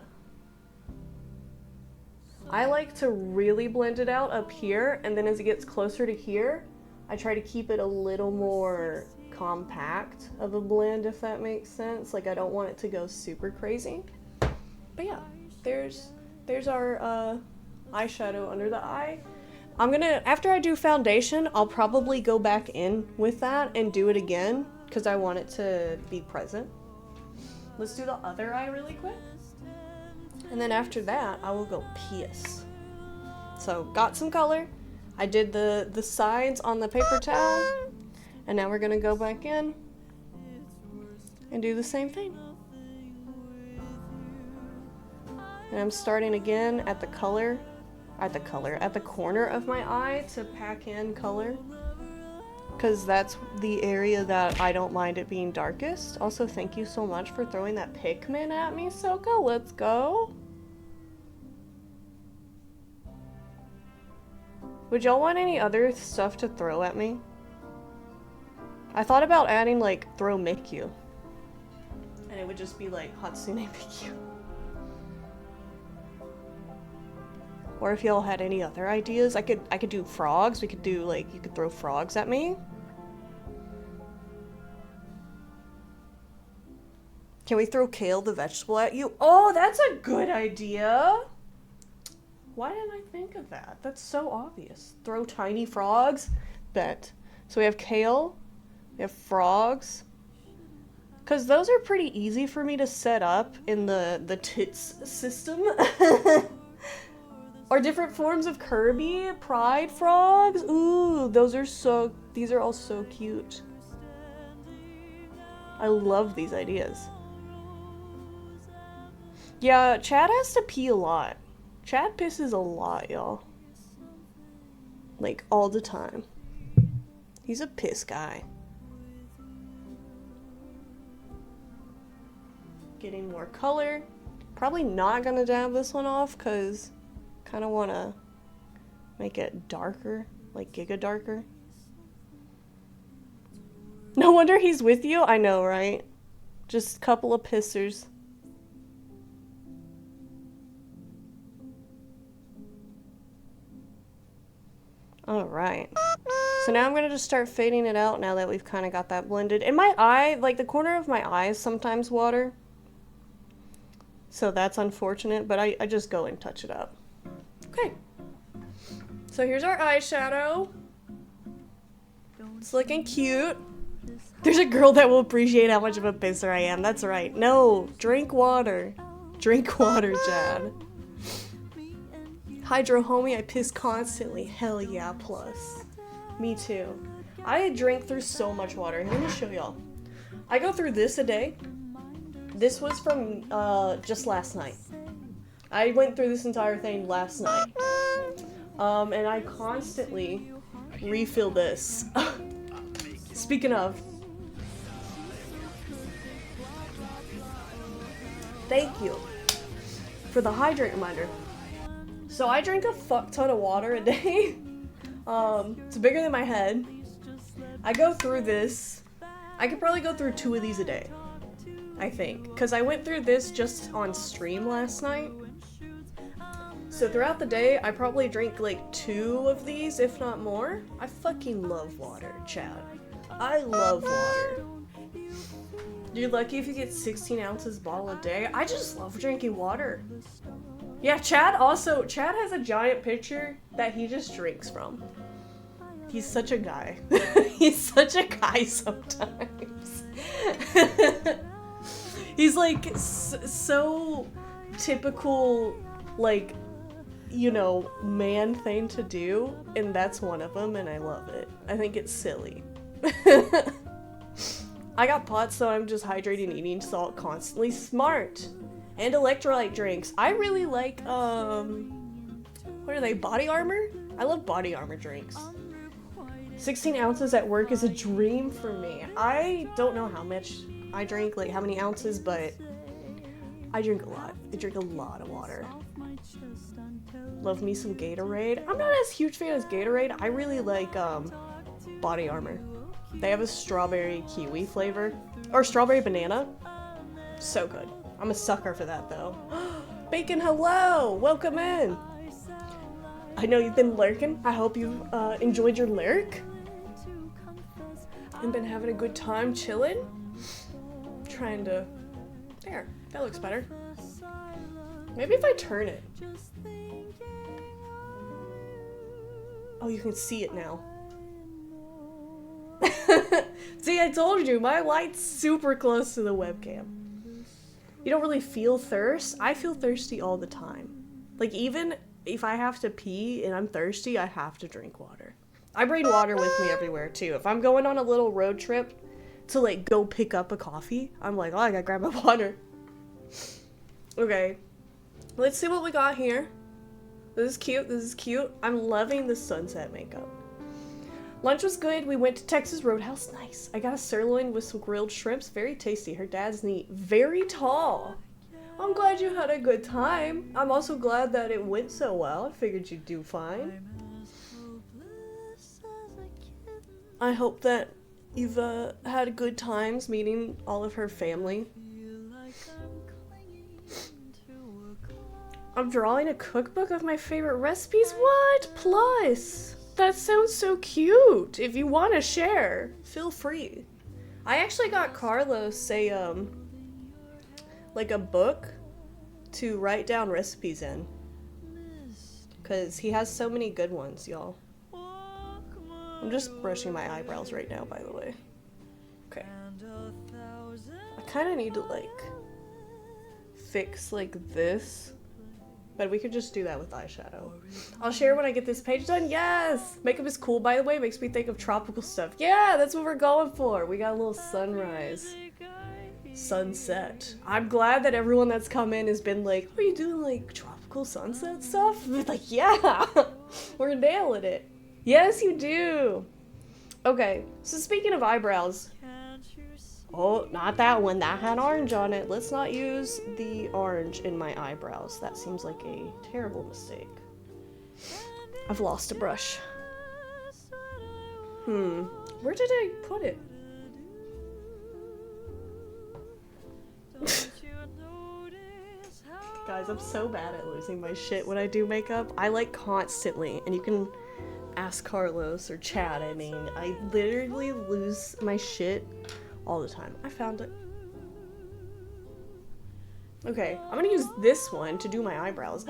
I like to really blend it out up here, and then as it gets closer to here, I try to keep it a little more compact of a blend, if that makes sense. Like, I don't want it to go super crazy. But yeah, there's our eyeshadow under the eye. I'm gonna, after I do foundation, I'll probably go back in with that and do it again, because I want it to be present. Let's do the other eye really quick. And then after that, I will go pierce. So, got some color. I did the sides on the paper towel. And now we're gonna go back in and do the same thing. And I'm starting again at the corner of my eye to pack in color, because that's the area that I don't mind it being darkest. Also, thank you so much for throwing that Pikmin at me, Soka. Let's go. Would y'all want any other stuff to throw at me? I thought about adding like throw Mikyu, and it would just be like Hatsune Mikyu. Or if y'all had any other ideas, I could do frogs. We could do like, you could throw frogs at me. Can we throw Kale the vegetable at you? Oh, that's a good idea. Why didn't I think of that? That's so obvious. Throw tiny frogs. Bet. So we have Kale. We have frogs. Because those are pretty easy for me to set up in the tits system. Or different forms of Kirby, pride frogs. Ooh, these are all so cute. I love these ideas. Yeah, Chad has to pee a lot. Chad pisses a lot, y'all. Like, all the time. He's a piss guy. Getting more color. Probably not gonna dab this one off, because kind of want to make it darker, like Giga darker. No wonder he's with you. I know, right? Just a couple of pissers. Alright. So now I'm going to just start fading it out now that we've kind of got that blended. In my eye, like the corner of my eye is sometimes water. So that's unfortunate, but I just go and touch it up. Okay. So here's our eyeshadow. It's looking cute. There's a girl that will appreciate how much of a pisser I am. That's right. No, drink water. Drink water, Chad. Hydro homie, I piss constantly. Hell yeah, plus. Me too. I drink through so much water. Let me show y'all. I go through this a day. This was from just last night. I went through this entire thing last night. And I constantly refill this. Speaking of. Thank you. for the hydrate reminder. So I drink a fuck ton of water a day. It's bigger than my head. I go through this. I could probably go through 2 of these a day, I think. Because I went through this just on stream last night. So throughout the day, I probably drink like 2 of these, if not more. I fucking love water, Chad. I love water. You're lucky if you get 16 ounces bottle a day. I just love drinking water. Yeah, Chad has a giant pitcher that he just drinks from. He's such a guy. He's such a guy sometimes. He's like so typical, like, you know, man thing to do, and that's one of them, and I love it. I think it's silly. I got pots, so I'm just hydrating, eating salt constantly. Smart. And electrolyte drinks. I really like, what are they, Body Armor? I love Body Armor drinks. 16 ounces at work is a dream for me. I don't know how much I drink, like how many ounces, but I drink a lot. I drink a lot of water. Love me some Gatorade. I'm not as huge fan as Gatorade. I really like, Body Armor. They have a strawberry kiwi flavor. Or strawberry banana. So good. I'm a sucker for that, though. Bacon, hello! Welcome in! I know you've been lurking. I hope you've enjoyed your lurk. And been having a good time chilling. Trying to... There. That looks better. Maybe if I turn it. Oh, you can see it now. See, I told you, my light's super close to the webcam. You don't really feel thirst. I feel thirsty all the time. Like, even if I have to pee and I'm thirsty, I have to drink water. I bring water with me everywhere, too. If I'm going on a little road trip to, like, go pick up a coffee, I'm like, oh, I gotta grab my water. Okay. Let's see what we got here. This is cute. This is cute. I'm loving the sunset makeup. Lunch was good. We went to Texas Roadhouse. Nice. I got a sirloin with some grilled shrimps. Very tasty. Her dad's neat. Very tall. I'm glad you had a good time. I'm also glad that it went so well. I figured you'd do fine. I hope that you've had good times meeting all of her family. I'm drawing a cookbook of my favorite recipes? What? Plus! That sounds so cute! If you want to share, feel free. I actually got Carlos a, like a book to write down recipes in. Because he has so many good ones, y'all. I'm just brushing my eyebrows right now, by the way. Okay. I kind of need to, like, fix, like, this. But we could just do that with eyeshadow. I'll share when I get this page done. Yes! Makeup is cool, by the way. Makes me think of tropical stuff. Yeah, that's what we're going for. We got a little sunrise. Sunset. I'm glad that everyone that's come in has been like, are you doing, like, tropical sunset stuff? Like, yeah! We're nailing it. Yes, you do! Okay, so speaking of eyebrows. Oh, not that one. That had orange on it. Let's not use the orange in my eyebrows. That seems like a terrible mistake. I've lost a brush. Where did I put it? Guys, I'm so bad at losing my shit when I do makeup. I like constantly, and you can ask Carlos or Chad, I mean. I literally lose my shit all the time. I found it. Okay, I'm gonna use this one to do my eyebrows.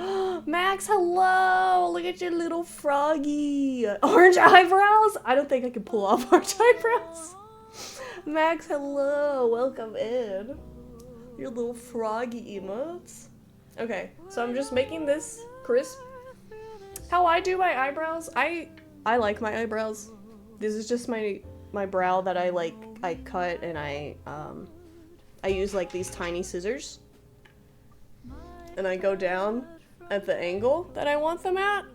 Max, hello! Look at your little froggy. Orange eyebrows? I don't think I can pull off orange eyebrows. Max, hello! Welcome in. Your little froggy emotes. Okay, so I'm just making this crisp. How I do my eyebrows? I like my eyebrows. This is just my brow that I cut, and I use like these tiny scissors, and I go down at the angle that I want them at,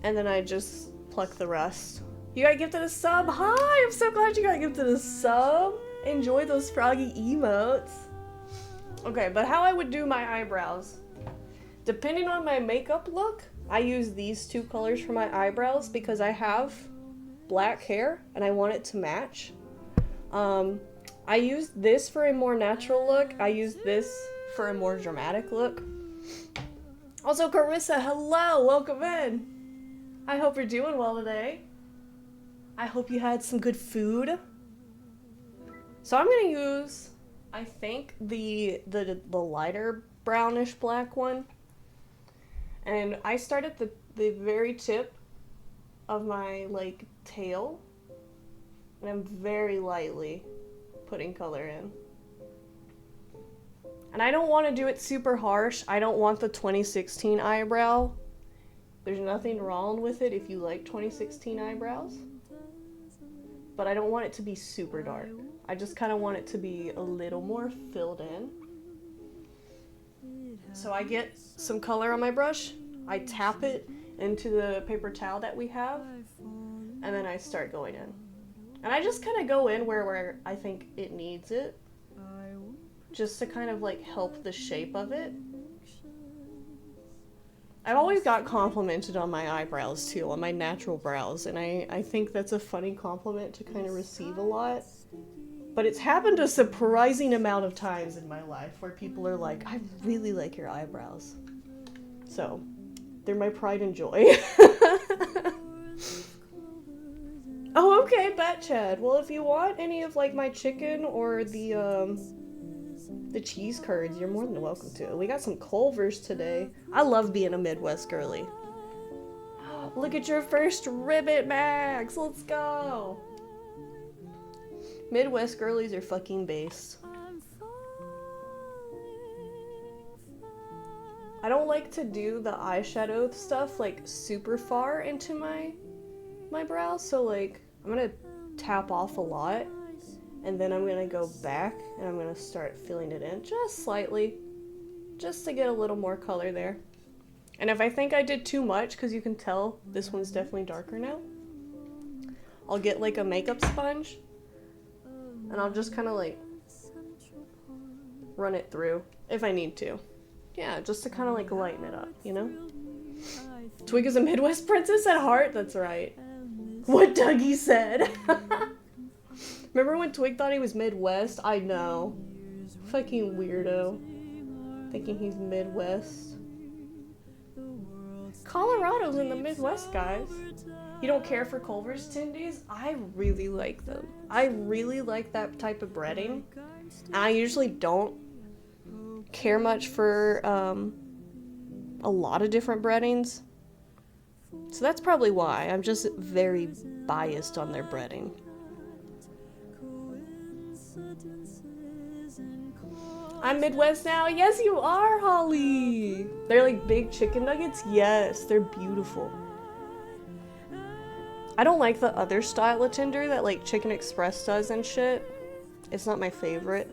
and then I just pluck the rest. You got gifted a sub. Hi, I'm so glad you got gifted a sub. Enjoy those froggy emotes. Okay, but how I would do my eyebrows Depending on my makeup look, I use these two colors for my eyebrows because I have black hair and I want it to match. I use this for a more natural look. I use this for a more dramatic look. Also, Carissa, hello! Welcome in! I hope you're doing well today. I hope you had some good food. So I'm gonna use, I think, the lighter brownish black one. And I start at the very tip of my, like, tail. And I'm very lightly putting color in. And I don't want to do it super harsh. I don't want the 2016 eyebrow. There's nothing wrong with it if you like 2016 eyebrows. But I don't want it to be super dark. I just kind of want it to be a little more filled in. So I get some color on my brush. I tap it into the paper towel that we have. And then I start going in. And I just kind of go in where I think it needs it. Just to kind of like help the shape of it. I've always got complimented on my eyebrows too, on my natural brows, and I think that's a funny compliment to kind of receive a lot. But it's happened a surprising amount of times in my life where people are like, I really like your eyebrows. So, they're my pride and joy. Oh, okay, Bet Chad. Well, if you want any of like my chicken or the cheese curds, you're more than welcome to. We got some Culvers today. I love being a Midwest girly. Look at your first ribbit, Max. Let's go. Midwest girlies are fucking based. I don't like to do the eyeshadow stuff like super far into my brows, so like I'm gonna tap off a lot. And then I'm gonna go back and I'm gonna start filling it in just slightly, just to get a little more color there. And if I think I did too much, because you can tell this one's definitely darker now, I'll get like a makeup sponge and I'll just kind of like run it through if I need to. Yeah, just to kind of like lighten it up, you know? Twig is a Midwest princess at heart? That's right. What Dougie said. Remember when Twig thought he was Midwest? I know. Fucking weirdo. Thinking he's Midwest. Colorado's in the Midwest, guys. You don't care for Culver's tendies? I really like them. I really like that type of breading. And I usually don't care much for a lot of different breadings. So that's probably why. I'm just very biased on their breading. I'm Midwest now. Yes, you are, Holly. They're like big chicken nuggets. Yes, they're beautiful. I don't like the other style of tender that like Chicken Express does and shit. It's not my favorite.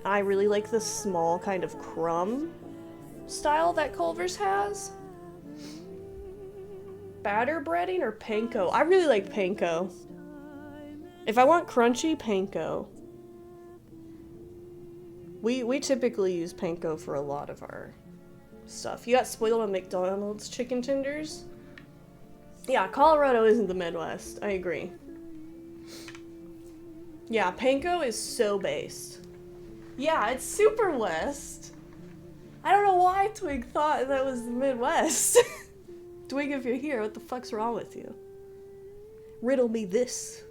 I really like the small kind of crumb style that Culver's has. Batter breading or panko? I really like panko. If I want crunchy, panko. We typically use panko for a lot of our stuff. You got spoiled on McDonald's chicken tenders? Yeah, Colorado isn't the Midwest. I agree. Yeah, panko is so based. Yeah, it's super West. I don't know why Twig thought that was the Midwest. Twig, if you're here, what the fuck's wrong with you? Riddle me this.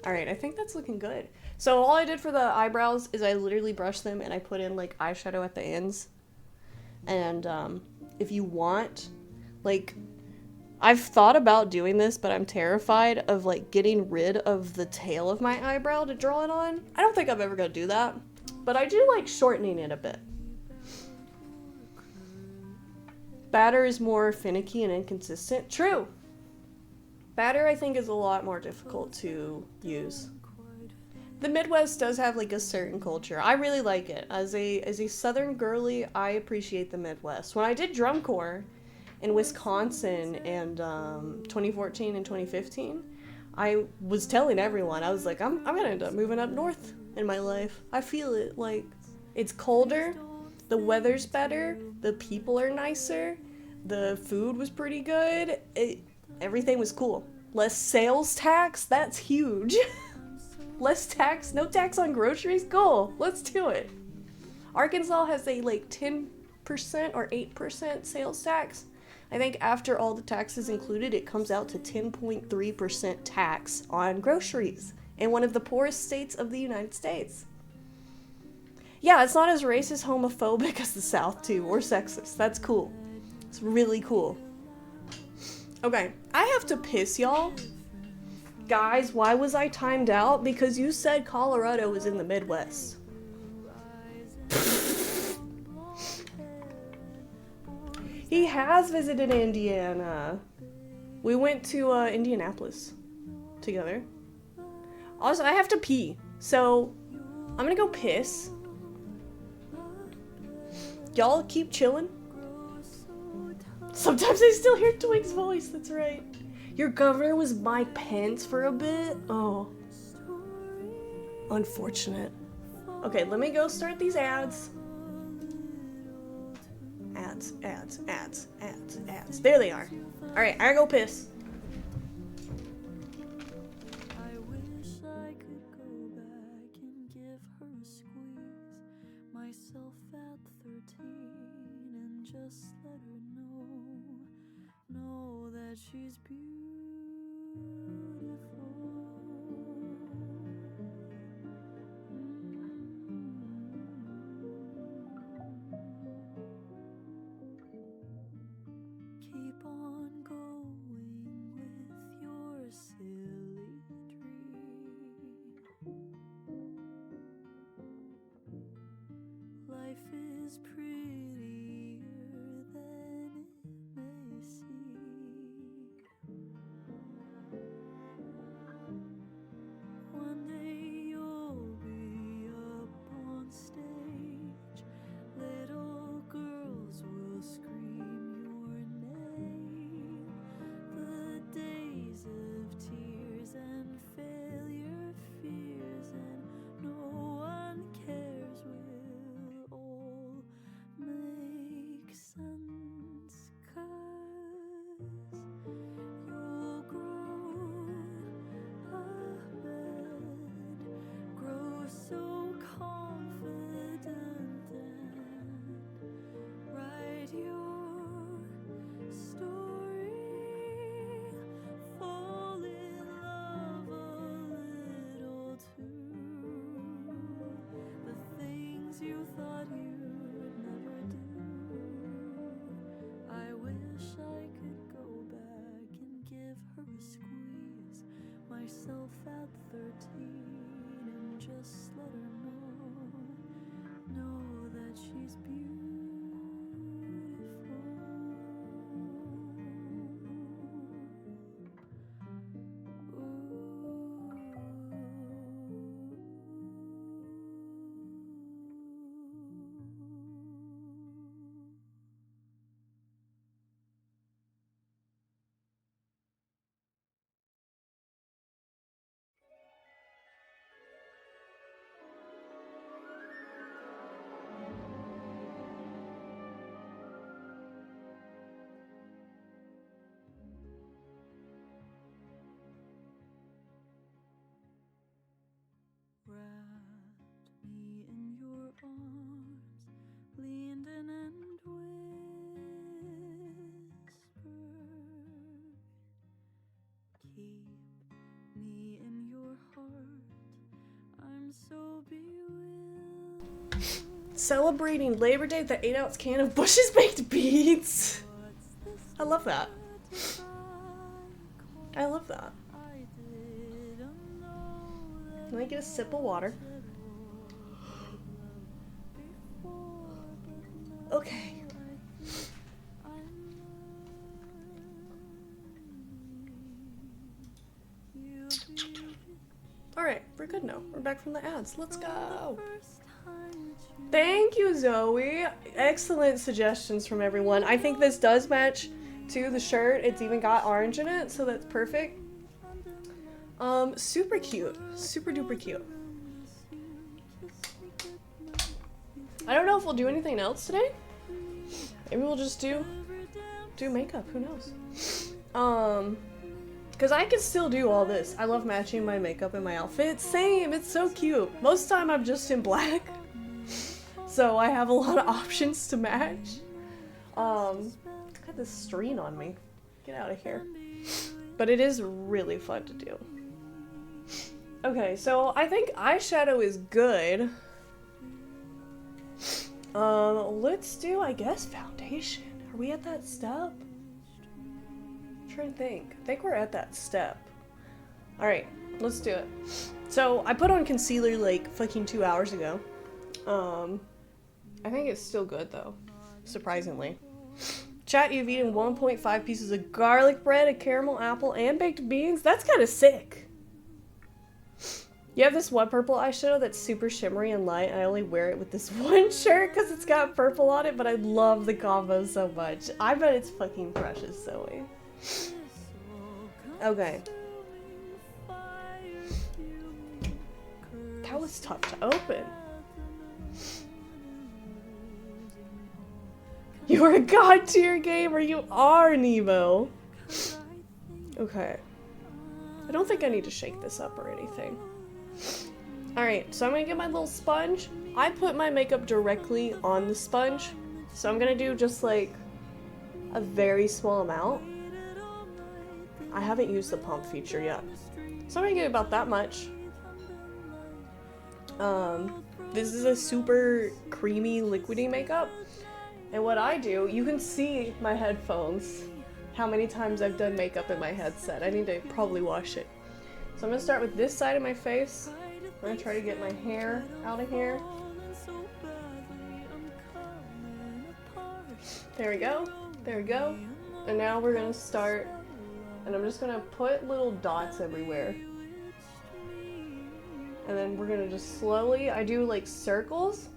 Alright, I think that's looking good. So all I did for the eyebrows is I literally brushed them and I put in like eyeshadow at the ends. And if you want, like, I've thought about doing this, but I'm terrified of like getting rid of the tail of my eyebrow to draw it on. I don't think I'm ever gonna do that, but I do like shortening it a bit. Batter is more finicky and inconsistent. True. Batter, I think, is a lot more difficult to use. The Midwest does have like a certain culture. I really like it. As a Southern girly, I appreciate the Midwest. When I did drum corps in Wisconsin in 2014 and 2015, I was telling everyone, I was like, I'm gonna end up moving up north in my life. I feel it. Like, it's colder, The weather's better, the people are nicer, the food was pretty good, everything was cool. Less sales tax, that's huge. Less tax, no tax on groceries, cool, let's do it. Arkansas has a like 10% or 8% sales tax. I think after all the taxes included, it comes out to 10.3% tax on groceries in one of the poorest states of the United States. Yeah, it's not as racist, homophobic as the South too, or sexist. That's cool. It's really cool. Okay, I have to piss, y'all. Guys, why was I timed out? Because you said Colorado was in the Midwest. He has visited Indiana. We went to Indianapolis together. Also, I have to pee, so I'm gonna go piss. Y'all keep chilling. Sometimes I still hear Twig's voice, that's right. Your governor was Mike Pence for a bit? Oh. Unfortunate. Okay, let me go start these ads. Ads. There they are. Alright, I gotta go piss. I wish I could go back and give her a squeeze, myself at 13, and just let her know that she's beautiful. Keep on going with your silly dream. Life is prettier than it may seem. One day you'll be up on stage. Little girls will scream your name. The days of tears and failure, fears, and no one cares will all make sense. 'Cause you'll grow grow so confident and write your story, fall in love a little too. The things you thought you'd never do. I wish I could go back and give her a squeeze, myself at 13, and just let her know that she's beautiful. Wrapped me in your arms, leaned in and whispered, keep me in your heart, I'm so bewildered. Celebrating Labor Day with the 8-ounce can of Bush's baked beans. I love that. I love that. Can I get a sip of water? Okay. Alright, we're good now. We're back from the ads. Let's go. Thank you, Zoe. Excellent suggestions from everyone. I think this does match to the shirt. It's even got orange in it, so that's perfect. Super cute. Super duper cute. I don't know if we'll do anything else today. Maybe we'll just do makeup, who knows? Because I can still do all this. I love matching my makeup and my outfit. Same, it's so cute. Most of the time I'm just in black. So I have a lot of options to match. Got this stream on me. Get out of here. But it is really fun to do. Okay, so I think eyeshadow is good. Let's do, I guess, foundation. Are we at that step? I'm trying to think. I think we're at that step. Alright, let's do it. So, I put on concealer like fucking 2 hours ago. I think it's still good though. Surprisingly. Chat, you've eaten 1.5 pieces of garlic bread, a caramel apple, and baked beans? That's kind of sick. You have this one purple eyeshadow that's super shimmery and light. I only wear it with this one shirt because it's got purple on it, but I love the combo so much. I bet it's fucking precious, Zoe. Okay. That was tough to open. You are a god tier gamer, you are, Nemo. Okay. I don't think I need to shake this up or anything. Alright, so I'm gonna get my little sponge. I put my makeup directly on the sponge, so I'm gonna do just like a very small amount. I haven't used the pump feature yet, so I'm gonna get about that much. This is a super creamy liquidy makeup, and what I do, you can see my headphones, how many times I've done makeup in my headset. I need to probably wash it. So I'm gonna start with this side of my face. I'm gonna try to get my hair out of here. There we go. There we go. And now we're gonna start, and I'm just gonna put little dots everywhere. And then we're gonna just slowly, I do like circles,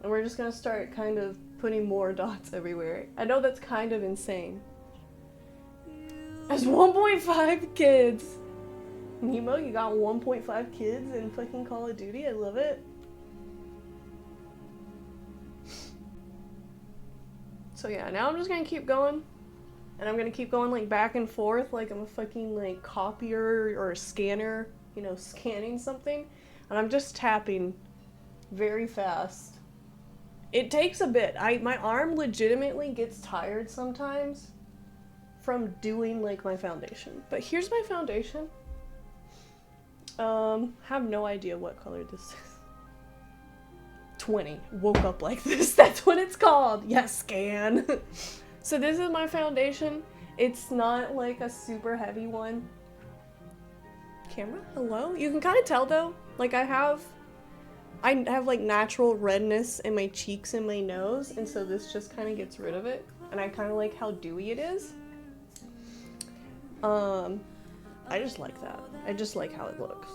and we're just gonna start kind of putting more dots everywhere. I know that's kind of insane. As 1.5 kids. Nemo, you got 1.5 kids in fucking Call of Duty? I love it. So yeah, now I'm just gonna keep going. And I'm gonna keep going like back and forth like I'm a fucking like copier or a scanner, you know, scanning something. And I'm just tapping very fast. It takes a bit. My arm legitimately gets tired sometimes from doing like my foundation. But here's my foundation. Have no idea what color this is. 20. Woke up like this. That's what it's called. Yes, scan. So this is my foundation. It's not like a super heavy one. Camera? Hello? You can kind of tell though. Like I have like natural redness in my cheeks and my nose, and so this just kind of gets rid of it. And I kind of like how dewy it is. I just like that. I just like how it looks.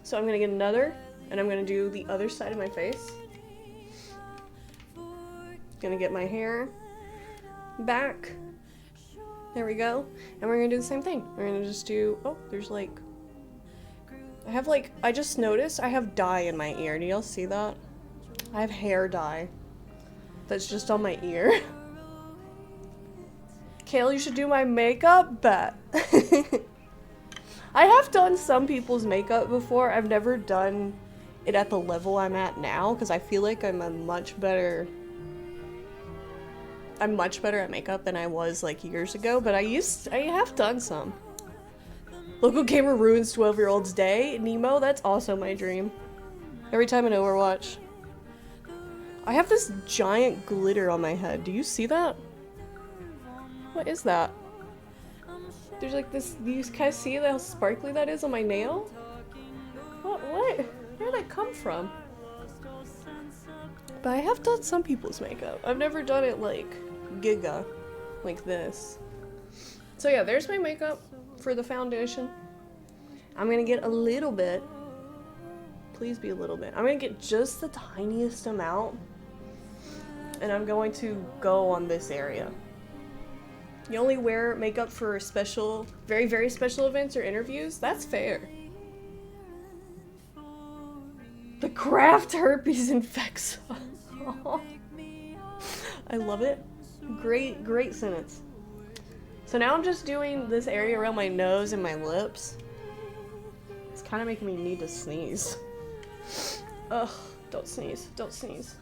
So I'm gonna get another, and I'm gonna do the other side of my face. Gonna get my hair back. There we go. And we're gonna do the same thing. We're gonna just do, oh, there's like, I just noticed I have dye in my ear. Do y'all see that? I have hair dye that's just on my ear. Kale, you should do my makeup? Bet. I have done some people's makeup before. I've never done it at the level I'm at now, because I feel like I'm much better at makeup than I was like years ago, but I have done some. Local gamer ruins 12-year-old's day. Nemo, that's also my dream. Every time in Overwatch. I have this giant glitter on my head. Do you see that? What is that? There's like this, do you guys see how sparkly that is on my nail? What? Where did that come from? But I have done some people's makeup. I've never done it like giga, like this. So yeah, there's my makeup for the foundation. I'm gonna get a little bit. Please be a little bit. I'm gonna get just the tiniest amount. And I'm going to go on this area. You only wear makeup for special, very, very special events or interviews? That's fair. Craft herpes infects. I love it. Great, great sentence. So now I'm just doing this area around my nose and my lips. It's kind of making me need to sneeze. Ugh, don't sneeze, don't sneeze.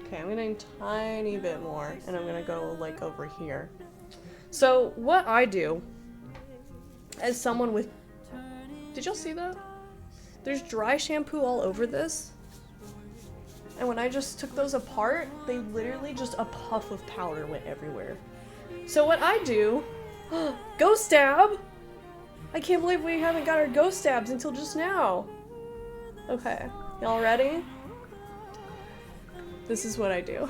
Okay, I'm gonna do a tiny bit more, and I'm gonna go like over here. So what I do, as someone with, did y'all see that? There's dry shampoo all over this. And when I just took those apart, they literally just a puff of powder went everywhere. So what I do, ghost stab! I can't believe we haven't got our ghost stabs until just now. Okay, y'all ready? This is what I do.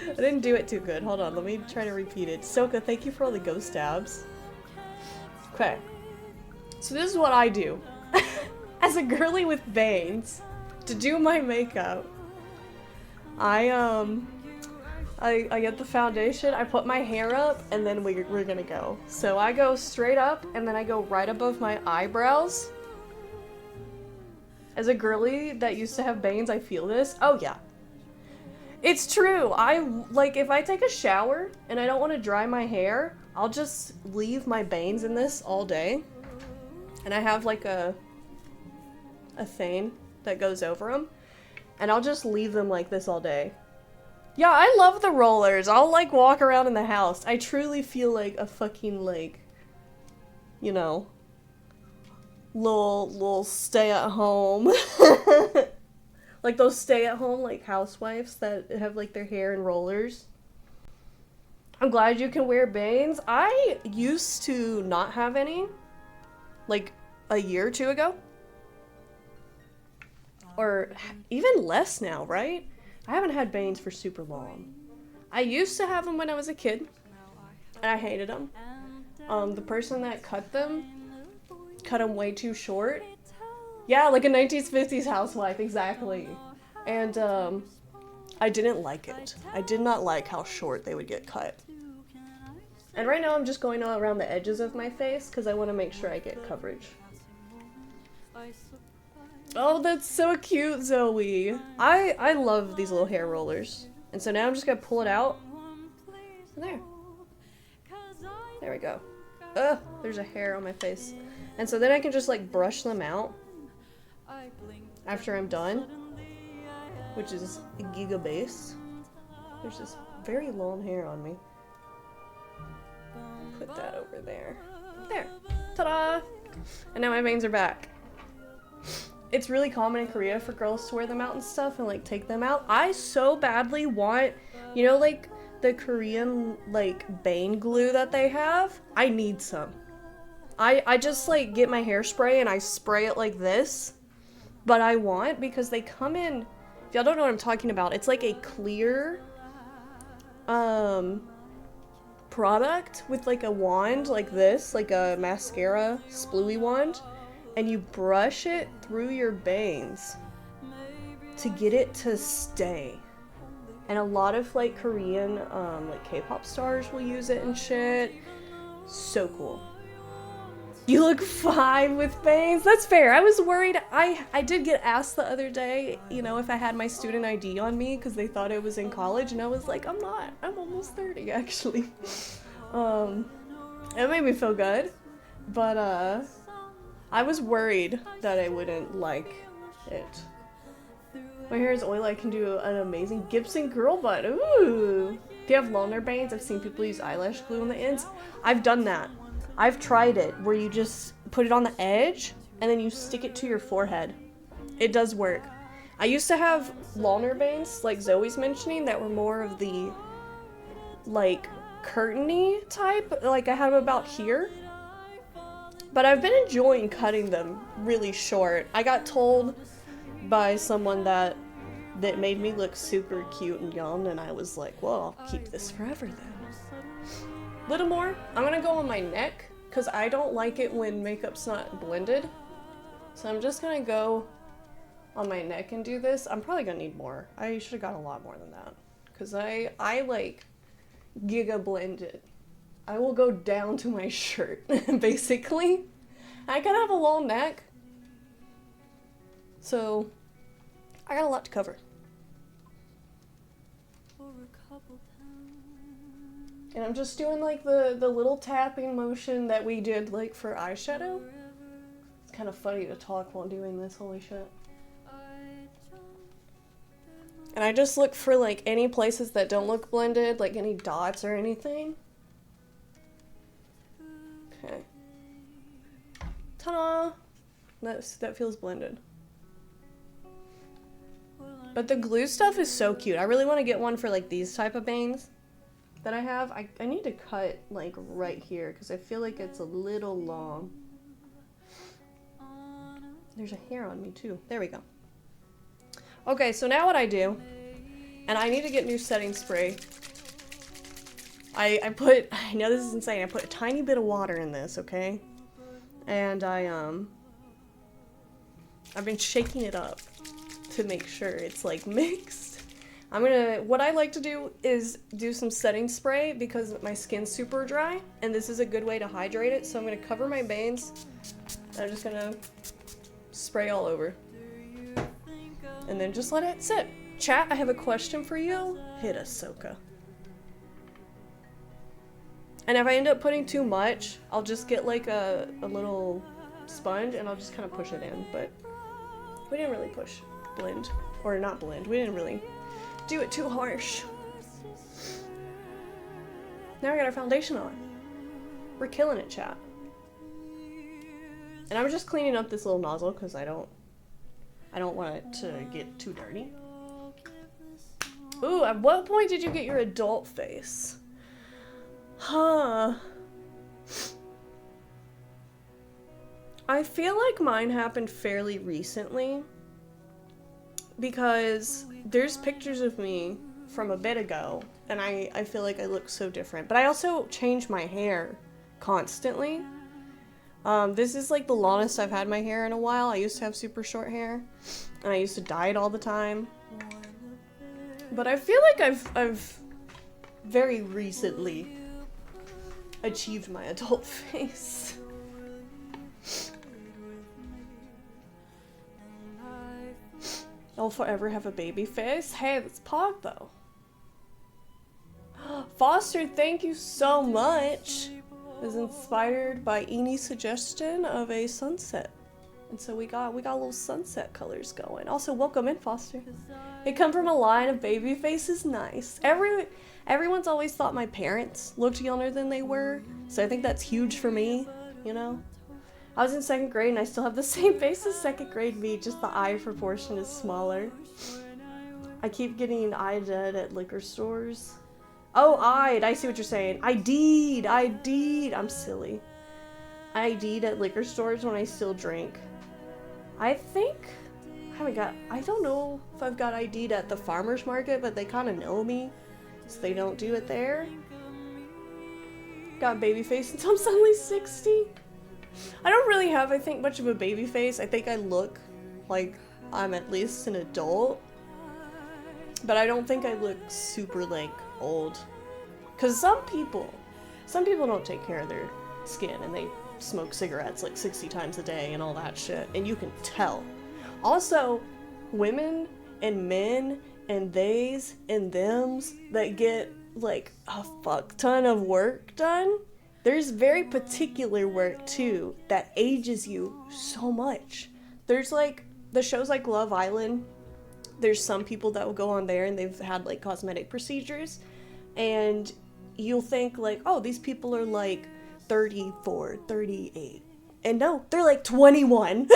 I didn't do it too good. Hold on, let me try to repeat it. Soka, thank you for all the ghost stabs. Okay. So this is what I do. As a girly with bangs, to do my makeup, I get the foundation, I put my hair up, and then we're gonna go. So I go straight up, and then I go right above my eyebrows. As a girly that used to have bangs, I feel this. Oh yeah. It's true. If I take a shower and I don't want to dry my hair, I'll just leave my bangs in this all day. And I have like a thing that goes over them. And I'll just leave them like this all day. Yeah, I love the rollers. I'll like walk around in the house. I truly feel like a fucking like, you know, little stay at home. Like those stay at home like housewives that have like their hair in rollers. I'm glad you can wear bangs. I used to not have any like a year or two ago. Or even less now, right? I haven't had bangs for super long. I used to have them when I was a kid, and I hated them. The person that cut them way too short. Yeah, like a 1950s housewife, exactly. And I didn't like it. I did not like how short they would get cut. And right now I'm just going around the edges of my face because I want to make sure I get coverage. Oh, that's so cute, Zoe. I love these little hair rollers. And so now I'm just gonna pull it out. And there. There we go. Ugh, there's a hair on my face. And so then I can just like brush them out after I'm done, which is giga base. There's this very long hair on me. Put that over there. There. Ta-da! And now my bangs are back. It's really common in Korea for girls to wear them out and stuff and like take them out. I so badly want, you know, like the Korean like bang glue that they have. I need some. I just like get my hairspray and I spray it like this. But I want, because they come in, if y'all don't know what I'm talking about, it's like a clear product with like a wand like this, like a mascara splooey wand, and you brush it through your bangs to get it to stay. And a lot of like Korean like K-pop stars will use it and shit. So cool. You look fine with bangs. That's fair. I was worried. I did get asked the other day, you know, if I had my student ID on me because they thought I was in college, and I was like, I'm not. I'm almost 30 actually. It made me feel good, but I was worried that I wouldn't like it. My hair is oily. I can do an amazing Gibson girl butt. Ooh. Do you have longer bangs? I've seen people use eyelash glue on the ends. I've done that. I've tried it, where you just put it on the edge, and then you stick it to your forehead. It does work. I used to have longer bangs, like Zoe's mentioning, that were more of the, like, curtain-y type. Like, I had them about here. But I've been enjoying cutting them really short. I got told by someone that made me look super cute and young, and I was like, well, I'll keep this forever then. Little more. I'm gonna go on my neck because I don't like it when makeup's not blended. So I'm just gonna go on my neck and do this. I'm probably gonna need more. I should have got a lot more than that because I like giga blended. I will go down to my shirt basically. I kind of have a long neck. So, I got a lot to cover. And I'm just doing like the little tapping motion that we did like for eyeshadow. It's kind of funny to talk while doing this, holy shit. And I just look for like any places that don't look blended, like any dots or anything. Okay. Ta-da! That feels blended. But the glue stuff is so cute. I really want to get one for like these type of bangs that I have. I need to cut like right here because I feel like it's a little long. There's a hair on me too. There we go. Okay, so now what I do, and I need to get new setting spray. I know this is insane, I put a tiny bit of water in this, okay? And I've been shaking it up to make sure it's like mixed. What I like to do is do some setting spray because my skin's super dry, and this is a good way to hydrate it, so I'm gonna cover my bangs, and I'm just gonna spray all over. And then just let it sit. Chat, I have a question for you. Hit us, Soka. And if I end up putting too much, I'll just get like a little sponge and I'll just kind of push it in. But we didn't really blend. Or not blend. We didn't really do it too harsh. Now we got our foundation on. We're killing it, chat. And I'm just cleaning up this little nozzle because I don't want it to get too dirty. Ooh, at what point did you get your adult face? Huh. I feel like mine happened fairly recently because there's pictures of me from a bit ago and I feel like I look so different. But I also change my hair constantly. This is like the longest I've had my hair in a while. I used to have super short hair, and I used to dye it all the time. But I feel like I've very recently achieved my adult face. I'll forever have a baby face. Hey, that's Pog though. Foster, thank you so much. Was inspired by Enie's suggestion of a sunset, and so we got little sunset colors going. Also, welcome in, Foster. They come from a line of baby faces. Nice. Everyone's always thought my parents looked younger than they were, so I think that's huge for me. You know, I was in 2nd grade and I still have the same face as 2nd grade me. Just the eye proportion is smaller. I keep getting eye dead at liquor stores. Oh, I see what you're saying. ID'd. I'm silly. I ID'd at liquor stores when I still drink. I think I don't know if I've got ID'd at the farmer's market, but they kind of know me, so they don't do it there. Got baby face until I'm suddenly 60. I don't really have, I think, much of a baby face. I think I look like I'm at least an adult, but I don't think I look super, like, old. Because some people don't take care of their skin and they smoke cigarettes like 60 times a day and all that shit, and you can tell. Also, women and men and theys and thems that get like a fuck ton of work done, there's very particular work too that ages you so much. There's like the shows like Love Island, there's some people that will go on there and they've had like cosmetic procedures, and you'll think like, oh, these people are like 34, 38. And no, they're like 21.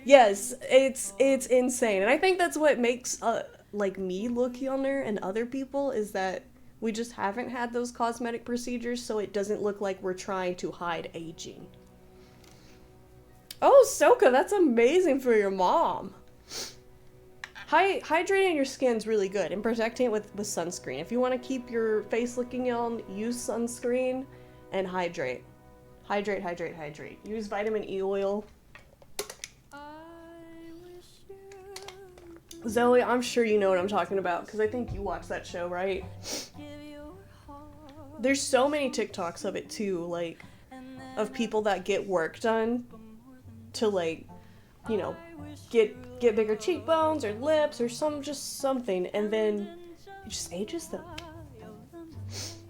Yes, it's insane. And I think that's what makes like me look younger and other people, is that we just haven't had those cosmetic procedures, so it doesn't look like we're trying to hide aging. Oh, Soka, that's amazing for your mom. Hydrating your skin's really good, and protecting it with sunscreen. If you want to keep your face looking young, use sunscreen and hydrate. Hydrate. Use vitamin E oil. Zoe, I'm sure you know what I'm talking about, because I think you watch that show, right? There's so many TikToks of it too, like, of people that get work done to, like, you know, get bigger cheekbones or lips or something, and then it just ages them.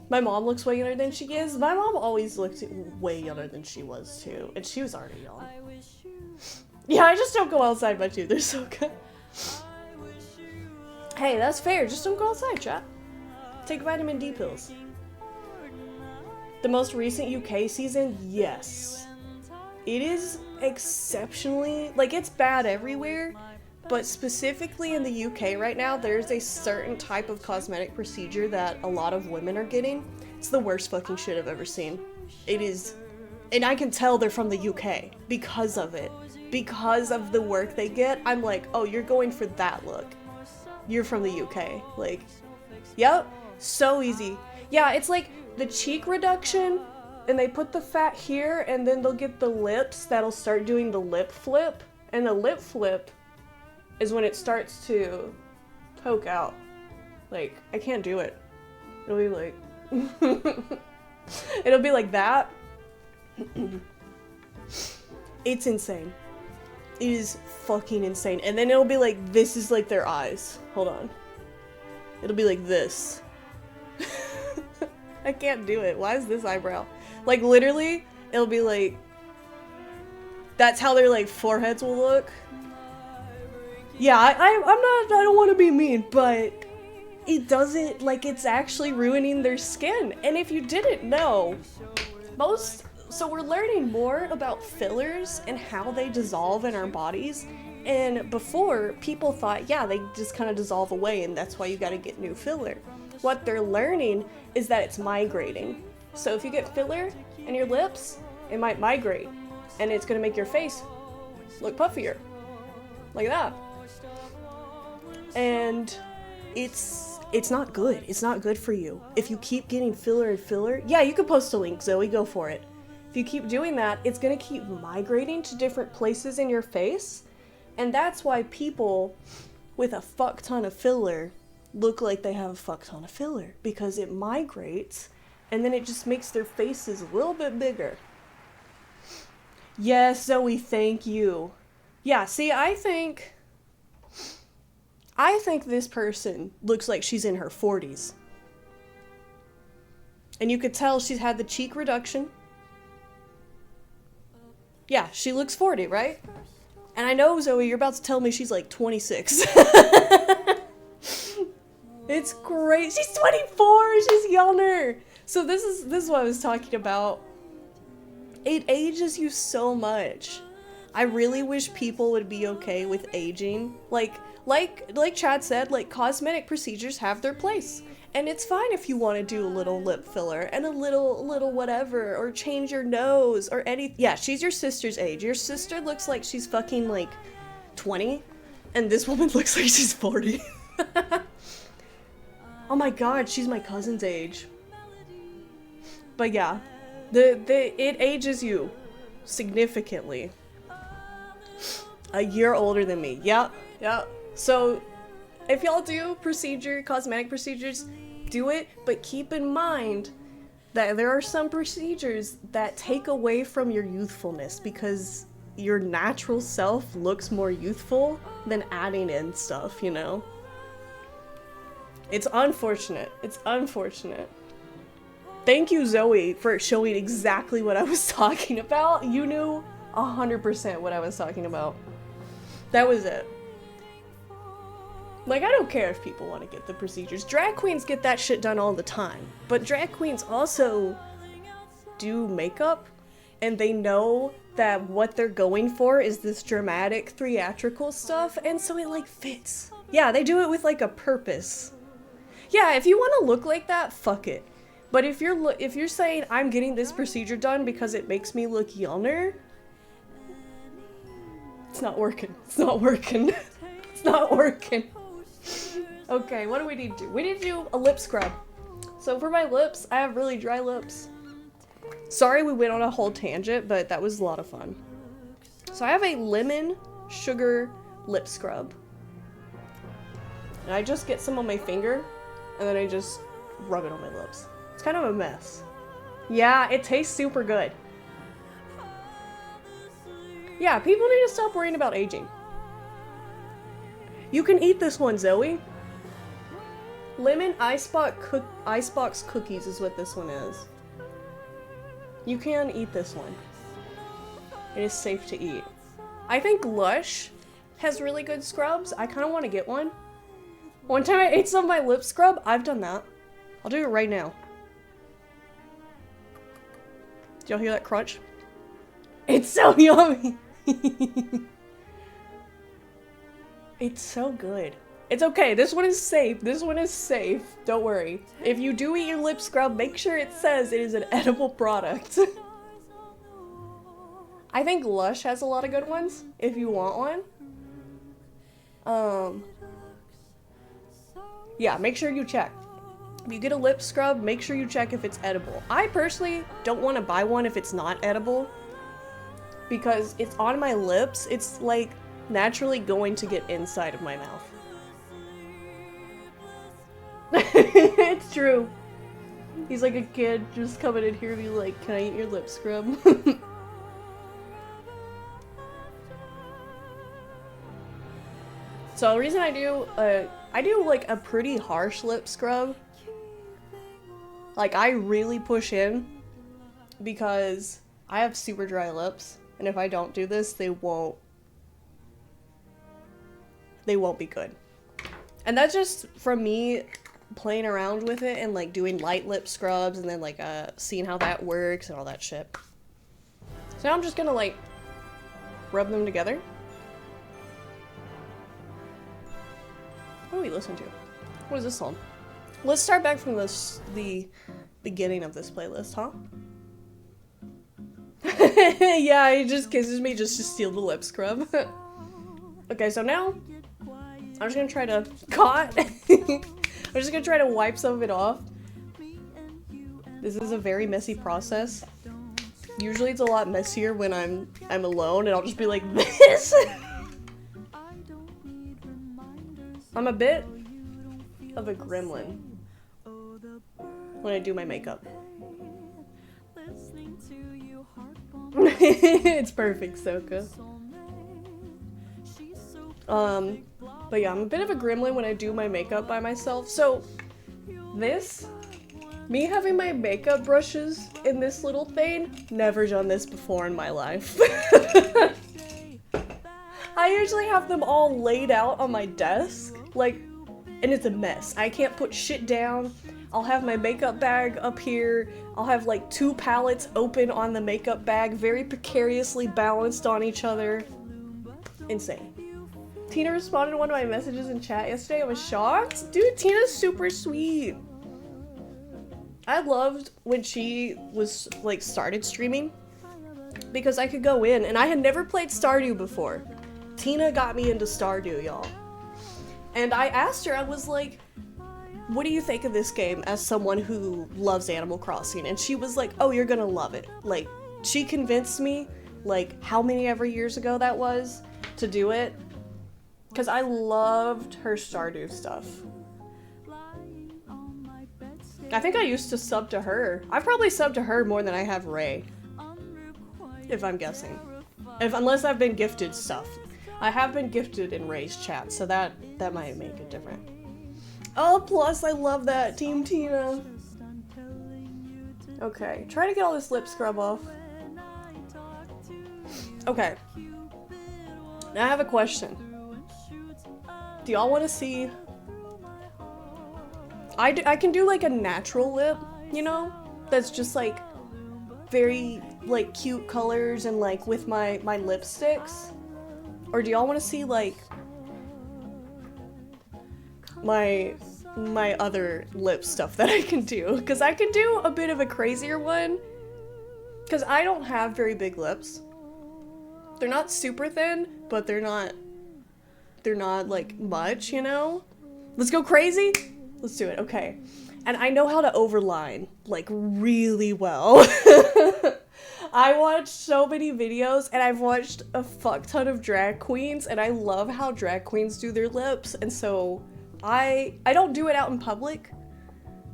My mom looks way younger than she is. My mom always looked way younger than she was too, and she was already young. Yeah, I just don't go outside much either, so good. Hey, that's fair. Just don't go outside, chat. Take vitamin D pills. The most recent UK season, yes. It is exceptionally, like, it's bad everywhere, but specifically in the UK right now, there's a certain type of cosmetic procedure that a lot of women are getting. It's the worst fucking shit I've ever seen. It is, and I can tell they're from the UK because of it. Because of the work they get, I'm like, oh, you're going for that look. You're from the UK. Like, yep, so easy. Yeah, it's like the cheek reduction, and they put the fat here, and then they'll get the lips that'll start doing the lip flip. And the lip flip is when it starts to poke out. Like, I can't do it. It'll be like... It'll be like that. It's insane. It is fucking insane. And then it'll be like, this is like their eyes. Hold on. It'll be like this. I can't do it. Why is this eyebrow? Like, literally, it'll be like... That's how their, like, foreheads will look. Yeah, I don't want to be mean, but it doesn't, like, it's actually ruining their skin. And if you didn't know, so we're learning more about fillers and how they dissolve in our bodies. And before, people thought, yeah, they just kind of dissolve away and that's why you gotta get new filler. What they're learning is that it's migrating. So if you get filler in your lips, it might migrate. And it's gonna make your face look puffier. Like that. And it's not good. It's not good for you. If you keep getting filler and filler, yeah, you can post a link, Zoe, go for it. If you keep doing that, it's gonna keep migrating to different places in your face. And that's why people with a fuck ton of filler look like they have a fuck ton of filler. Because it migrates, and then it just makes their faces a little bit bigger. Yes, Zoe, thank you. Yeah, see, I think this person looks like she's in her 40s. And you could tell she's had the cheek reduction. Yeah, she looks 40, right? And I know, Zoe, you're about to tell me she's like 26. It's great. She's 24. She's younger. So this is what I was talking about. It ages you so much. I really wish people would be okay with aging. Like Chad said, like, cosmetic procedures have their place. And it's fine if you want to do a little lip filler and a little whatever, or change your nose or anything. Yeah, she's your sister's age. Your sister looks like she's fucking like 20, and this woman looks like she's 40. Oh my god, she's my cousin's age. But yeah, it ages you significantly. A year older than me. Yep. So if y'all do cosmetic procedures, do it, but keep in mind that there are some procedures that take away from your youthfulness because your natural self looks more youthful than adding in stuff, you know? It's unfortunate. It's unfortunate. Thank you, Zoe, for showing exactly what I was talking about. You knew 100% what I was talking about. That was it. Like, I don't care if people want to get the procedures. Drag queens get that shit done all the time. But drag queens also do makeup, and they know that what they're going for is this dramatic, theatrical stuff, and so it, like, fits. Yeah, they do it with, like, a purpose. Yeah, if you want to look like that, fuck it. But if you're saying, I'm getting this procedure done because it makes me look younger, it's not working. It's not working. It's not working. Okay, what do we need to do? We need to do a lip scrub. So for my lips, I have really dry lips. Sorry we went on a whole tangent, but that was a lot of fun. So I have a lemon sugar lip scrub. And I just get some on my finger, and then I just rub it on my lips. It's kind of a mess. Yeah, it tastes super good. Yeah, people need to stop worrying about aging. You can eat this one, Zoe. Lemon icebox cookies is what this one is. You can eat this one. It is safe to eat. I think Lush has really good scrubs. I kind of want to get one. One time I ate some of my lip scrub. I've done that. I'll do it right now. Did y'all hear that crunch? It's so yummy. It's so good. It's okay. This one is safe. This one is safe. Don't worry. If you do eat your lip scrub, make sure it says it is an edible product. I think Lush has a lot of good ones, if you want one. Yeah, make sure you check. If you get a lip scrub, make sure you check if it's edible. I personally don't want to buy one if it's not edible, because it's on my lips. It's like naturally going to get inside of my mouth. It's true. He's like a kid just coming in here and be like, can I eat your lip scrub? So the reason I do like a pretty harsh lip scrub. Like I really push in because I have super dry lips, and if I don't do this, they won't be good. And that's just from me playing around with it and like doing light lip scrubs and then like seeing how that works and all that shit. So now I'm just gonna like rub them together. What do we listen to? What is this song? Let's start back from the beginning of this playlist, huh? Yeah, he just kisses me just to steal the lip scrub. Okay, so now I'm just gonna try to I'm just gonna try to wipe some of it off. This is a very messy process. Usually it's a lot messier when I'm alone and I'll just be like this. I'm a bit of a gremlin when I do my makeup. It's perfect, Soka. But yeah, I'm a bit of a gremlin when I do my makeup by myself. So me having my makeup brushes in this little thing, never done this before in my life. I usually have them all laid out on my desk, like, and it's a mess. I can't put shit down. I'll have my makeup bag up here. I'll have like 2 palettes open on the makeup bag, very precariously balanced on each other. Insane. Tina responded to one of my messages in chat yesterday. I was shocked. Dude, Tina's super sweet. I loved when she was like started streaming because I could go in, and I had never played Stardew before. Tina got me into Stardew, y'all. And I asked her, I was like, what do you think of this game as someone who loves Animal Crossing? And she was like, oh, you're gonna love it. Like, she convinced me, like, how many ever years ago that was, to do it. Because I loved her Stardew stuff. I think I used to sub to her. I've probably subbed to her more than I have Ray. If I'm guessing. Unless I've been gifted stuff. I have been gifted in Ray's chat, so that might make it different. Oh, plus I love that, Team Tina. Okay, try to get all this lip scrub off. Okay. Now I have a question. Do y'all want to see... I can do like a natural lip, you know? That's just like very like cute colors and like with my lipsticks. Or do y'all want to see like my other lip stuff that I can do? Because I can do a bit of a crazier one. Because I don't have very big lips. They're not super thin, but they're not like much, you know? Let's go crazy? Let's do it, okay. And I know how to overline, like, really well. I watched so many videos, and I've watched a fuck ton of drag queens, and I love how drag queens do their lips, and so I don't do it out in public,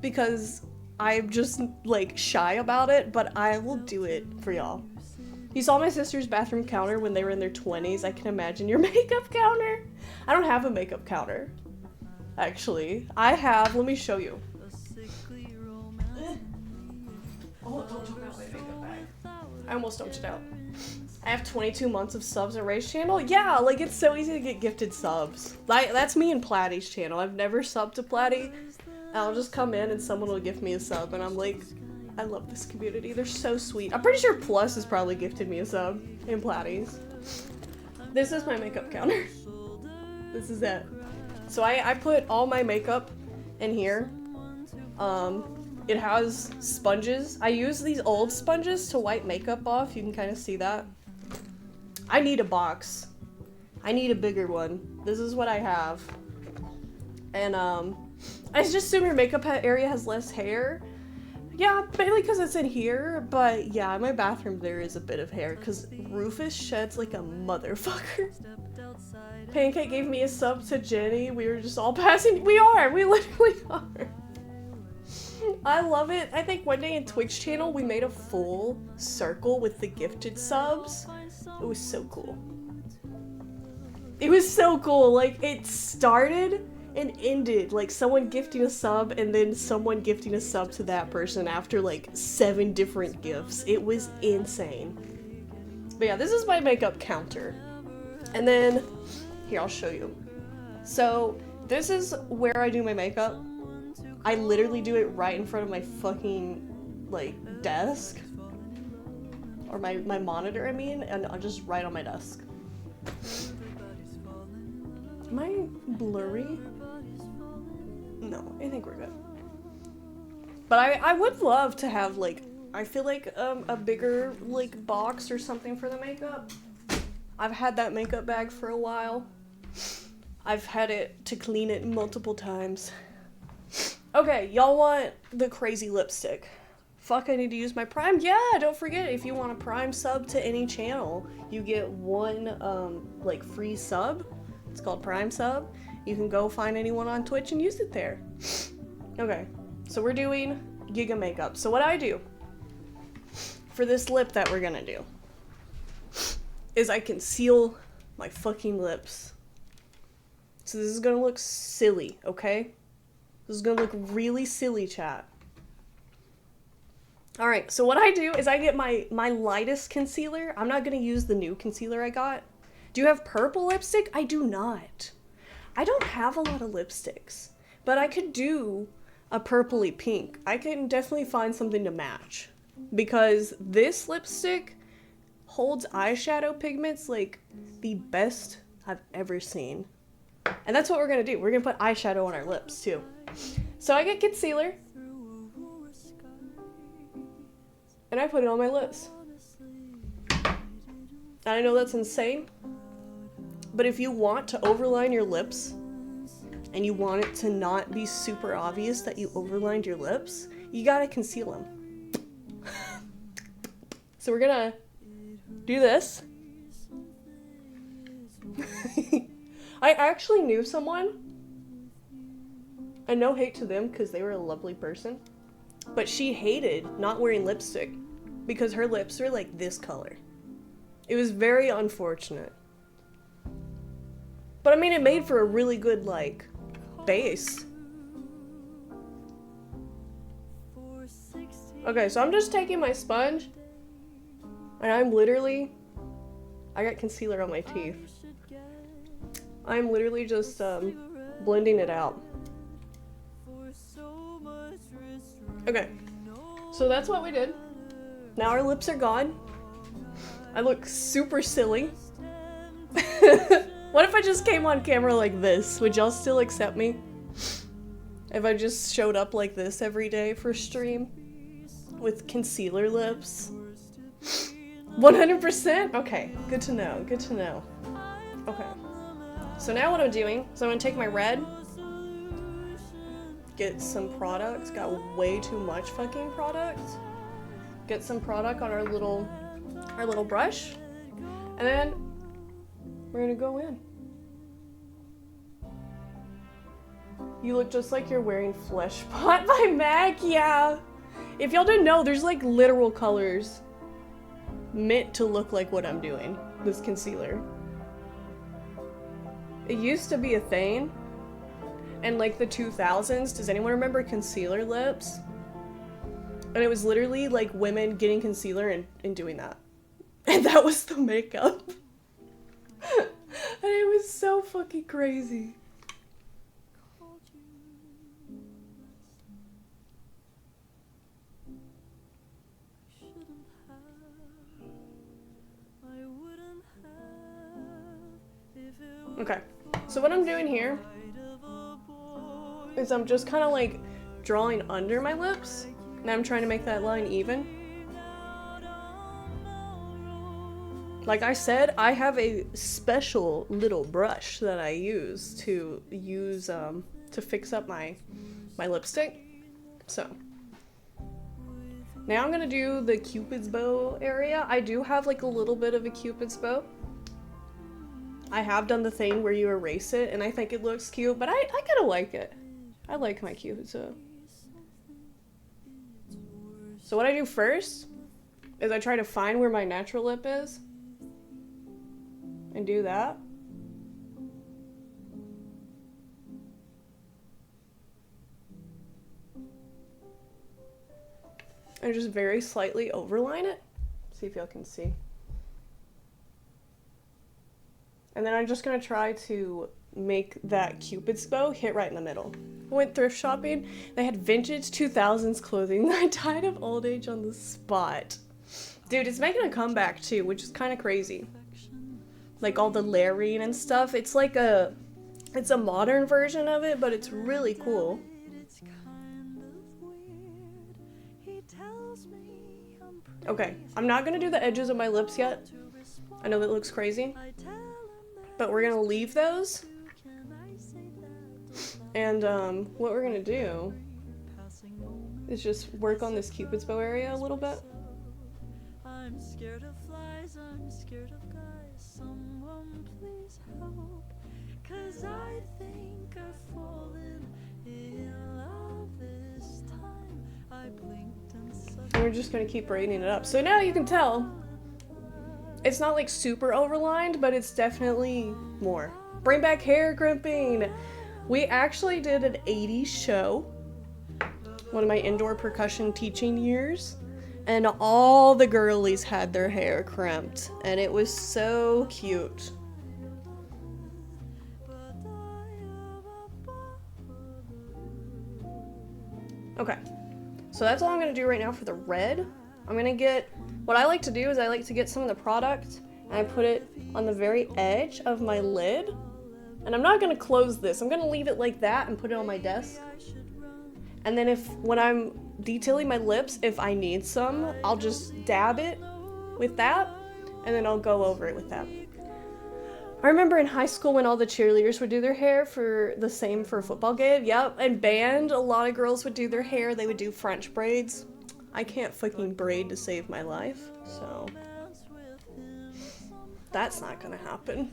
because I'm just, like, shy about it, but I will do it for y'all. You saw my sister's bathroom counter when they were in their 20s. I can imagine your makeup counter. I don't have a makeup counter, actually. I have, let me show you. Oh, don't choke out my makeup bag. I almost dumped it out. I have 22 months of subs on Ray's channel. Yeah, like it's so easy to get gifted subs. Like that's me and Platty's channel. I've never subbed to Platty. I'll just come in and someone will gift me a sub and I'm like, I love this community. They're so sweet. I'm pretty sure Plus has probably gifted me a sub in Platty's. This is my makeup counter. This is it. So I put all my makeup in here. It has sponges. I use these old sponges to wipe makeup off. You can kind of see that. I need a box. I need a bigger one. This is what I have. And I just assume your makeup area has less hair. Yeah, mainly because it's in here, but yeah, in my bathroom there is a bit of hair because Rufus sheds like a motherfucker. Pancake gave me a sub to Jenny. We were just all passing. We literally are. I love it. I think one day in Twitch channel we made a full circle with the gifted subs. It was so cool. It was so cool. Like it started and ended like someone gifting a sub and then someone gifting a sub to that person after like 7 different gifts. It was insane. But yeah, this is my makeup counter. And then here, I'll show you. So this is where I do my makeup. I literally do it right in front of my fucking, like, desk. Or my monitor, I mean, and I'll just right on my desk. Am I blurry? No, I think we're good. But I would love to have, like, I feel like a bigger, like, box or something for the makeup. I've had that makeup bag for a while. I've had it to clean it multiple times. Okay, y'all want the crazy lipstick. Fuck, I need to use my Prime. Yeah, don't forget, if you want a Prime sub to any channel, you get one, like, free sub. It's called Prime Sub. You can go find anyone on Twitch and use it there. Okay, so we're doing Giga makeup. So what I do for this lip that we're gonna do is I conceal my fucking lips. So this is gonna look silly, okay? This is gonna look really silly, chat. Alright, so what I do is I get my lightest concealer. I'm not gonna use the new concealer I got. Do you have purple lipstick? I do not. I don't have a lot of lipsticks, but I could do a purpley pink. I can definitely find something to match because this lipstick holds eyeshadow pigments like the best I've ever seen. And that's what we're gonna do. We're gonna put eyeshadow on our lips too. So I get concealer and I put it on my lips. And I know that's insane, but if you want to overline your lips and you want it to not be super obvious that you overlined your lips, you gotta conceal them. So we're gonna do this. I actually knew someone, and no hate to them because they were a lovely person, but she hated not wearing lipstick because her lips are like this color. It was very unfortunate. But I mean, it made for a really good, like, base. Okay, so I'm just taking my sponge, and I got concealer on my teeth. I'm literally just, blending it out. Okay, so that's what we did. Now our lips are gone. I look super silly. What if I just came on camera like this? Would y'all still accept me? If I just showed up like this every day for stream? With concealer lips? 100%? Okay, good to know, good to know. Okay. So now what I'm doing is I'm gonna take my red, get some products, got way too much fucking product. Get some product on our little brush, and then we're gonna go in. You look just like you're wearing Flesh Pot by MAC, yeah. If y'all didn't know, there's like literal colors meant to look like what I'm doing, this concealer. It used to be a thing in like the 2000s. Does anyone remember concealer lips? And it was literally like women getting concealer and doing that. And that was the makeup. And it was so fucking crazy. Okay, so what I'm doing here is I'm just kind of like drawing under my lips, and I'm trying to make that line even. Like I said, I have a special little brush that I use to fix up my lipstick. So now I'm gonna do the Cupid's bow area. I do have like a little bit of a Cupid's bow. I have done the thing where you erase it, and I think it looks cute, but I kind of like it. I like my Cupid's bow. So what I do first is I try to find where my natural lip is and do that. And just very slightly overline it. See if y'all can see. And then I'm just gonna try to make that Cupid's bow hit right in the middle. I went thrift shopping. They had vintage 2000s clothing. I died of old age on the spot. Dude, it's making a comeback too, which is kind of crazy. Like all the layering and stuff. It's like it's a modern version of it, but it's really cool. Okay, I'm not gonna do the edges of my lips yet. I know that looks crazy. But we're gonna leave those. And what we're gonna do is just work on this Cupid's bow area a little bit. I'm scared of flies, I'm scared of guys. Someone please help. 'Cause I think I've fallen in love this time. I blinked and suddenly. And we're just gonna keep braiding it up. So now you can tell. It's not like super overlined, but it's definitely more. Bring back hair crimping. We actually did an 80s show, one of my indoor percussion teaching years, and all the girlies had their hair crimped, and it was so cute. Okay, so that's all I'm gonna do right now for the red. I'm gonna get, what I like to do is I like to get some of the product and I put it on the very edge of my lid. And I'm not gonna close this. I'm gonna leave it like that and put it on my desk. And then when I'm detailing my lips, if I need some, I'll just dab it with that and then I'll go over it with that. I remember in high school when all the cheerleaders would do their hair for the same for a football game. Yep, and band, a lot of girls would do their hair. They would do French braids. I can't fucking braid to save my life, so that's not gonna happen.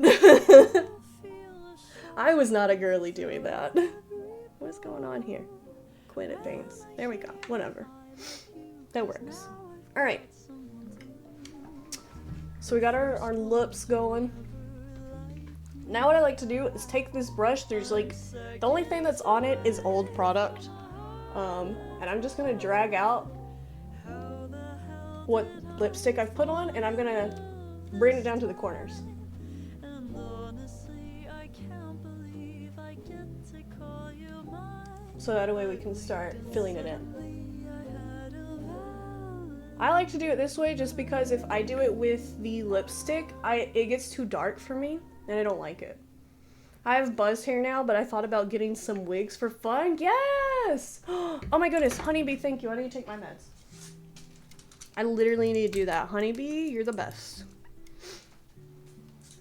I was not a girly doing that. What is going on here? Quit it, Baines. There we go. Whatever. That works. Alright. So we got our lips going. Now what I like to do is take this brush. There's like, the only thing that's on it is old product. And I'm just gonna drag out what lipstick I've put on, and I'm gonna bring it down to the corners. So that way we can start filling it in. I like to do it this way just because if I do it with the lipstick, it gets too dark for me, and I don't like it. I have buzz hair now, but I thought about getting some wigs for fun. Yes! Oh my goodness, Honeybee, thank you. I need to take my meds. I literally need to do that. Honeybee, you're the best.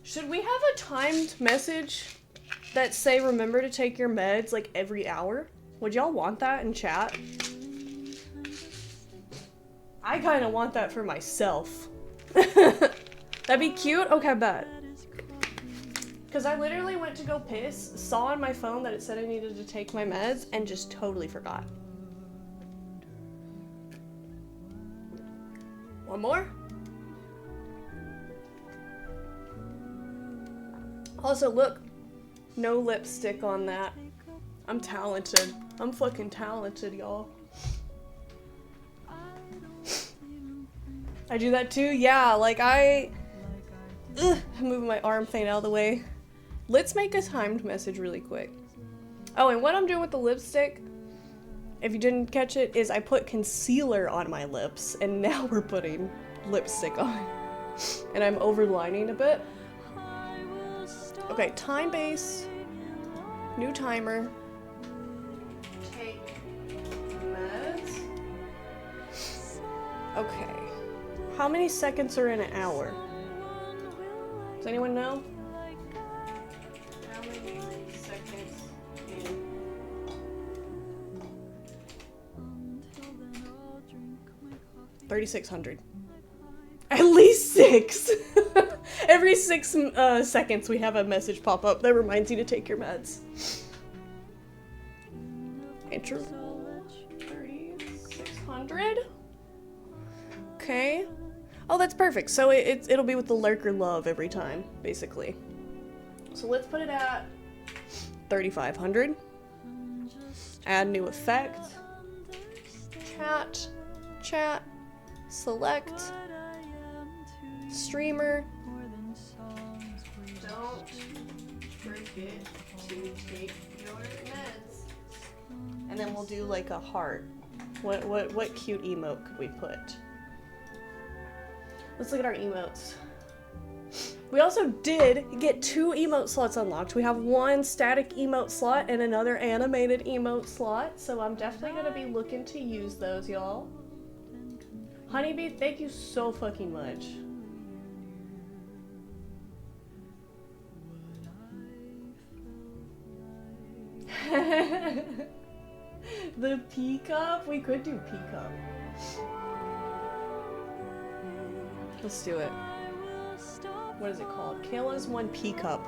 Should we have a timed message that say remember to take your meds like every hour? Would y'all want that in chat? I kind of want that for myself. That'd be cute? Okay, bet. Because I literally went to go piss, saw on my phone that it said I needed to take my meds, and just totally forgot. One more? Also, look, no lipstick on that. I'm talented. I'm fucking talented, y'all. I do that too? Yeah, like I'm moving my arm thing out of the way. Let's make a timed message really quick. Oh, and what I'm doing with the lipstick, if you didn't catch it, is I put concealer on my lips, and now we're putting lipstick on. And I'm overlining a bit. Okay, time base, new timer. Take meds. Okay. How many seconds are in an hour? Does anyone know? How many seconds in? 3,600. At least 6! Every 6 seconds we have a message pop up that reminds you to take your meds. Interval 3,600. Okay. Oh, that's perfect. So it'll be with the lurker love every time, basically. So let's put it at 3,500. Add new effect. Chat. Select. Streamer. Don't forget to take your meds. And then we'll do like a heart. What cute emote could we put? Let's look at our emotes. We also did get 2 emote slots unlocked. We have 1 static emote slot and another animated emote slot, so I'm definitely gonna be looking to use those, y'all. Honeybee, thank you so fucking much. The pea cup? We could do pea cup. Let's do it. What is it called? Kayla's 1 pea cup.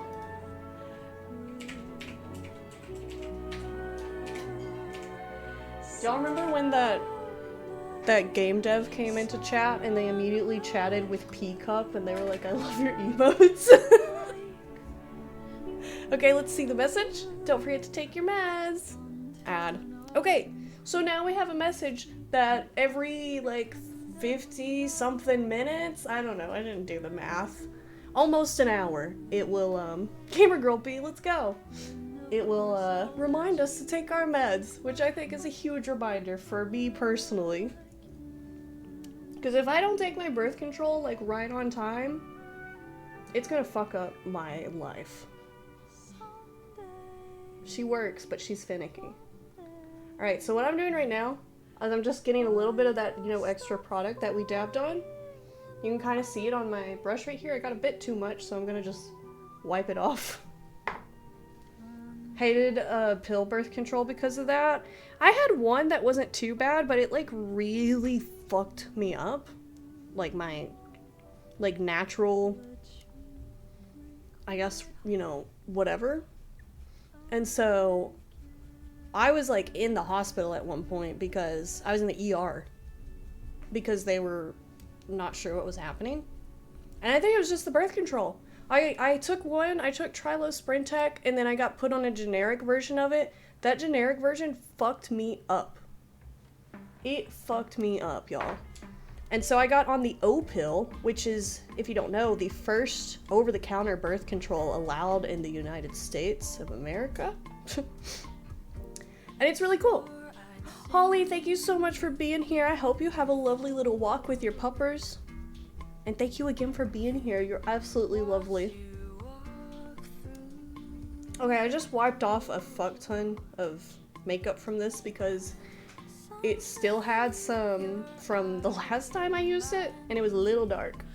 Y'all remember when that game dev came into chat and they immediately chatted with pea cup and they were like, I love your emotes? Okay, let's see the message. Don't forget to take your meds. Add. Okay, so now we have a message that every like 50 something minutes, I don't know, I didn't do the math, almost an hour, it will Gamer Girl B, let's go, it will remind us to take our meds, which I think is a huge reminder for me personally, because if I don't take my birth control like right on time, it's gonna fuck up my life. She works, but she's finicky. Alright, so what I'm doing right now is I'm just getting a little bit of that, you know, extra product that we dabbed on. You can kind of see it on my brush right here. I got a bit too much, so I'm gonna just wipe it off. Hated pill birth control because of that. I had one that wasn't too bad, but it like really fucked me up. Like my, like natural, I guess, you know, whatever. And so I was like in the hospital at one point because I was in the ER because they were not sure what was happening. And I think it was just the birth control. I took one, I took Trilo Sprintec, and then I got put on a generic version of it. That generic version fucked me up. It fucked me up, y'all. And so I got on the O pill, which is, if you don't know, the first over-the-counter birth control allowed in the United States of America. And it's really cool. Holly, thank you so much for being here. I hope you have a lovely little walk with your puppers. And thank you again for being here. You're absolutely lovely. Okay, I just wiped off a fuck ton of makeup from this because it still had some from the last time I used it, and it was a little dark.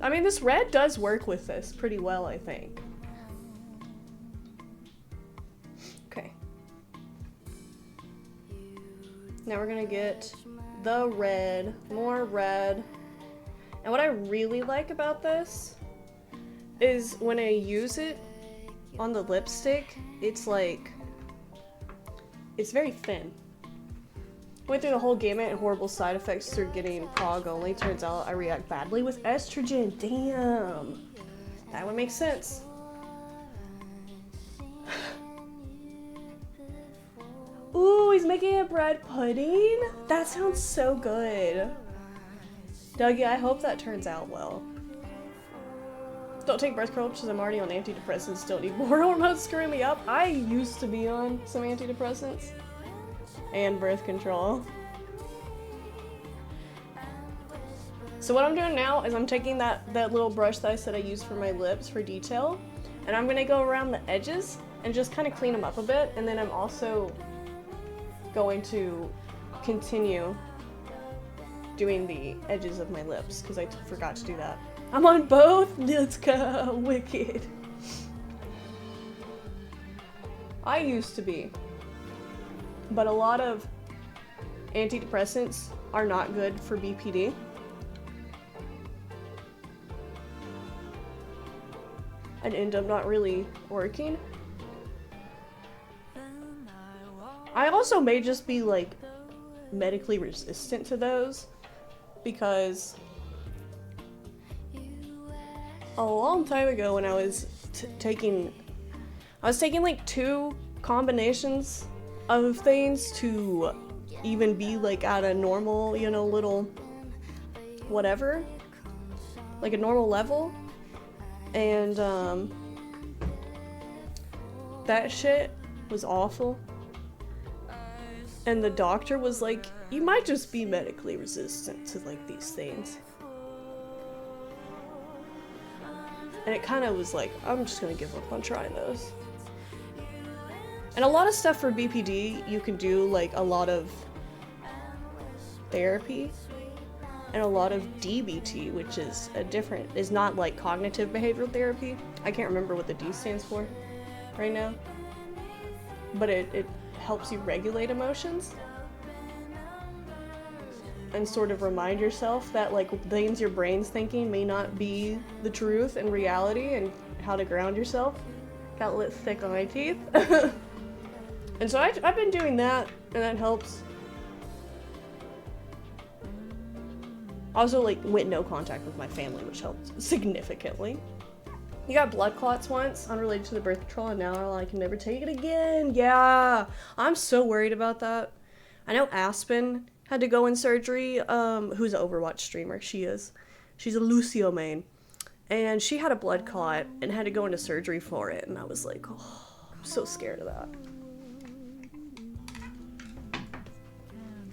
I mean, this red does work with this pretty well, I think. Okay. Now we're gonna get the red, more red. And what I really like about this is when I use it on the lipstick, it's like, it's very thin. Went through the whole gamut and horrible side effects through getting prog only. Turns out I react badly with estrogen. Damn. That would make sense. Ooh, he's making a bread pudding? That sounds so good. Dougie, I hope that turns out well. Don't take birth control because I'm already on antidepressants. Don't need more hormones screwing me up. I used to be on some antidepressants and birth control. So what I'm doing now is I'm taking that little brush that I said I used for my lips for detail, and I'm gonna go around the edges and just kind of clean them up a bit, and then I'm also going to continue doing the edges of my lips because I forgot to do that. I'm on both? Let's go. Wicked. I used to be. But a lot of antidepressants are not good for BPD. And end up not really working. I also may just be like medically resistant to those because a long time ago when I was taking like 2 combinations of things to even be like at a normal, you know, little whatever, like a normal level, and that shit was awful. And the doctor was like, you might just be medically resistant to like these things. And it kind of was like, I'm just gonna give up on trying those. And a lot of stuff for BPD, you can do like a lot of therapy and a lot of DBT, which is is not like cognitive behavioral therapy. I can't remember what the D stands for right now. But it helps you regulate emotions. And sort of remind yourself that like things your brain's thinking may not be the truth and reality, and how to ground yourself. Got lit thick on my teeth. And so I've been doing that, and that helps. Also like went no contact with my family, which helped significantly. You got blood clots once, unrelated to the birth control, and now I can never take it again. Yeah, I'm so worried about that. I know Aspen had to go in surgery, who's an Overwatch streamer. She's a Lucio main, and she had a blood clot and had to go into surgery for it, and I was like, oh, I'm so scared of that.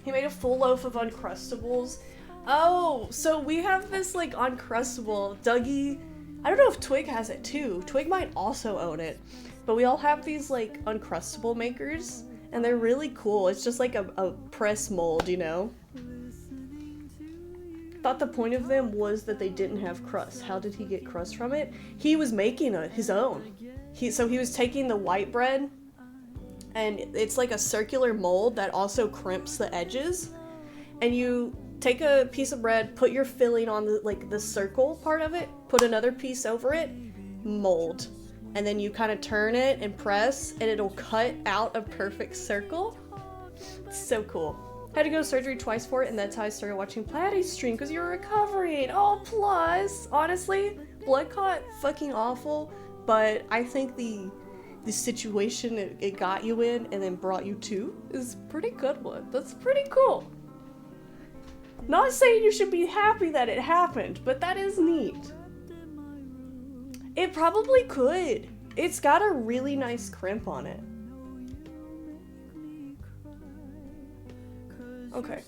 He made a full loaf of Uncrustables. Oh, so we have this like Uncrustable. Dougie, I don't know if Twig has it too. Twig might also own it, but we all have these like Uncrustable makers. And they're really cool. It's just like a press mold, you know? Thought the point of them was that they didn't have crust. How did he get crust from it? He was making his own. So he was taking the white bread, and it's like a circular mold that also crimps the edges. And you take a piece of bread, put your filling on the circle part of it, put another piece over it, mold. And then you kind of turn it and press, and it'll cut out a perfect circle. It's so cool. Had to go to surgery twice for it, and that's how I started watching Platty's stream, because you're recovering. Oh, plus, honestly, blood clot, fucking awful, but I think the situation it got you in and then brought you to is a pretty good one. That's pretty cool. Not saying you should be happy that it happened, but that is neat. It probably could. It's got a really nice crimp on it. Okay.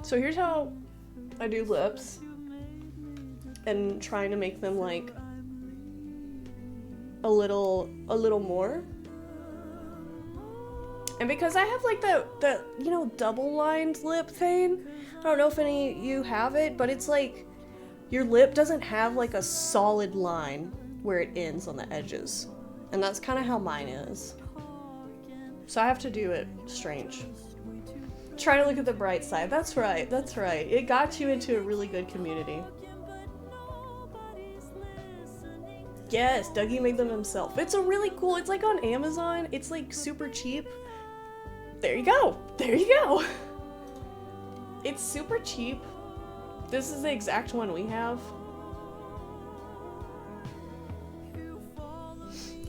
So here's how I do lips. And trying to make them like a little more. And because I have like that you know, double lined lip thing. I don't know if any of you have it, but it's like your lip doesn't have like a solid line where it ends on the edges. And that's kind of how mine is. So I have to do it strange. Try to look at the bright side. That's right, that's right. It got you into a really good community. Yes, Dougie made them himself. It's a really cool, it's like on Amazon. It's like super cheap. There you go. There you go. It's super cheap. This is the exact one we have.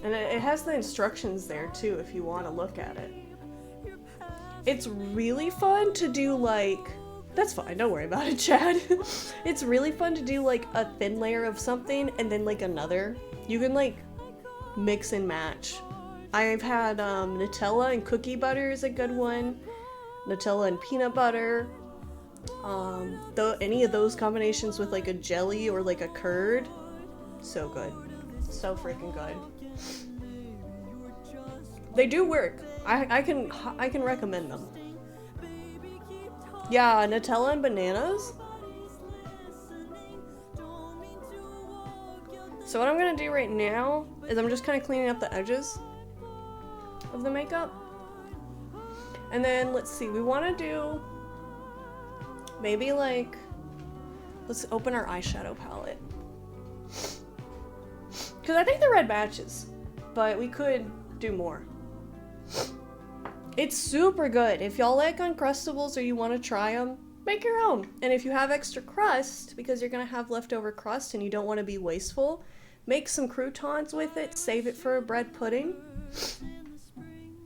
And it has the instructions there too if you want to look at it. It's really fun to do like... That's fine, don't worry about it, Chad. It's really fun to do like a thin layer of something and then like another. You can like mix and match. I've had Nutella and cookie butter is a good one. Nutella and peanut butter. Any of those combinations with like a jelly or like a curd. So good. So freaking good. They do work. I can recommend them. Yeah, Nutella and bananas. So what I'm gonna do right now is I'm just kind of cleaning up the edges of the makeup. And then let's see, we want to do maybe like, let's open our eyeshadow palette. Because I think the red matches, but we could do more. It's super good. If y'all like Uncrustables or you want to try them, make your own. And if you have extra crust, because you're going to have leftover crust and you don't want to be wasteful, make some croutons with it, save it for a bread pudding.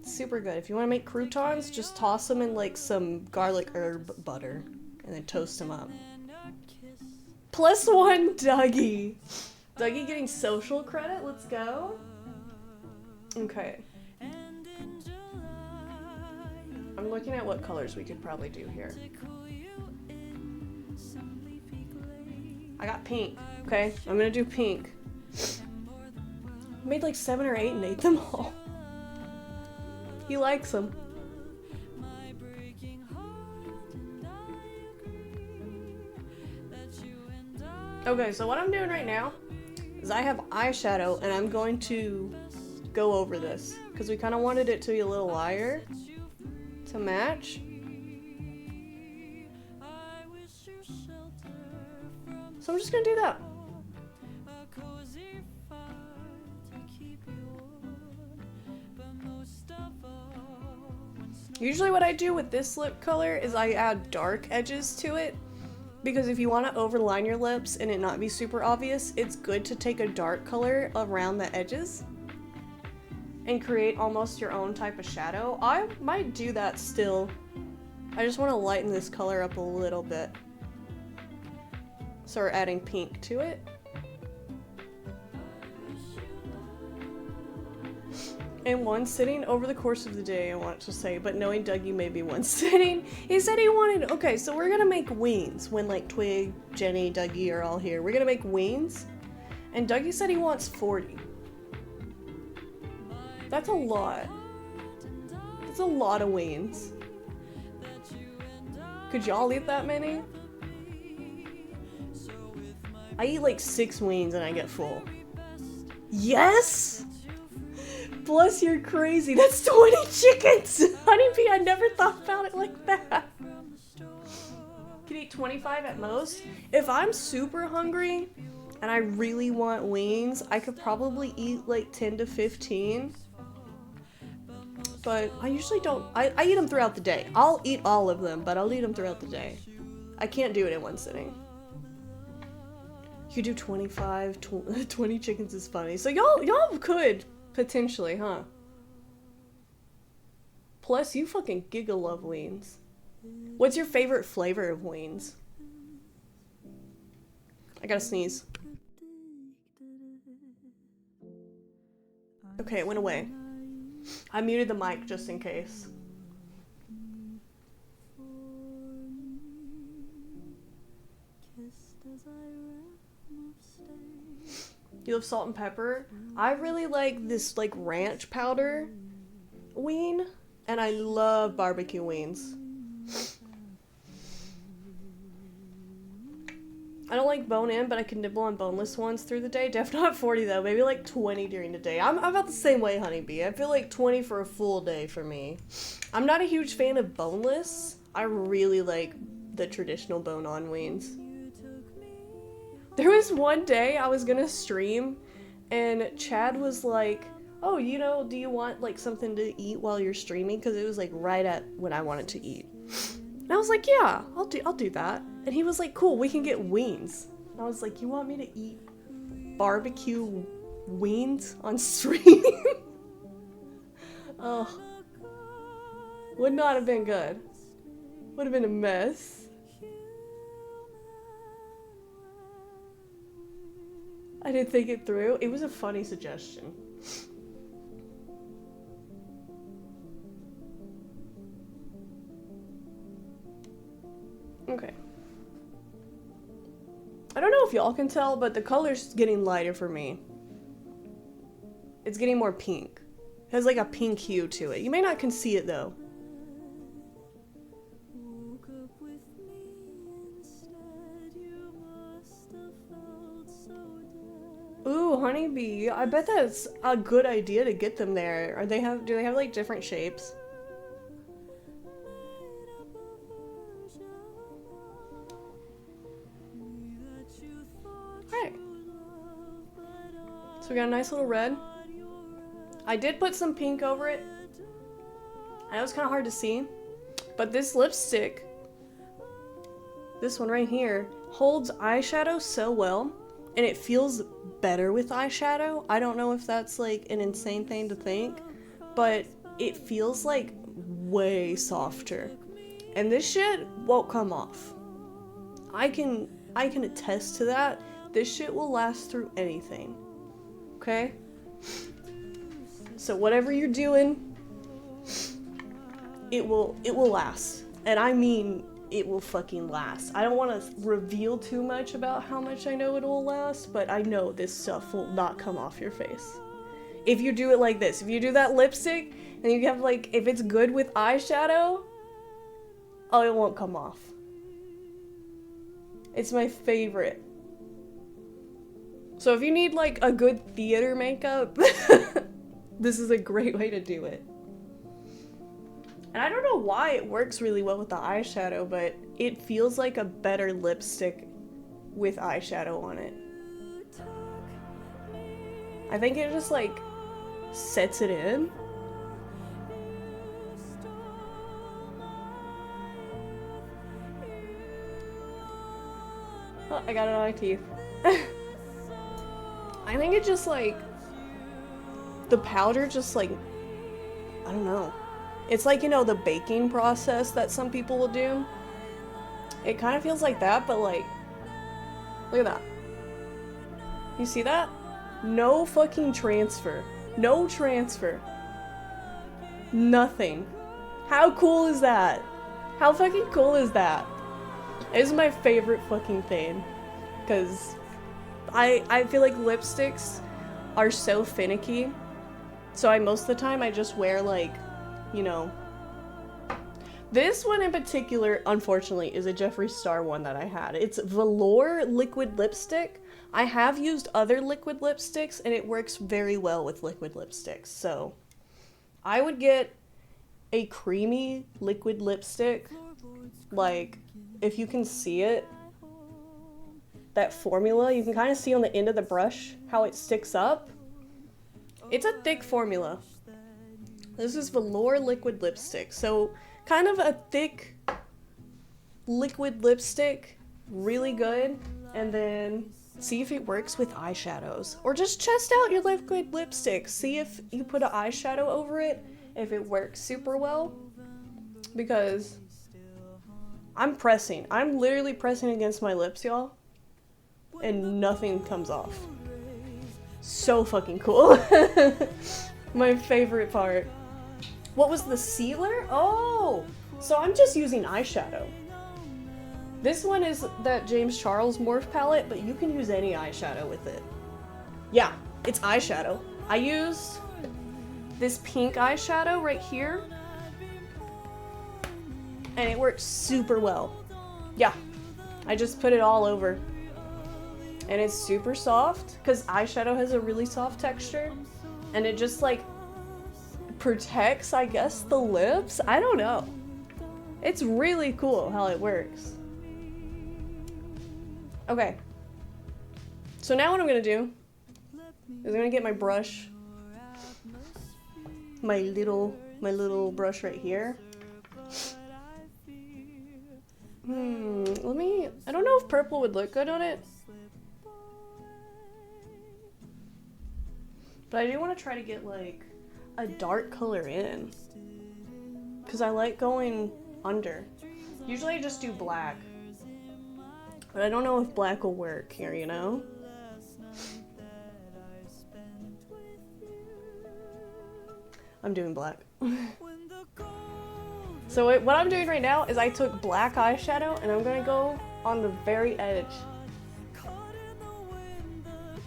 Super good. If you want to make croutons, just toss them in like some garlic herb butter and then toast them up. +1 Dougie. Dougie getting social credit. Let's go. Okay. I'm looking at what colors we could probably do here. I got pink. Okay, I'm gonna do pink. I made like 7 or 8 and ate them all. He likes them. Okay, so what I'm doing right now is I have eyeshadow and I'm going to go over this because we kind of wanted it to be a little lighter to match. So I'm just gonna do that. Usually what I do with this lip color is I add dark edges to it, because if you want to overline your lips and it not be super obvious, it's good to take a dark color around the edges and create almost your own type of shadow. I might do that still. I just want to lighten this color up a little bit. So we're adding pink to it. In one sitting over the course of the day, I want to say, but knowing Dougie maybe one sitting, he said he wanted, okay, so we're gonna make wings when like Twig, Jenny, Dougie are all here. We're gonna make wings, and Dougie said he wants 40. That's a lot. That's a lot of wings. Could y'all eat that many? I eat like 6 wings and I get full. Yes! Bless, you're crazy. That's 20 chickens! Honeybee, I never thought about it like that. Could eat 25 at most. If I'm super hungry and I really want wings, I could probably eat like 10 to 15. But I usually don't. I eat them throughout the day. I'll eat all of them, but I'll eat them throughout the day. I can't do it in one sitting. You could do 25, 20 chickens is funny. So y'all could, potentially, huh? Plus, you fucking giga love wings. What's your favorite flavor of wings? I gotta sneeze. Okay, it went away. I muted the mic just in case. You have salt and pepper? I really like this like ranch powder wing, and I love barbecue wings. I don't like bone-in, but I can nibble on boneless ones through the day. Definitely not 40 though, maybe like 20 during the day. I'm about the same way, Honeybee. I feel like 20 for a full day for me. I'm not a huge fan of boneless. I really like the traditional bone-on wings. There was one day I was gonna stream and Chad was like, oh, you know, do you want like something to eat while you're streaming? Because it was like right at when I wanted to eat. And I was like, yeah, I'll do that. And he was like, cool, we can get wings. And I was like, you want me to eat barbecue wings on stream? Oh, would not have been good. Would have been a mess. I didn't think it through. It was a funny suggestion. Okay. I don't know if y'all can tell, but the color's getting lighter for me. It's getting more pink. It has like a pink hue to it. You may not can see it though. Ooh, honeybee. I bet that's a good idea to get them there. Do they have like different shapes? Alright. So we got a nice little red. I did put some pink over it. I know it's kind of hard to see, but this lipstick, this one right here, holds eyeshadow so well, and it feels better with eyeshadow. I don't know if that's like an insane thing to think, but it feels like way softer. And this shit won't come off. I can attest to that. This shit will last through anything. Okay? So whatever you're doing, it will last. And I mean, it will fucking last. I don't want to reveal too much about how much I know it will last, but I know this stuff will not come off your face. If you do it like this, if you do that lipstick, and you have like, if it's good with eyeshadow, oh, it won't come off. It's my favorite. So if you need like a good theater makeup, this is a great way to do it. And I don't know why it works really well with the eyeshadow, but it feels like a better lipstick with eyeshadow on it. I think it just like sets it in. Oh, I got it on my teeth. I think it just like, the powder just like, I don't know. It's like, you know, the baking process that some people will do. It kind of feels like that, but like, look at that. You see that? No fucking transfer. No transfer. Nothing. How cool is that? How fucking cool is that? It is my favorite fucking thing. Because I feel like lipsticks are so finicky. So most of the time I just wear like, you know, this one in particular, unfortunately, is a Jeffree Star one that I had. It's velour liquid lipstick. I have used other liquid lipsticks and it works very well with liquid lipsticks. So I would get a creamy liquid lipstick. Like, if you can see it, that formula, you can kind of see on the end of the brush how it sticks up. It's a thick formula. This is velour liquid lipstick. So kind of a thick liquid lipstick, really good. And then see if it works with eyeshadows. Or just test out your liquid lipstick. See if you put an eyeshadow over it, if it works super well. Because I'm literally pressing against my lips, y'all. And nothing comes off. So fucking cool. My favorite part. What was the sealer? Oh! So I'm just using eyeshadow. This one is that James Charles Morph palette, but you can use any eyeshadow with it. Yeah, it's eyeshadow. I used this pink eyeshadow right here. And it works super well. Yeah, I just put it all over. And it's super soft, because eyeshadow has a really soft texture. And it just like protects, I guess, the lips? I don't know. It's really cool how it works. Okay. So now what I'm gonna do is I'm gonna get my brush my little brush right here. I don't know if purple would look good on it. But I do want to try to get like a dark color in. Because I like going under. Usually I just do black. But I don't know if black will work here, you know? I'm doing black. So what I'm doing right now is I took black eyeshadow and I'm gonna go on the very edge.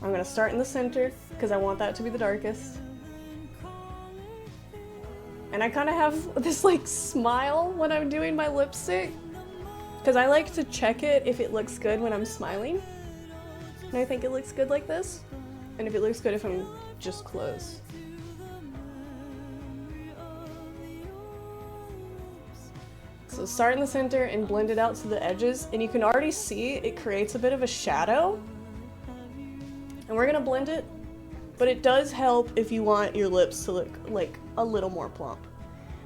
I'm gonna start in the center because I want that to be the darkest. And I kind of have this like smile when I'm doing my lipstick because I like to check it if it looks good when I'm smiling. And I think it looks good like this. And if it looks good if I'm just closed. So start in the center and blend it out to the edges, and you can already see it creates a bit of a shadow. And we're gonna blend it, but it does help if you want your lips to look like a little more plump.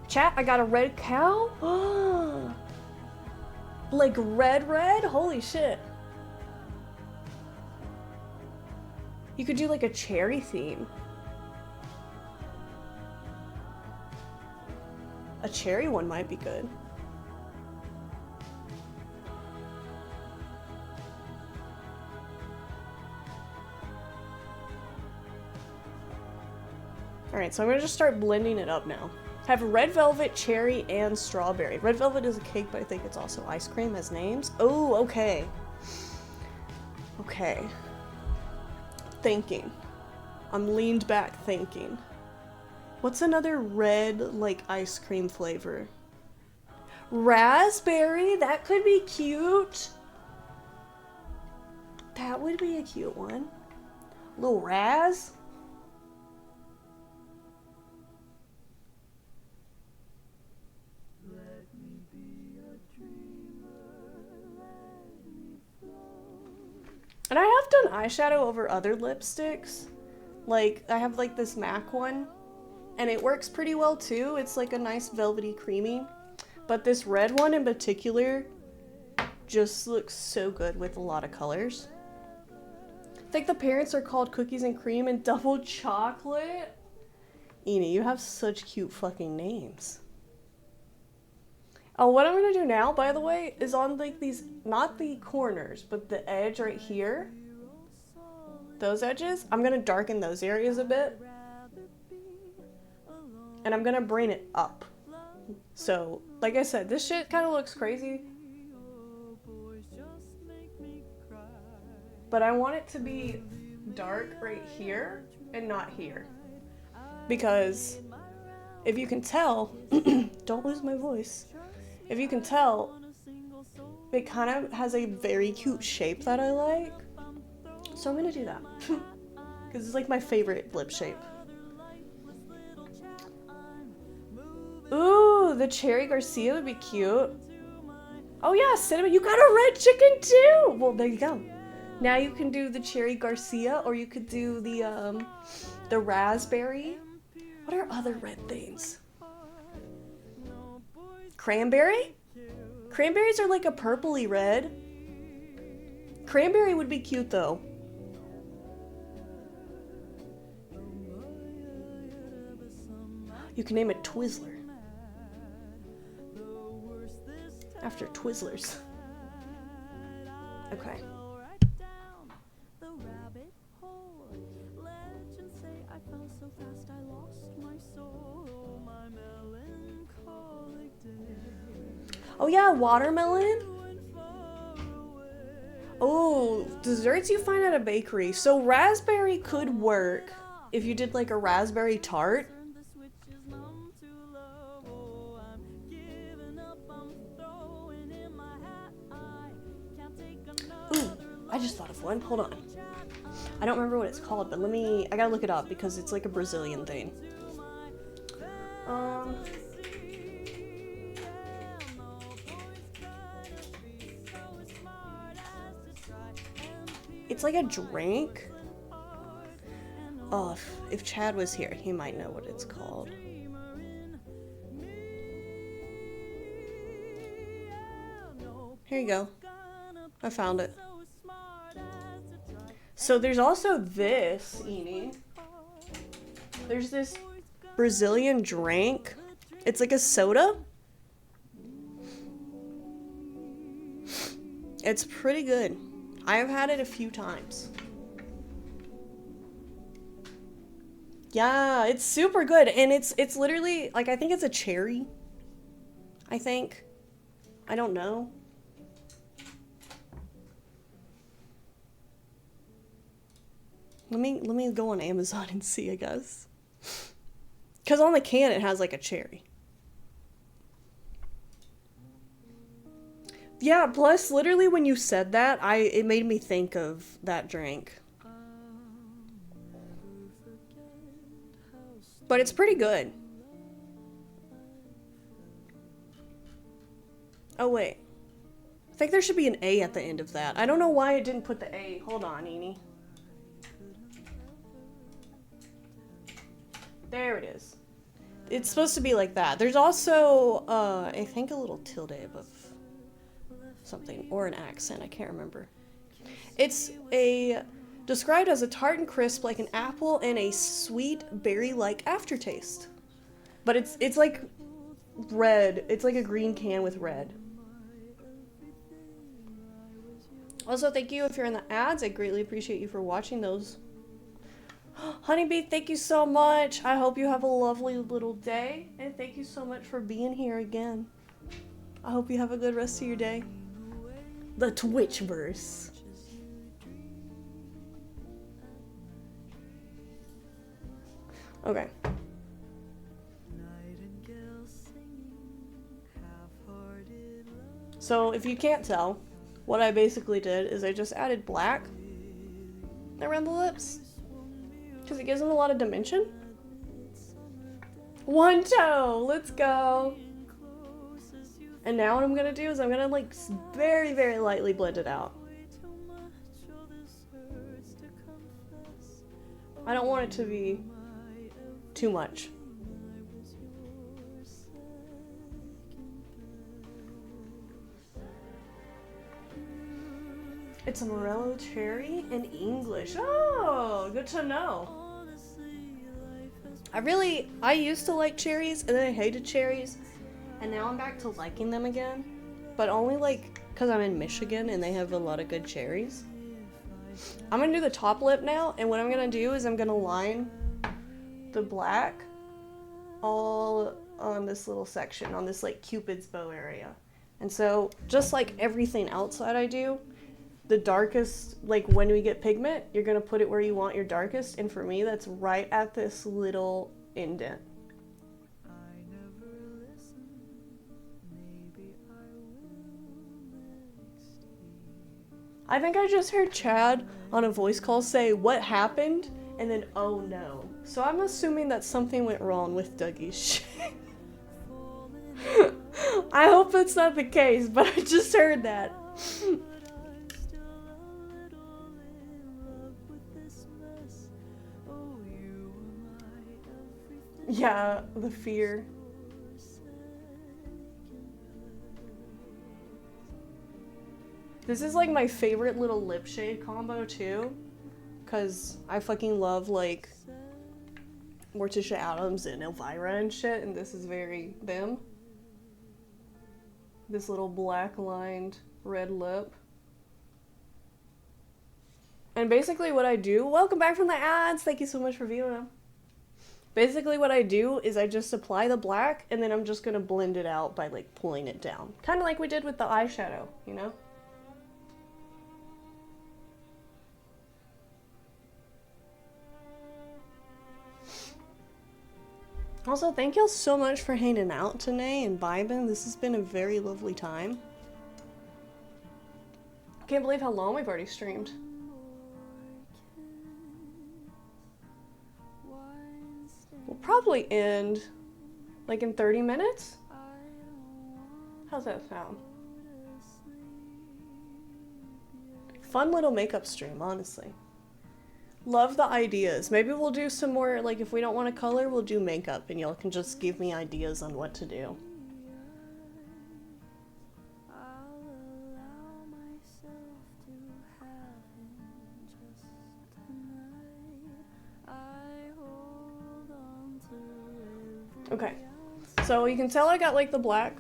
Chat, I got a red cow. Like red? Holy shit. You could do like a cherry theme. A cherry one might be good. Alright, so I'm gonna just start blending it up now. I have red velvet, cherry, and strawberry. Red velvet is a cake, but I think it's also ice cream as names. Oh, okay. Okay. Thinking. I'm leaned back thinking. What's another red, like, ice cream flavor? Raspberry? That could be cute. That would be a cute one. Little raz? And I have done eyeshadow over other lipsticks. Like, I have like this MAC one, and it works pretty well too. It's like a nice velvety creamy. But this red one in particular just looks so good with a lot of colors. I think the parents are called Cookies and Cream and Double Chocolate. Eni, you have such cute fucking names. Oh, what I'm gonna do now, by the way, is on like these, not the corners, but the edge right here, those edges, I'm gonna darken those areas a bit. And I'm gonna bring it up. So, like I said, this shit kind of looks crazy. But I want it to be dark right here and not here. Because if you can tell, don't lose my voice. If you can tell, it kind of has a very cute shape that I like. So I'm gonna do that. Because it's like my favorite lip shape. Ooh, the Cherry Garcia would be cute. Oh yeah, cinnamon, you got a red chicken too! Well, there you go. Now you can do the Cherry Garcia, or you could do the raspberry. What are other red things? Cranberry? Cranberries are like a purpley red. Cranberry would be cute though. You can name it Twizzler. After Twizzlers. Okay. Oh yeah, watermelon. Oh, desserts you find at a bakery. So raspberry could work if you did like a raspberry tart. Ooh, I just thought of one. Hold on. I don't remember what it's called, but I gotta look it up because it's like a Brazilian thing. It's like a drink. Oh, if Chad was here, he might know what it's called. Here you go. I found it. So there's also this, Eni. There's this Brazilian drink. It's like a soda. It's pretty good. I have had it a few times. Yeah, it's super good. And it's literally, like, I think it's a cherry. I think. I don't know. Let me go on Amazon and see, I guess. Because on the can it has like a cherry. Yeah, plus literally when you said that, it made me think of that drink. But it's pretty good. Oh wait. I think there should be an A at the end of that. I don't know why it didn't put the A. Hold on, Eni. There it is. It's supposed to be like that. There's also, I think a little tilde above something, or an accent, I can't remember. It's described as a tart and crisp like an apple and a sweet berry-like aftertaste. But it's like red. It's like a green can with red. Also, thank you if you're in the ads. I greatly appreciate you for watching those. Honeybee, thank you so much. I hope you have a lovely little day. And thank you so much for being here again. I hope you have a good rest of your day. The Twitchverse. Okay. So, if you can't tell, what I basically did is I just added black around the lips. Because it gives them a lot of dimension. One toe! Let's go! And now what I'm gonna do is I'm gonna like very, very lightly blend it out. I don't want it to be too much. It's a Morello cherry in English. Oh, good to know. I used to like cherries and then I hated cherries. And now I'm back to liking them again. But only like because I'm in Michigan and they have a lot of good cherries. I'm gonna do the top lip now, and what I'm gonna do is I'm gonna line the black all on this little section, on this like Cupid's bow area. And so just like everything else that I do, the darkest, like when we get pigment, you're gonna put it where you want your darkest, and for me that's right at this little indent. I think I just heard Chad on a voice call say, "What happened?" and then, "Oh no." So I'm assuming that something went wrong with Dougie's shit. I hope that's not the case, but I just heard that. Yeah, the fear. This is like my favorite little lip shade combo too, because I fucking love like Morticia Adams and Elvira and shit, and this is very them. This little black lined red lip. And basically what I do, welcome back from the ads, thank you so much for viewing them. Basically what I do is I just apply the black and then I'm just gonna blend it out by like pulling it down. Kind of like we did with the eyeshadow, you know? Also, thank y'all so much for hanging out today and vibing. This has been a very lovely time. I can't believe how long we've already streamed. We'll probably end like in 30 minutes. How's that sound? Fun little makeup stream, honestly. Love the ideas. Maybe we'll do some more, like, if we don't want to color, we'll do makeup, and y'all can just give me ideas on what to do. Okay, so you can tell I got, like, the black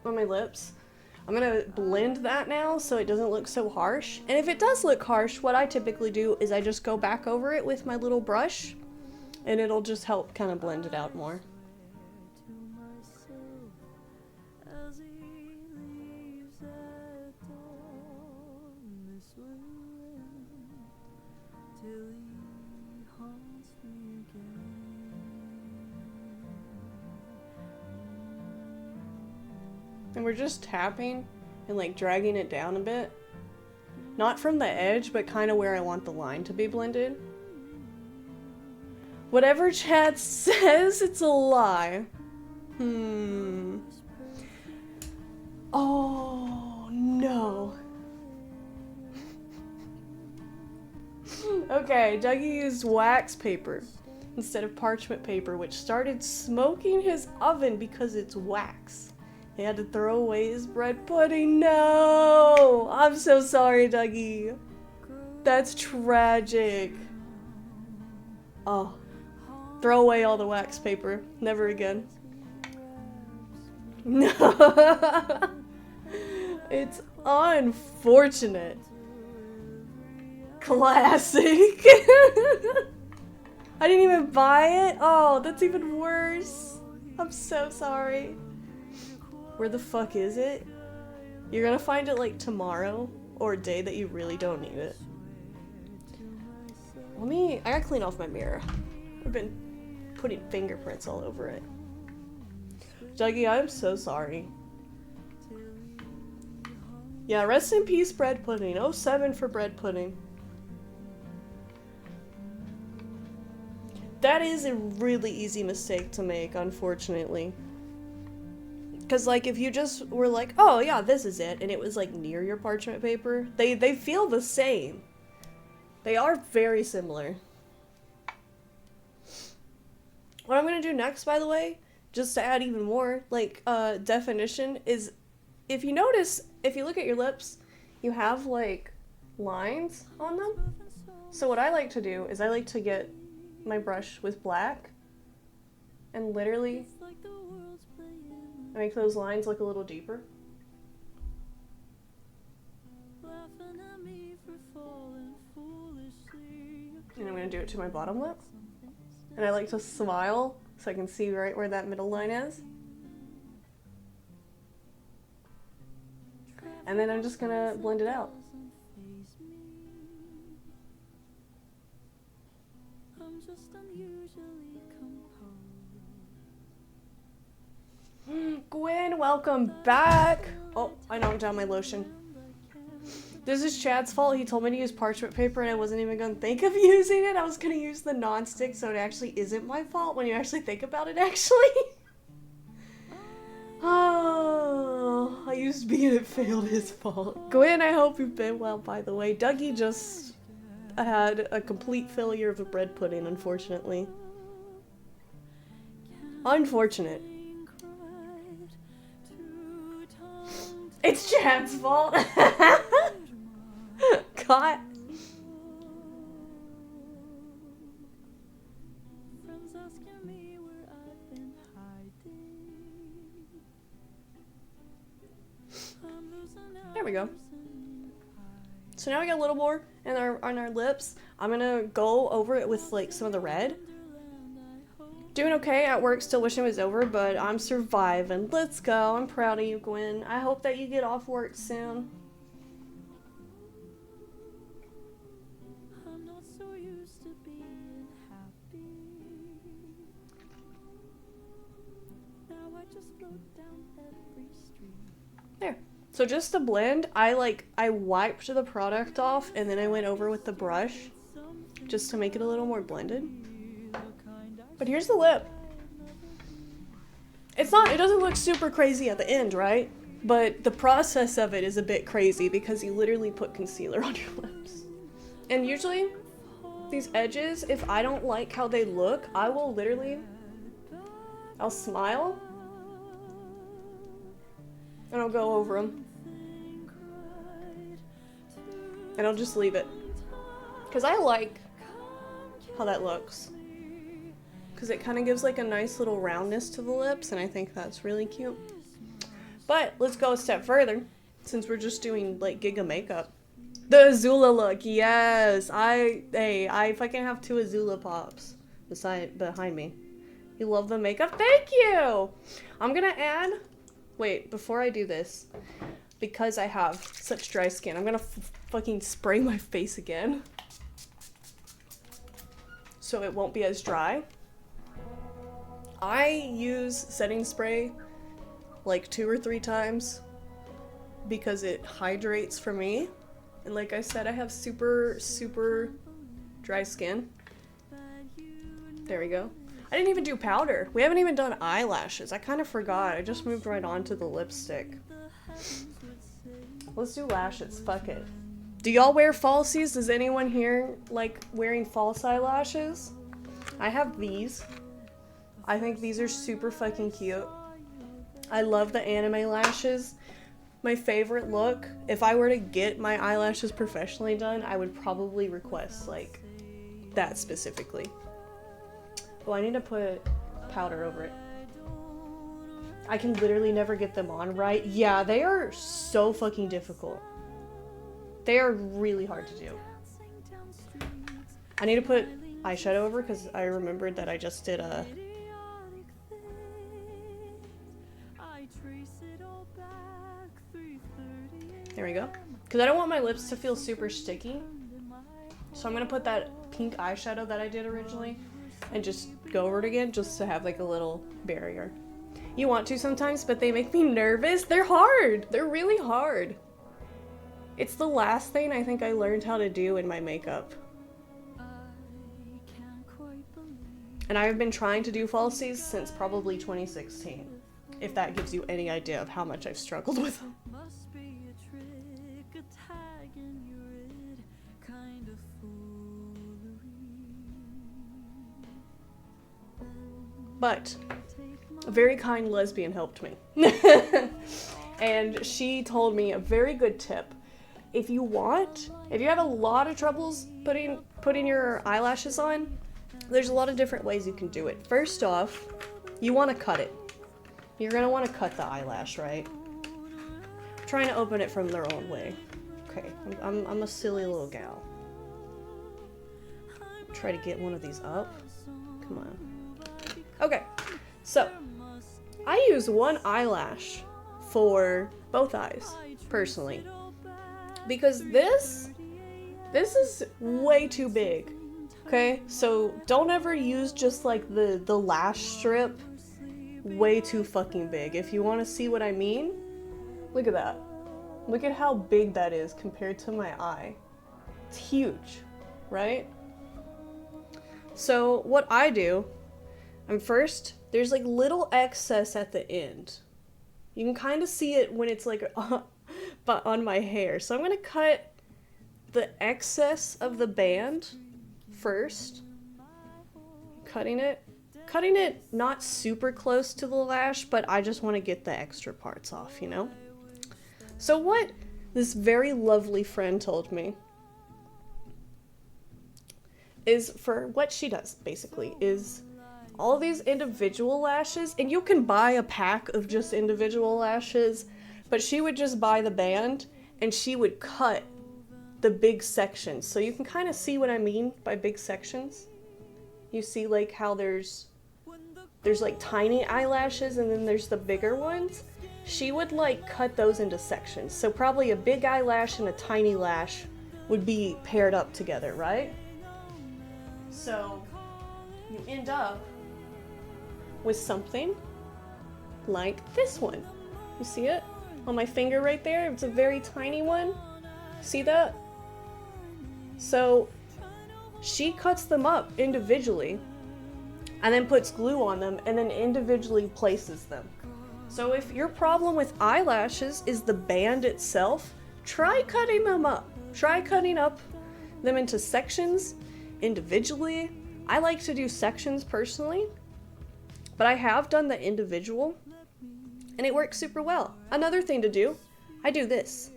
on my lips. I'm gonna blend that now so it doesn't look so harsh. And if it does look harsh, what I typically do is I just go back over it with my little brush, and it'll just help kind of blend it out more. And we're just tapping and like dragging it down a bit. Not from the edge, but kind of where I want the line to be blended. Whatever chat says, it's a lie. Oh, no. Okay, Dougie used wax paper instead of parchment paper, which started smoking his oven because it's wax. He had to throw away his bread pudding. No! I'm so sorry, Dougie. That's tragic. Oh. Throw away all the wax paper. Never again. No. It's unfortunate. Classic. I didn't even buy it? Oh, that's even worse. I'm so sorry. Where the fuck is it? You're gonna find it like tomorrow or a day that you really don't need it. I gotta clean off my mirror. I've been putting fingerprints all over it. Dougie, I'm so sorry. Yeah, rest in peace, bread pudding. 07 for bread pudding. That is a really easy mistake to make, unfortunately. Because, like, if you just were like, oh, yeah, this is it, and it was, like, near your parchment paper, they feel the same. They are very similar. What I'm going to do next, by the way, just to add even more, like, definition, is if you notice, if you look at your lips, you have, like, lines on them. So what I like to do is I like to get my brush with black and literally make those lines look a little deeper. And I'm going to do it to my bottom lip. And I like to smile so I can see right where that middle line is. And then I'm just going to blend it out. Gwen, welcome back! Oh, I knocked down my lotion. This is Chad's fault. He told me to use parchment paper and I wasn't even gonna think of using it. I was gonna use the non-stick, so it actually isn't my fault when you actually think about it, actually. Oh, I used B and it failed, his fault. Gwen, I hope you've been well, by the way. Dougie just had a complete failure of a bread pudding, unfortunately. Unfortunate. It's Chad's fault. God. There we go. So now we got a little more on our lips. I'm gonna go over it with like some of the red. Doing okay at work, still wishing it was over, but I'm surviving. Let's go. I'm proud of you, Gwen. I hope that you get off work soon. I'm not so used to being happy. Now I just float down every street. There. So just to blend, I wiped the product off and then I went over with the brush just to make it a little more blended. But here's the lip. It doesn't look super crazy at the end, right? But the process of it is a bit crazy because you literally put concealer on your lips. And usually, these edges, if I don't like how they look, I will literally, I'll smile and I'll go over them and I'll just leave it because I like how that looks because it kind of gives like a nice little roundness to the lips, and I think that's really cute. But let's go a step further since we're just doing like Giga makeup. The Azula look, yes! I fucking have 2 Azula pops behind me. You love the makeup? Thank you! I'm gonna add, wait, before I do this, because I have such dry skin, I'm gonna fucking spray my face again. So it won't be as dry. I use setting spray like 2 or 3 times because it hydrates for me. And like I said, I have super, super dry skin. There we go. I didn't even do powder. We haven't even done eyelashes. I kind of forgot. I just moved right on to the lipstick. Let's do lashes. Fuck it. Do y'all wear falsies? Does anyone here like wearing false eyelashes? I have these. I think these are super fucking cute. I love the anime lashes. My favorite look, if I were to get my eyelashes professionally done, I would probably request like that specifically. Oh, I need to put powder over it. I can literally never get them on right. Yeah, they are so fucking difficult. They are really hard to do. I need to put eyeshadow over because I remembered that I just did a... There we go. Because I don't want my lips to feel super sticky. So I'm going to put that pink eyeshadow that I did originally and just go over it again just to have like a little barrier. You want to sometimes, but they make me nervous. They're hard. They're really hard. It's the last thing I think I learned how to do in my makeup. And I've been trying to do falsies since probably 2016. If that gives you any idea of how much I've struggled with them. But a very kind lesbian helped me. And she told me a very good tip. If you have a lot of troubles putting your eyelashes on, there's a lot of different ways you can do it. First off, you want to cut it. You're going to want to cut the eyelash, right? I'm trying to open it from the wrong way. Okay, I'm a silly little gal. Try to get one of these up. Come on. Okay, so I use one eyelash for both eyes, personally, because this is way too big, okay? So don't ever use just like the lash strip way too fucking big. If you want to see what I mean, look at that. Look at how big that is compared to my eye. It's huge, right? So what I do, first, there's like little excess at the end. You can kind of see it when it's like but on my hair. So I'm going to cut the excess of the band first. Cutting it not super close to the lash, but I just want to get the extra parts off, you know? So what this very lovely friend told me is, for what she does basically is all these individual lashes, and you can buy a pack of just individual lashes, but she would just buy the band and she would cut the big sections. So you can kind of see what I mean by big sections. You see like how there's like tiny eyelashes and then there's the bigger ones. She would like cut those into sections. So probably a big eyelash and a tiny lash would be paired up together, right? So you end up with something like this one. You see it? On my finger right there, it's a very tiny one. See that? So she cuts them up individually and then puts glue on them and then individually places them. So if your problem with eyelashes is the band itself, try cutting them up. Try cutting up them into sections individually. I like to do sections personally, but I have done the individual, and it works super well. Another thing to do, I do this.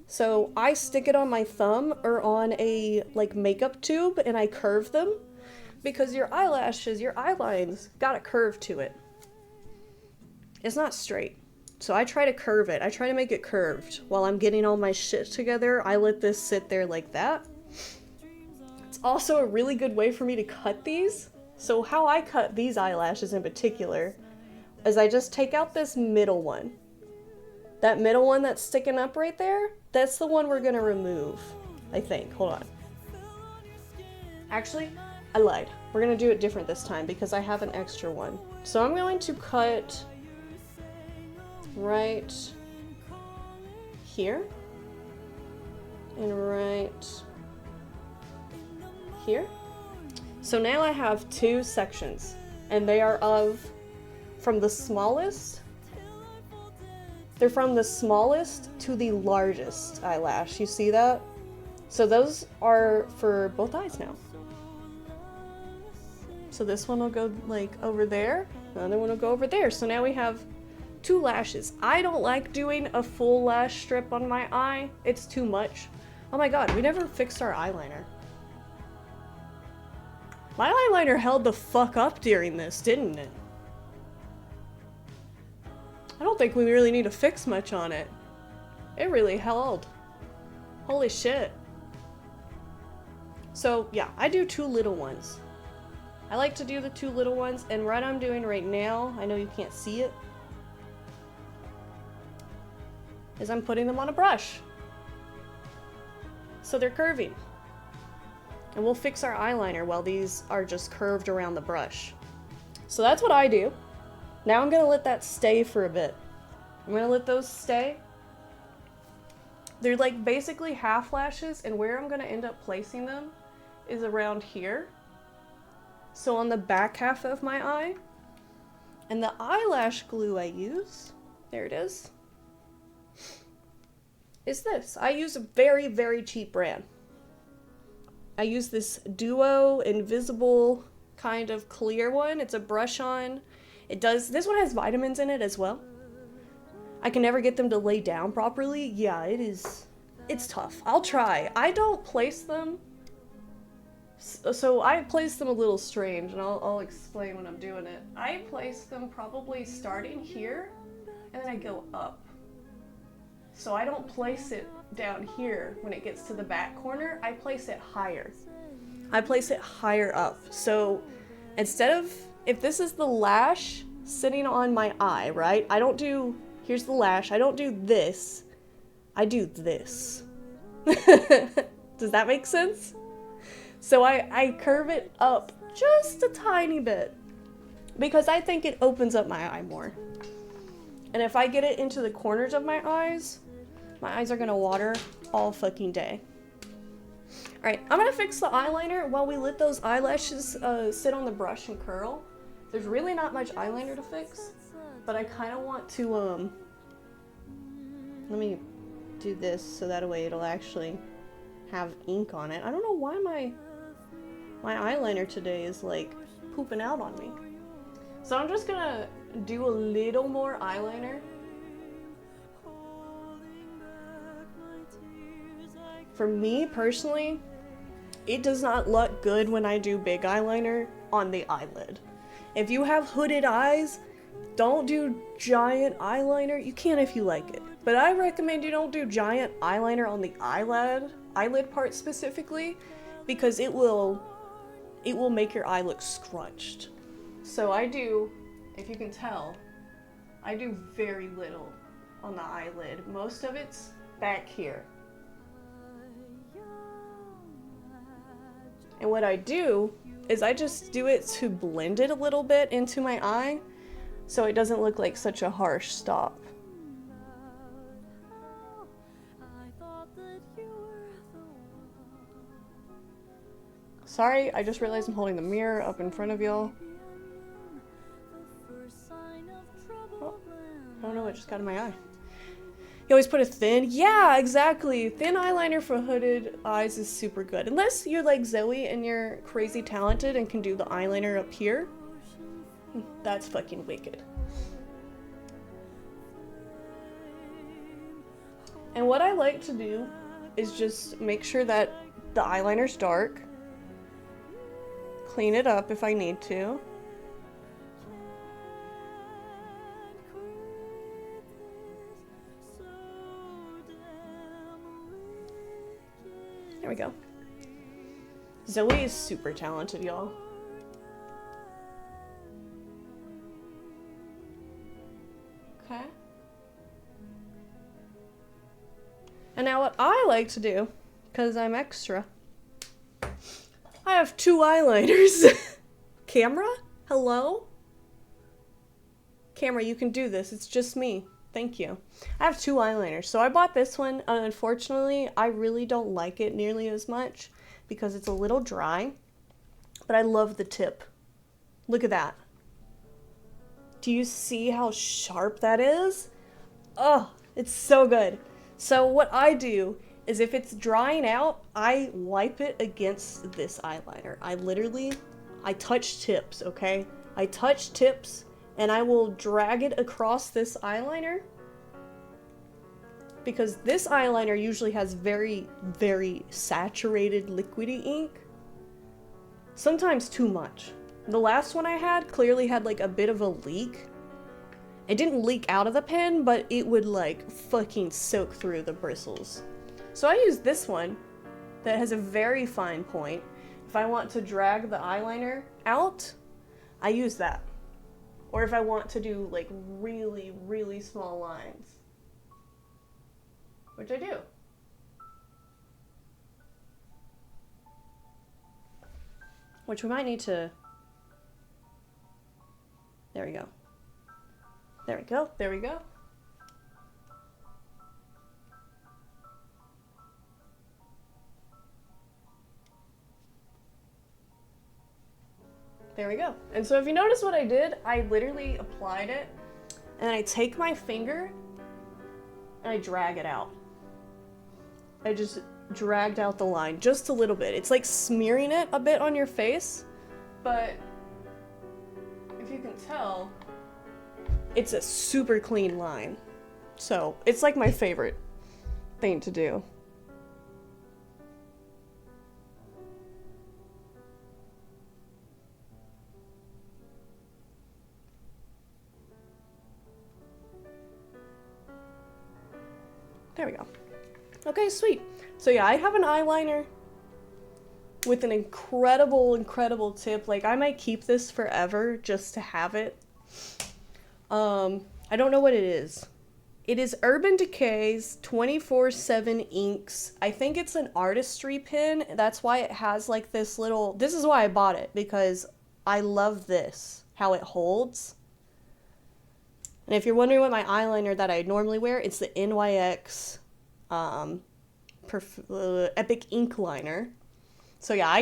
So I stick it on my thumb or on a like makeup tube and I curve them, because your eyelashes, your eye lines got a curve to it. It's not straight. So I try to curve it. I try to make it curved. While I'm getting all my shit together, I let this sit there like that. It's also a really good way for me to cut these. So how I cut these eyelashes in particular is I just take out this middle one. That middle one that's sticking up right there, that's the one we're gonna remove, I think. Hold on. Actually, I lied. We're gonna do it different this time because I have an extra one. So I'm going to cut right here and right here. So now I have two sections, and they are from the smallest to the largest eyelash. You see that? So those are for both eyes now. So this one will go like over there, the other one will go over there. So now we have two lashes. I don't like doing a full lash strip on my eye. It's too much. Oh my god, we never fixed our eyeliner. My eyeliner held the fuck up during this, didn't it? I don't think we really need to fix much on it. It really held. Holy shit. So yeah, I do two little ones. I like to do the two little ones, and what I'm doing right now, I know you can't see it, is I'm putting them on a brush. So they're curving. And we'll fix our eyeliner while these are just curved around the brush. So that's what I do. Now I'm gonna let that stay for a bit. I'm gonna let those stay. They're like basically half lashes, and where I'm gonna end up placing them is around here. So on the back half of my eye. And the eyelash glue I use, there it is this. I use a very, very cheap brand. I use this Duo Invisible kind of clear one. It's a brush on. This one has vitamins in it as well. I can never get them to lay down properly. Yeah, it's tough. I'll try. I don't place them. So I place them a little strange, and I'll explain when I'm doing it. I place them probably starting here, and then I go up. So I don't place it down here when it gets to the back corner. I place it higher. I place it higher up. So instead of, if this is the lash sitting on my eye, right? Here's the lash. I don't do this. I do this. Does that make sense? So I curve it up just a tiny bit because I think it opens up my eye more. And if I get it into the corners of my eyes are gonna water all fucking day. Alright, I'm gonna fix the eyeliner while we let those eyelashes sit on the brush and curl. There's really not much eyeliner to fix, but I kind of want to, let me do this so that way it'll actually have ink on it. I don't know why my eyeliner today is like pooping out on me. So I'm just gonna do a little more eyeliner. For me personally, it does not look good when I do big eyeliner on the eyelid. If you have hooded eyes, don't do giant eyeliner. You can if you like it, but I recommend you don't do giant eyeliner on the eyelid part specifically, because it will make your eye look scrunched. So I do, if you can tell, I do very little on the eyelid. Most of it's back here. And what I do is I just do it to blend it a little bit into my eye so it doesn't look like such a harsh stop. Sorry, I just realized I'm holding the mirror up in front of y'all. Oh, I don't know what just got in my eye. You always put a thin? Yeah, exactly. Thin eyeliner for hooded eyes is super good. Unless you're like Zoe and you're crazy talented and can do the eyeliner up here. That's fucking wicked. And what I like to do is just make sure that the eyeliner's dark. Clean it up if I need to. There we go. Zoe is super talented, y'all. Okay. And now what I like to do, because I'm extra, I have 2 eyeliners. Camera? Hello? Camera, you can do this. It's just me. Thank you. I have 2 eyeliners. So I bought this one, and unfortunately, I really don't like it nearly as much because it's a little dry, but I love the tip. Look at that. Do you see how sharp that is? Oh, it's so good. So what I do is if it's drying out, I wipe it against this eyeliner. I touch tips, okay? I touch tips and I will drag it across this eyeliner because this eyeliner usually has very, very saturated liquidy ink. Sometimes too much. The last one I had clearly had like a bit of a leak. It didn't leak out of the pen, but it would like fucking soak through the bristles. So I use this one that has a very fine point. If I want to drag the eyeliner out, I use that. Or if I want to do like really, really small lines, which I do. Which we might need to, there we go. There we go, there we go. There we go. And so if you notice what I did, I literally applied it and I take my finger and I drag it out. I just dragged out the line just a little bit. It's like smearing it a bit on your face, but if you can tell, it's a super clean line. So it's like my favorite thing to do. There we go. Okay, sweet. So yeah, I have an eyeliner with an incredible, incredible tip. Like, I might keep this forever just to have it. I don't know what it is. It is Urban Decay's 24/7 inks. I think it's an artistry pen. That's why it has like this little, this is why I bought it, because I love this, how it holds. And if you're wondering what my eyeliner that I normally wear, it's the NYX Epic Ink Liner. So yeah, I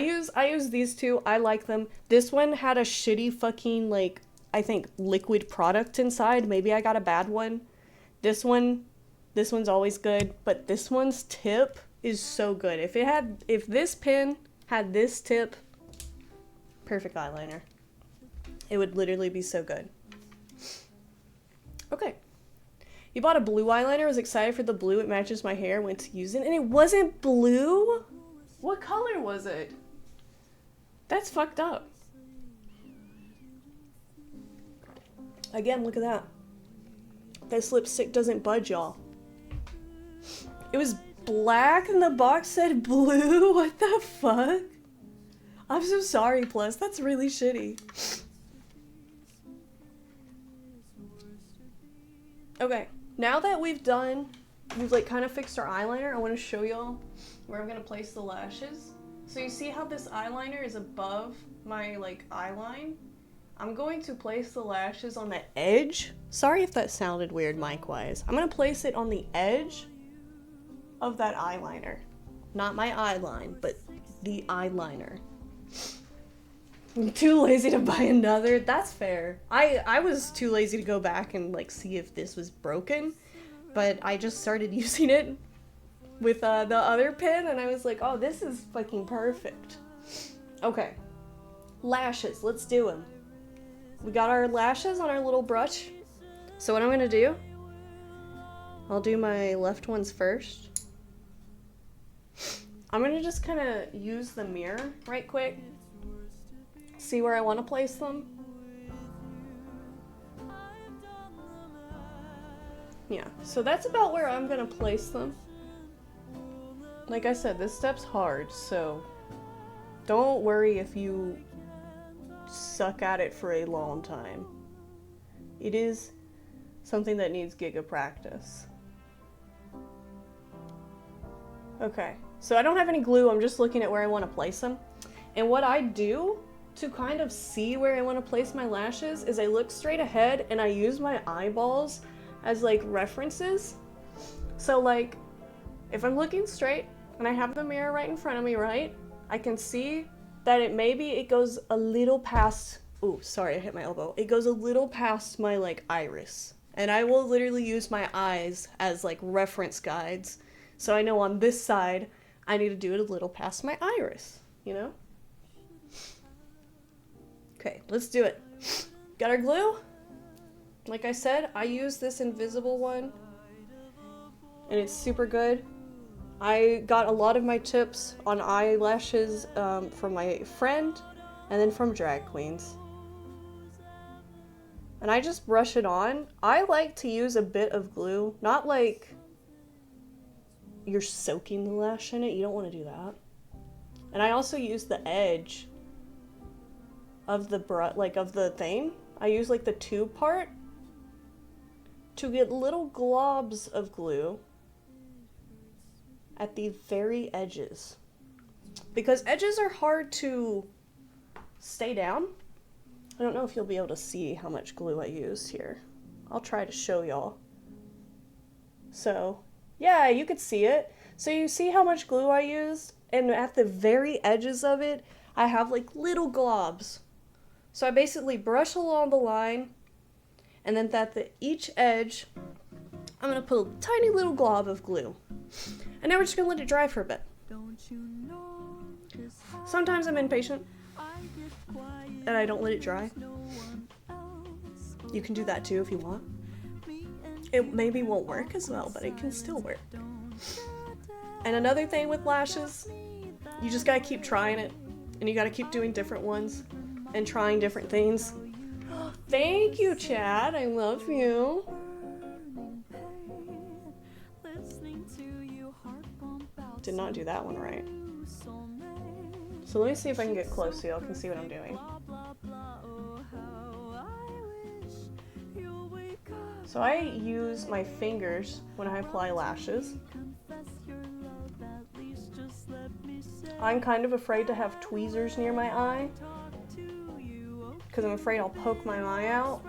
use these two. I like them. This one had a shitty fucking, like, I think liquid product inside. Maybe I got a bad one. This one's always good, but this one's tip is so good. If this pen had this tip, perfect eyeliner. It would literally be so good. Okay. You bought a blue eyeliner, was excited for the blue, it matches my hair, went to use it, and it wasn't blue? What color was it? That's fucked up. Again, look at that. This lipstick doesn't budge, y'all. It was black and the box said blue? What the fuck? I'm so sorry, Plus. That's really shitty. Okay, now that we've like kind of fixed our eyeliner, I want to show y'all where I'm going to place the lashes. So you see how this eyeliner is above my like eye line? I'm going to place the lashes on the edge. Sorry if that sounded weird mic-wise. I'm going to place it on the edge of that eyeliner. Not my eye line, but the eyeliner. I'm too lazy to buy another. That's fair. I was too lazy to go back and like see if this was broken. but I just started using it with the other pen, and I was like, oh, this is fucking perfect. Okay, lashes, let's do them. We got our lashes on our little brush. So what I'm gonna do, I'll do my left ones first. I'm gonna just kind of use the mirror right quick, see where I want to place them. Yeah, so that's about where I'm gonna place them. Like I said, this step's hard, so don't worry if you suck at it for a long time. It is something that needs giga practice. Okay, so I don't have any glue, I'm just looking at where I want to place them. And what I do to kind of see where I want to place my lashes is I look straight ahead and I use my eyeballs as like references. So like, if I'm looking straight and I have the mirror right in front of me, right? I can see that it goes a little past, ooh, sorry, I hit my elbow. It goes a little past my like iris. And I will literally use my eyes as like reference guides. So I know on this side, I need to do it a little past my iris, you know? Okay, let's do it. Got our glue? Like I said, I use this invisible one, and it's super good. I got a lot of my tips on eyelashes from my friend, and then from drag queens. And I just brush it on. I like to use a bit of glue, not like you're soaking the lash in it. You don't want to do that. And I also use the edge of the of the thing. I use like the tube part to get little globs of glue at the very edges. Because edges are hard to stay down. I don't know if you'll be able to see how much glue I used here. I'll try to show y'all. So, yeah, you could see it. So you see how much glue I used? And at the very edges of it, I have like little globs. So I basically brush along the line, and then at each edge, I'm gonna put a tiny little glob of glue. And now we're just gonna let it dry for a bit. Sometimes I'm impatient, and I don't let it dry. You can do that too if you want. It maybe won't work as well, but it can still work. And another thing with lashes, you just gotta keep trying it, and you gotta keep doing different ones and trying different things. Thank you, Chad. I love you. Did not do that one right. So let me see if I can get close so y'all can see what I'm doing. So I use my fingers when I apply lashes. I'm kind of afraid to have tweezers near my eye because I'm afraid I'll poke my eye out.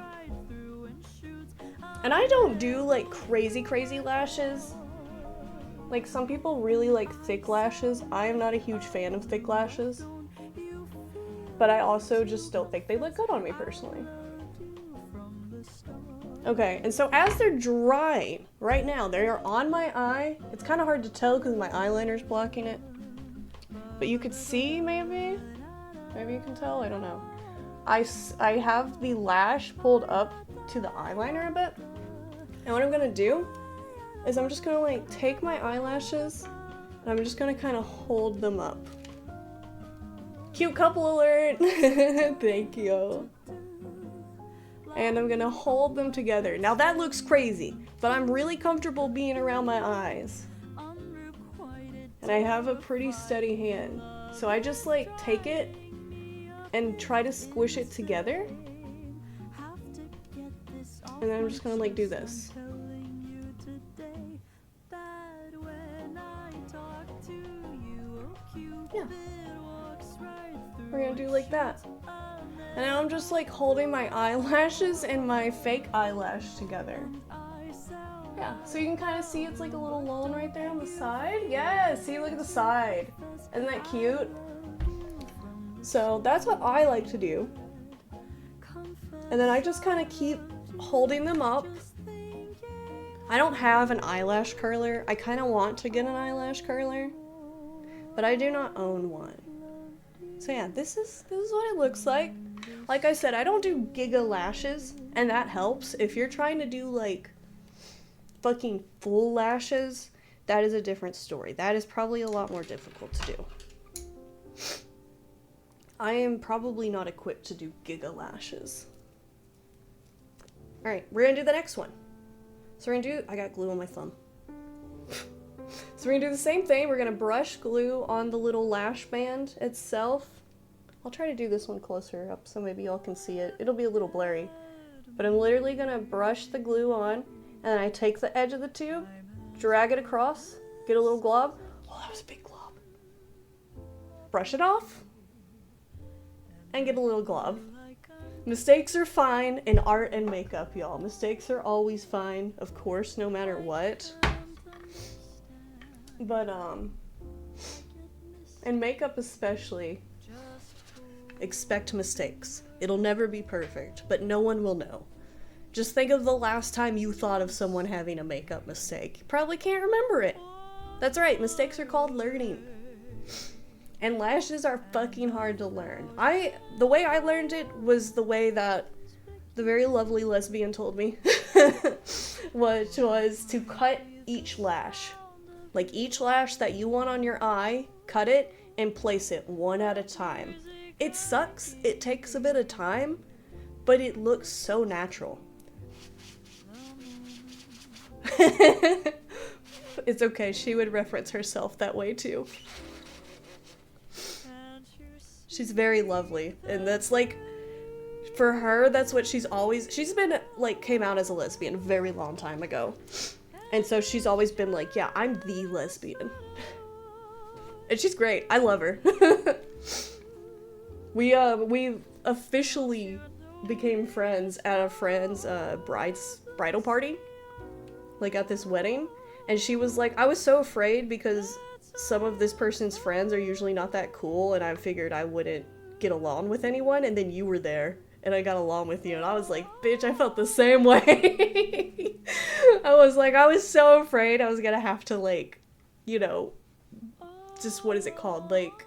And I don't do like crazy lashes. Like some people really like thick lashes. I am not a huge fan of thick lashes. But I also just don't think they look good on me personally. Okay, and so as they're drying, right now, they are on my eye. It's kind of hard to tell because my eyeliner's blocking it. But you could see, maybe? Maybe you can tell? I don't know. I have the lash pulled up to the eyeliner a bit. And what I'm going to do is I'm just going to like take my eyelashes and I'm just going to kind of hold them up. Cute couple alert! Thank you. And I'm gonna hold them together. Now that looks crazy, but I'm really comfortable being around my eyes. And I have a pretty steady hand. So I just like take it and try to squish it together. And then I'm just gonna like do this. Yeah. We're gonna do like that. And now I'm just like holding my eyelashes and my fake eyelash together. Yeah, so you can kind of see it's like a little lone right there on the side. Yeah, see, look at the side. Isn't that cute? So that's what I like to do. And then I just kind of keep holding them up. I don't have an eyelash curler. I kind of want to get an eyelash curler, but I do not own one. So yeah, this is what it looks like. Like I said, I don't do giga lashes, and that helps. If you're trying to do like fucking full lashes, that is a different story. That is probably a lot more difficult to do. I am probably not equipped to do giga lashes. Alright, we're gonna do the next one. So we're gonna do, I got glue on my thumb. So we're gonna do the same thing. We're gonna brush glue on the little lash band itself. I'll try to do this one closer up so maybe y'all can see it. It'll be a little blurry. But I'm literally gonna brush the glue on, and then I take the edge of the tube, drag it across, get a little glob. Oh, that was a big glob. Brush it off, and get a little glob. Mistakes are fine in art and makeup, y'all. Mistakes are always fine, of course, no matter what. But, in makeup especially, expect mistakes. It'll never be perfect, but no one will know. Just think of the last time you thought of someone having a makeup mistake. You probably can't remember it. That's right, mistakes are called learning. And lashes are fucking hard to learn. The way I learned it was the way that the very lovely lesbian told me, which was to cut each lash. Like each lash that you want on your eye, cut it and place it one at a time. It sucks, it takes a bit of time, but it looks so natural. It's okay, she would reference herself that way too. She's very lovely, and that's like, for her, that's what she's been, like, came out as a lesbian a very long time ago. And so she's always been like, yeah, I'm the lesbian. And she's great. I love her. We officially became friends at a friend's bridal party. Like, at this wedding. And she was like, I was so afraid because some of this person's friends are usually not that cool, and I figured I wouldn't get along with anyone, and then you were there, and I got along with you, and I was like, bitch, I felt the same way. I was so afraid I was gonna have to, like, you know, just, what is it called, like,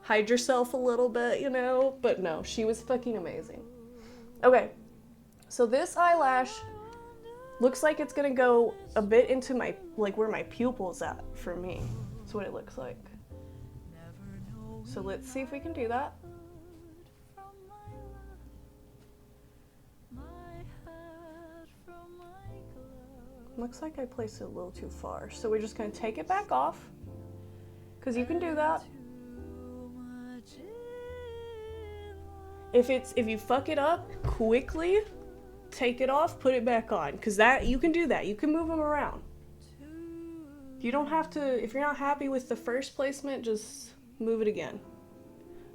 hide yourself a little bit, you know? But no, she was fucking amazing. Okay, so this eyelash looks like it's gonna go a bit into my, like, where my pupil's at for me. That's what it looks like. So let's see if we can do that. Looks like I placed it a little too far. So we're just gonna take it back off, because you can do that. If you fuck it up, quickly take it off, put it back on, because you can do that. You can move them around. You don't have to, if you're not happy with the first placement, just move it again.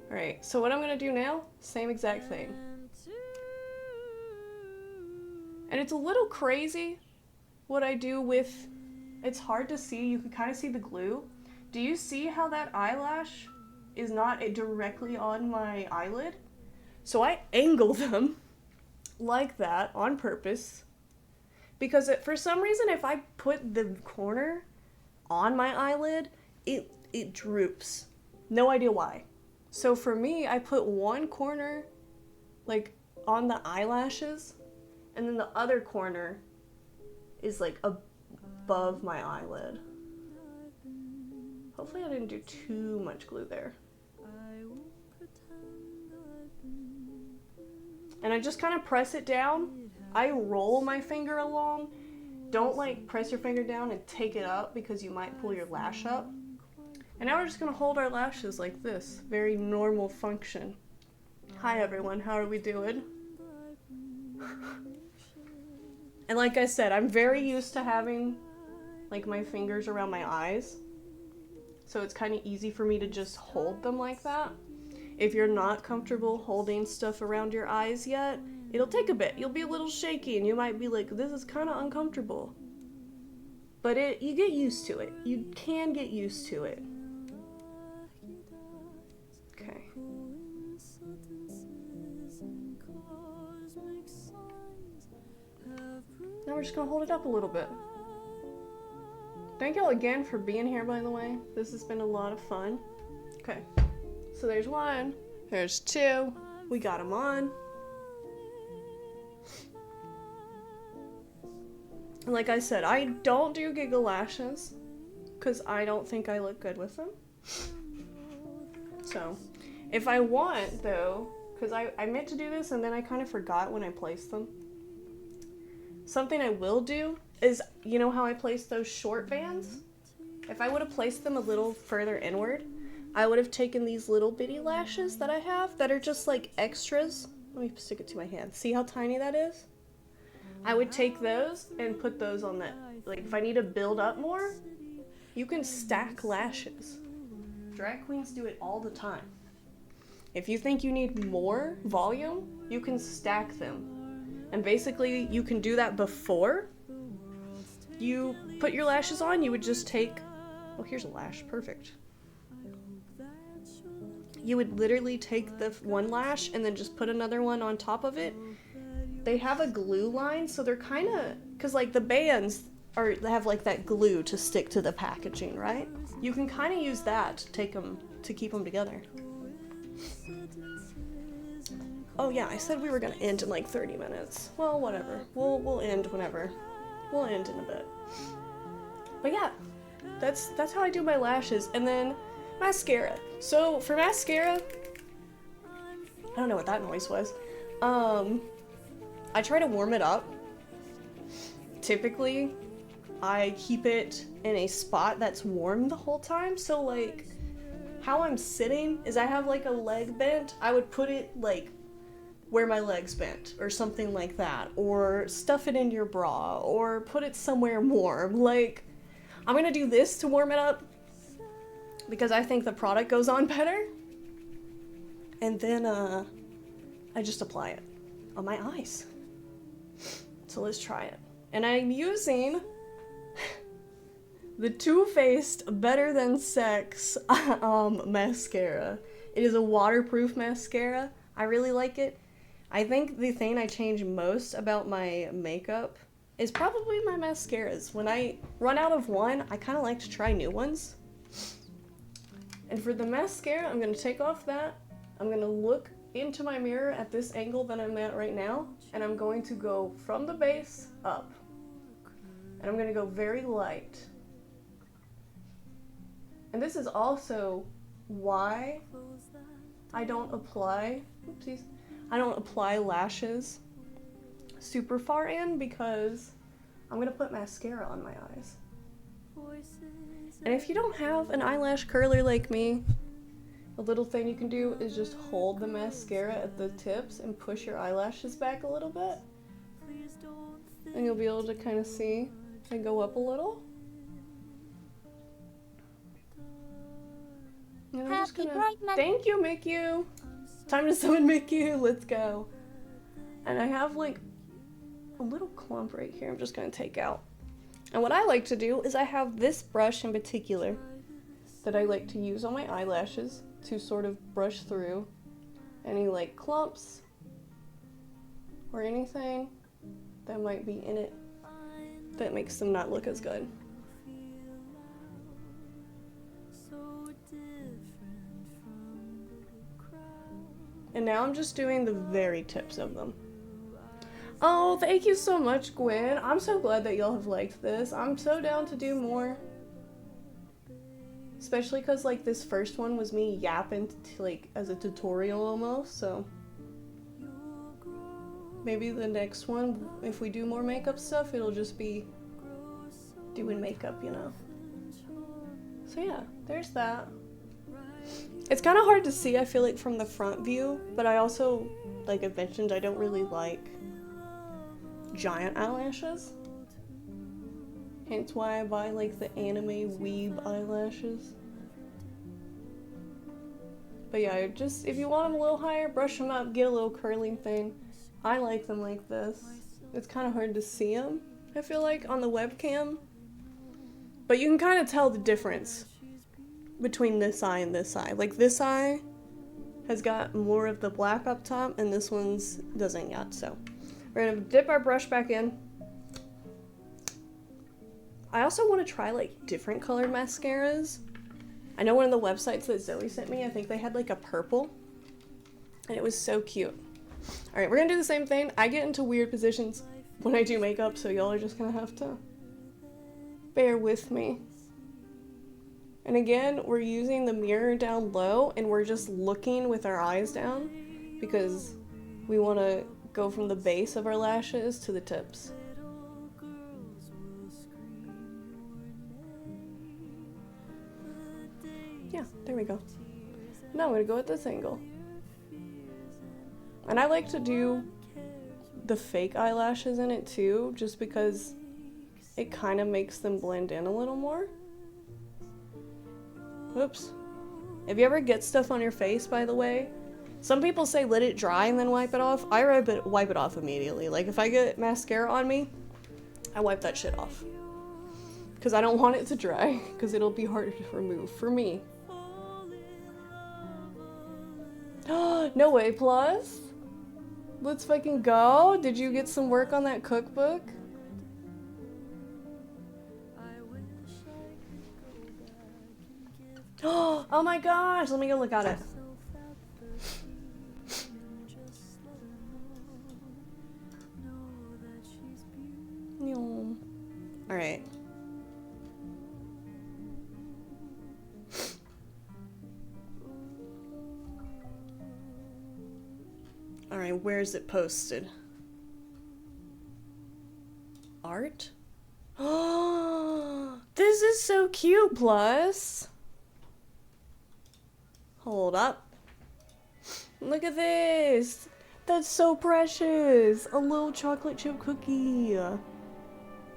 Alright, so what I'm gonna do now, same exact thing. And it's a little crazy what I do with, it's hard to see, you can kind of see the glue. Do you see how that eyelash is not directly on my eyelid? So I angle them like that on purpose, because for some reason if I put the corner on my eyelid, it droops. No idea why. So for me, I put one corner like on the eyelashes, and then the other corner is like above my eyelid. Hopefully I didn't do too much glue there. And I just kind of press it down. I roll my finger along. Don't like press your finger down and take it up, because you might pull your lash up. And now we're just gonna hold our lashes like this. Very normal function. Hi everyone, how are we doing? And like I said, I'm very used to having like my fingers around my eyes. So it's kind of easy for me to just hold them like that. If you're not comfortable holding stuff around your eyes yet, it'll take a bit. You'll be a little shaky and you might be like, this is kind of uncomfortable. But you get used to it. You can get used to it. Okay. Now we're just gonna hold it up a little bit. Thank y'all again for being here, by the way. This has been a lot of fun. Okay, so there's one, there's two, we got them on. And like I said, I don't do giggle lashes because I don't think I look good with them. So, if I want, though, because I meant to do this and then I kind of forgot when I placed them. Something I will do is, you know how I placed those short bands? If I would have placed them a little further inward, I would have taken these little bitty lashes that I have that are just like extras. Let me stick it to my hand. See how tiny that is? I would take those and put those on that. Like, if I need to build up more, you can stack lashes. Drag queens do it all the time. If you think you need more volume, you can stack them. And basically, you can do that before you put your lashes on. You would just take, oh, here's a lash, perfect. You would literally take the one lash and then just put another one on top of it. They have a glue line, so they're kind of, because like the bands they have like that glue to stick to the packaging, right? You can kind of use that to keep them together. Oh yeah, I said we were gonna end in like 30 minutes. Well, whatever. We'll end whenever. We'll end in a bit. But yeah, that's how I do my lashes. And then mascara. So for mascara, I don't know what that noise was. I try to warm it up. Typically, I keep it in a spot that's warm the whole time. So like, how I'm sitting is I have like a leg bent. I would put it like where my leg's bent or something like that. Or stuff it in your bra or put it somewhere warm. Like, I'm gonna do this to warm it up because I think the product goes on better. And then I just apply it on my eyes. So let's try it. And I'm using the Too Faced Better Than Sex mascara. It is a waterproof mascara. I really like it. I think the thing I change most about my makeup is probably my mascaras. When I run out of one, I kind of like to try new ones. And for the mascara, I'm going to take off that. I'm going to look into my mirror at this angle that I'm at right now, and I'm going to go from the base up. And I'm going to go very light. And this is also why I don't apply, oopsies, I don't apply lashes super far in, because I'm going to put mascara on my eyes. And if you don't have an eyelash curler like me, a little thing you can do is just hold the mascara at the tips and push your eyelashes back a little bit. And you'll be able to kind of see and go up a little. And I'm just gonna... Thank you, Mickey! Time to summon Mickey, let's go. And I have like a little clump right here I'm just gonna take out. And what I like to do is I have this brush in particular that I like to use on my eyelashes to sort of brush through any like clumps or anything that might be in it that makes them not look as good. And now I'm just doing the very tips of them. Oh, thank you so much, Gwen. I'm so glad that y'all have liked this. I'm so down to do more. Especially because, like, this first one was me yapping, like, as a tutorial almost, so. Maybe the next one, if we do more makeup stuff, it'll just be doing makeup, you know. So yeah, there's that. It's kind of hard to see, I feel like, from the front view, but I also, like I mentioned, I don't really like giant eyelashes. Hence why I buy like the anime weeb eyelashes. But yeah, just if you want them a little higher, brush them up, get a little curling thing. I like them like this. It's kind of hard to see them, I feel like, on the webcam. But you can kind of tell the difference between this eye and this eye. Like, this eye has got more of the black up top, and this one's doesn't yet, so. We're gonna dip our brush back in. I also want to try like different colored mascaras. I know one of the websites that Zoe sent me, I think they had like a purple. And it was so cute. Alright, we're gonna do the same thing. I get into weird positions when I do makeup, so y'all are just gonna have to bear with me. And again, we're using the mirror down low and we're just looking with our eyes down because we want to go from the base of our lashes to the tips. Yeah, there we go. Now I'm going to go at this angle. And I like to do the fake eyelashes in it too, just because it kind of makes them blend in a little more. Oops. If you ever get stuff on your face, by the way, some people say let it dry and then wipe it off. I wipe it off immediately. Like if I get mascara on me, I wipe that shit off. Because I don't want it to dry, because it'll be harder to remove for me. No way, Plus. Let's fucking go. Did you get some work on that cookbook? Oh my gosh, let me go look at it. Alright. Alright, where is it posted? Art? Oh, this is so cute, Plus. Hold up. Look at this. That's so precious. A little chocolate chip cookie.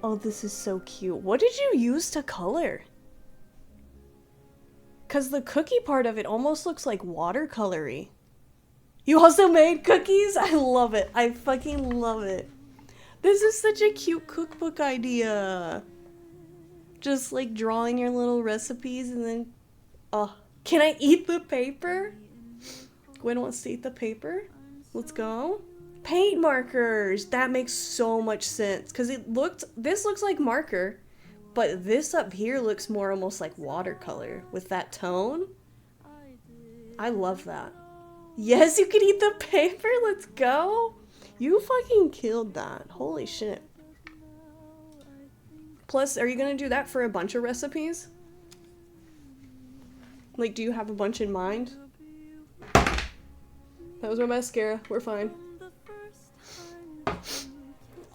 Oh, this is so cute. What did you use to color? Because the cookie part of it almost looks like watercolory. You also made cookies? I love it. I fucking love it. This is such a cute cookbook idea. Just like drawing your little recipes and then... Oh, can I eat the paper? Gwen wants to eat the paper. Let's go. Paint markers. That makes so much sense. Because this looks like marker. But this up here looks more almost like watercolor with that tone. I love that. Yes, you can eat the paper. Let's go. You fucking killed that. Holy shit. Plus, are you gonna do that for a bunch of recipes? Like, do you have a bunch in mind? That was my mascara. We're fine.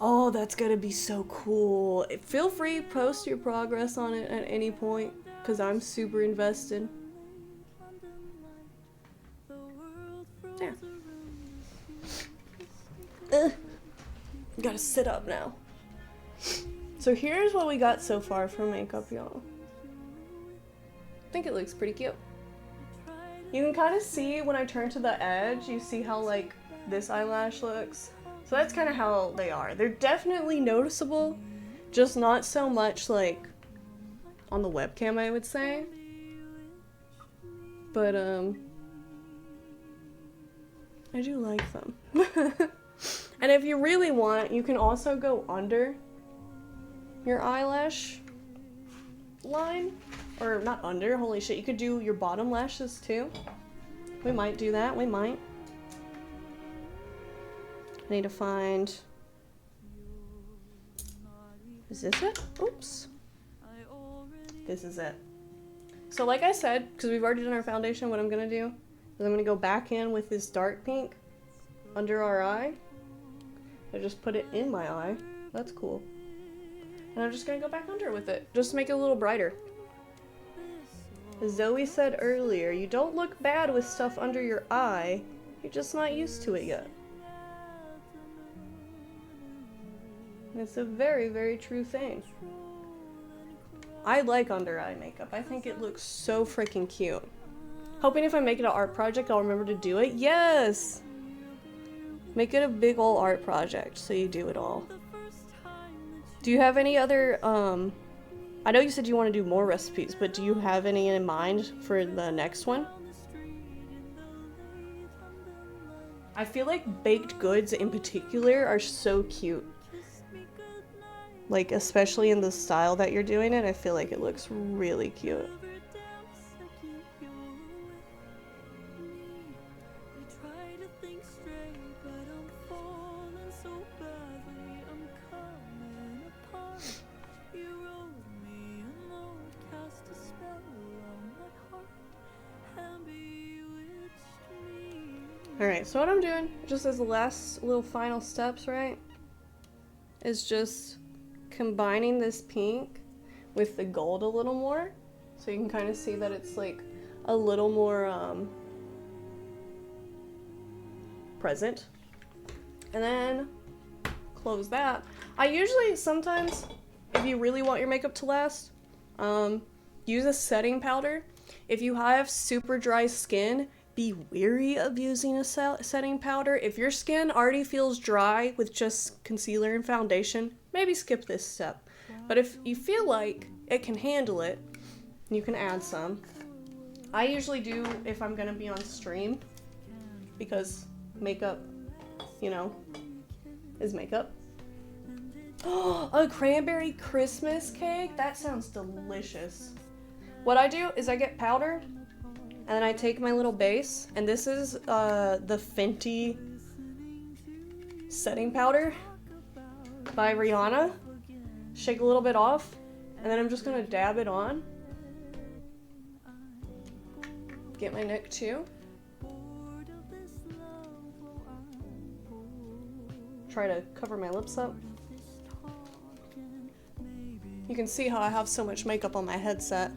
Oh, that's gonna be so cool. Feel free to post your progress on it at any point, because I'm super invested. Yeah. Gotta sit up now. So here's what we got so far for makeup, y'all. I think it looks pretty cute. You can kind of see when I turn to the edge, you see how like this eyelash looks. So that's kind of how they are. They're definitely noticeable, just not so much like on the webcam, I would say. But I do like them. And if you really want, you can also go under your eyelash line. Or not under, holy shit, you could do your bottom lashes too. We might do that, we might. I need to find... Is this it? Oops. This is it. So like I said, because we've already done our foundation, what I'm going to do is I'm going to go back in with this dark pink under our eye. I just put it in my eye. That's cool. And I'm just going to go back under with it, just to make it a little brighter. As Zoe said earlier, you don't look bad with stuff under your eye, you're just not used to it yet. It's a very, very true thing. I like under eye makeup. I think it looks so freaking cute. Hoping if I make it an art project, I'll remember to do it. Yes! Make it a big ol' art project, so you do it all. Do you have any other, I know you said you want to do more recipes, but do you have any in mind for the next one? I feel like baked goods in particular are so cute. Like, especially in the style that you're doing it, I feel like it looks really cute. Alright, so what I'm doing, just as the last little final steps, right, is just combining this pink with the gold a little more. So you can kind of see that it's like a little more present. And then close that. I usually, sometimes, if you really want your makeup to last, use a setting powder. If you have super dry skin, be wary of using a setting powder. If your skin already feels dry with just concealer and foundation, maybe skip this step. But if you feel like it can handle it, you can add some. I usually do if I'm gonna be on stream, because makeup, you know, is makeup. Oh, a cranberry Christmas cake? That sounds delicious. What I do is I get powder, and then I take my little base, and this is the Fenty setting powder by Rihanna. Shake a little bit off, and then I'm just gonna dab it on. Get my neck too. Try to cover my lips up. You can see how I have so much makeup on my headset.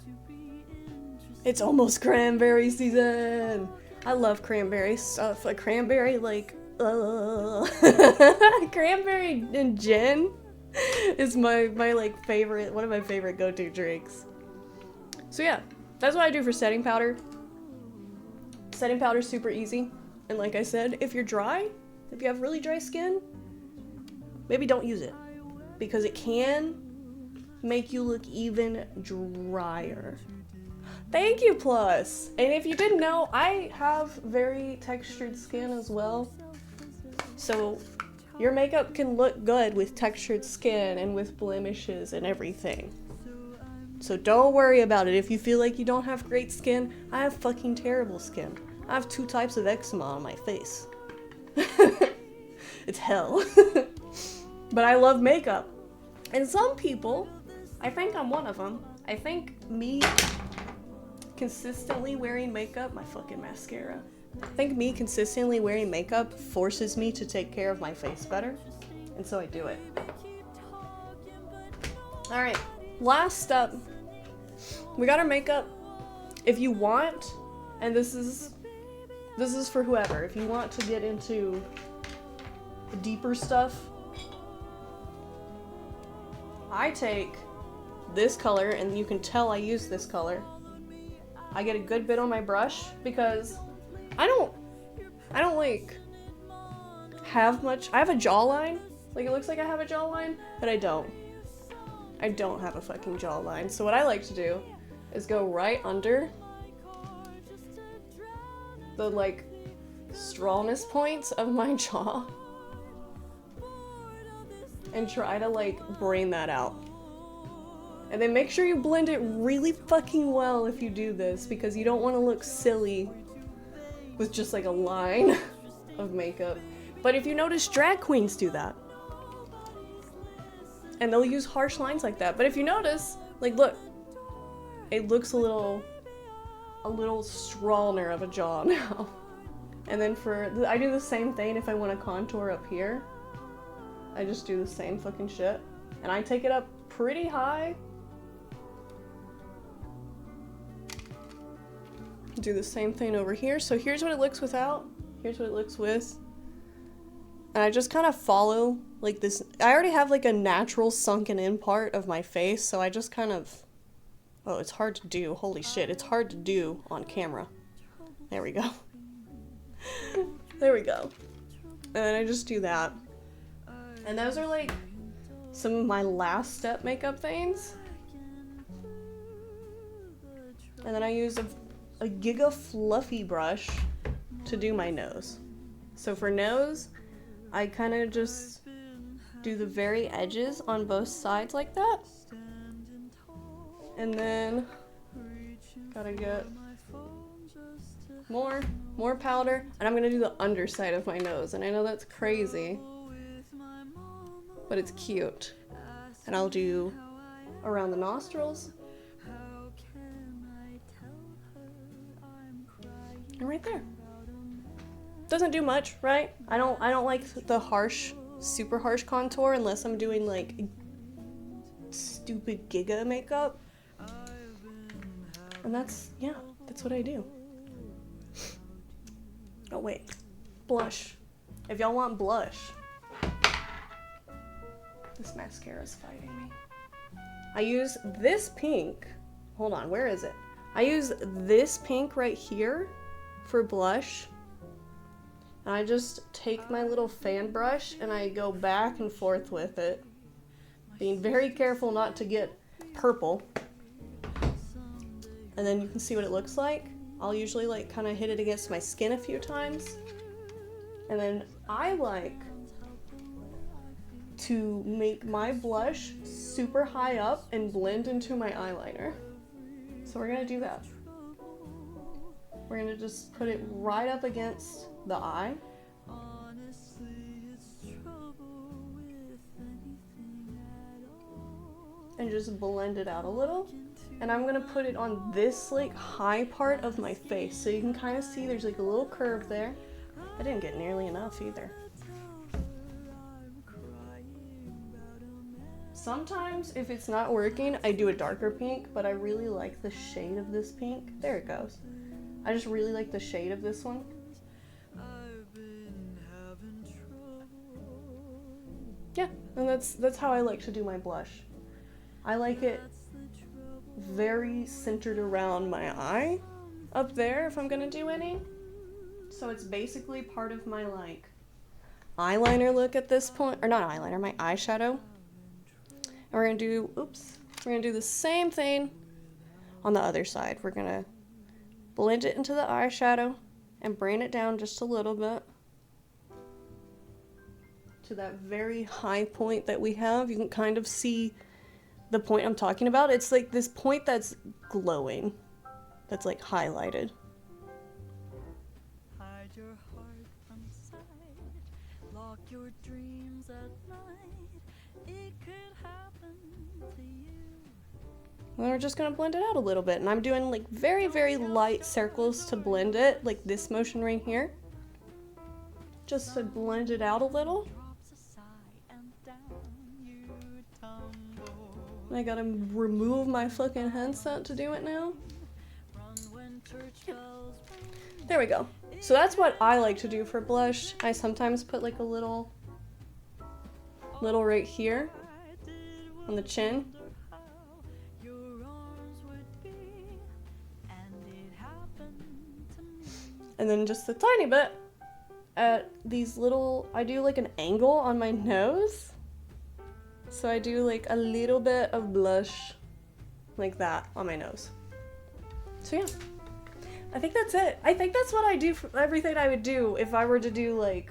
It's almost cranberry season. I love cranberry stuff. Like cranberry, like, cranberry and gin is my like favorite, one of my favorite go-to drinks. So yeah, that's what I do for setting powder. Setting powder is super easy. And like I said, if you're dry, if you have really dry skin, maybe don't use it, because it can make you look even drier. Thank you, Plus! And if you didn't know, I have very textured skin as well. So your makeup can look good with textured skin and with blemishes and everything. So don't worry about it. If you feel like you don't have great skin, I have fucking terrible skin. I have 2 types of eczema on my face. It's hell. But I love makeup. And some people, I think I'm one of them, I think me consistently wearing makeup, my fucking mascara, I think me consistently wearing makeup forces me to take care of my face better, and so I do it. Alright, last step. We got our makeup. If you want, and this is for whoever, if you want to get into the deeper stuff, I take this color, and you can tell I use this color. I get a good bit on my brush because I don't like have much. I have a jawline. Like, it looks like I have a jawline, but I don't. I don't have a fucking jawline. So what I like to do is go right under the like strongness points of my jaw and try to like bring that out. And then make sure you blend it really fucking well if you do this, because you don't want to look silly with just like a line of makeup. But if you notice, drag queens do that. And they'll use harsh lines like that. But if you notice, like, look, it looks a little stronger of a jaw now. And then I do the same thing if I want to contour up here. I just do the same fucking shit. And I take it up pretty high. Do the same thing over here. So here's what it looks without. Here's what it looks with. And I just kind of follow like this. I already have like a natural sunken in part of my face, so I just kind of, oh, it's hard to do. Holy shit, it's hard to do on camera. There we go. There we go. And then I just do that. And those are like some of my last step makeup things. And then I use a Giga Fluffy brush to do my nose. So for nose, I kind of just do the very edges on both sides like that. And then gotta get more powder, and I'm gonna do the underside of my nose. And I know that's crazy, but it's cute. And I'll do around the nostrils and right there. Doesn't do much, right? I don't like the harsh, super harsh contour unless I'm doing like stupid Giga makeup. And that's what I do. Oh wait, blush. If y'all want blush, this mascara is fighting me. I use this pink. Hold on, where is it? I use this pink right here for blush. And I just take my little fan brush and I go back and forth with it, being very careful not to get purple. And then you can see what it looks like. I'll usually like kind of hit it against my skin a few times. And then I like to make my blush super high up and blend into my eyeliner. So we're gonna do that. We're gonna just put it right up against the eye. And just blend it out a little. And I'm gonna put it on this like high part of my face, so you can kind of see there's like a little curve there. I didn't get nearly enough either. Sometimes if it's not working, I do a darker pink, but I really like the shade of this pink. There it goes. I just really like the shade of this one. Yeah, and that's how I like to do my blush. I like it very centered around my eye up there if I'm gonna do any. So it's basically part of my like eyeliner look at this point, or not eyeliner, my eyeshadow. And we're gonna do the same thing on the other side. We're gonna blend it into the eyeshadow and bring it down just a little bit to that very high point that we have. You can kind of see the point I'm talking about. It's like this point that's glowing, that's like highlighted. Hide your heart from sight, lock your dreams at night. It could happen to you. And we're just gonna blend it out a little bit, and I'm doing like very, very light circles to blend it, like this motion right here, just to blend it out a little. I gotta remove my fucking headset to do it now. There we go. So that's what I like to do for blush. I sometimes put like a little right here on the chin. And then just a tiny bit at these little, I do like an angle on my nose. So I do like a little bit of blush like that on my nose. So yeah, I think that's it. I think that's what I do for everything I would do if I were to do like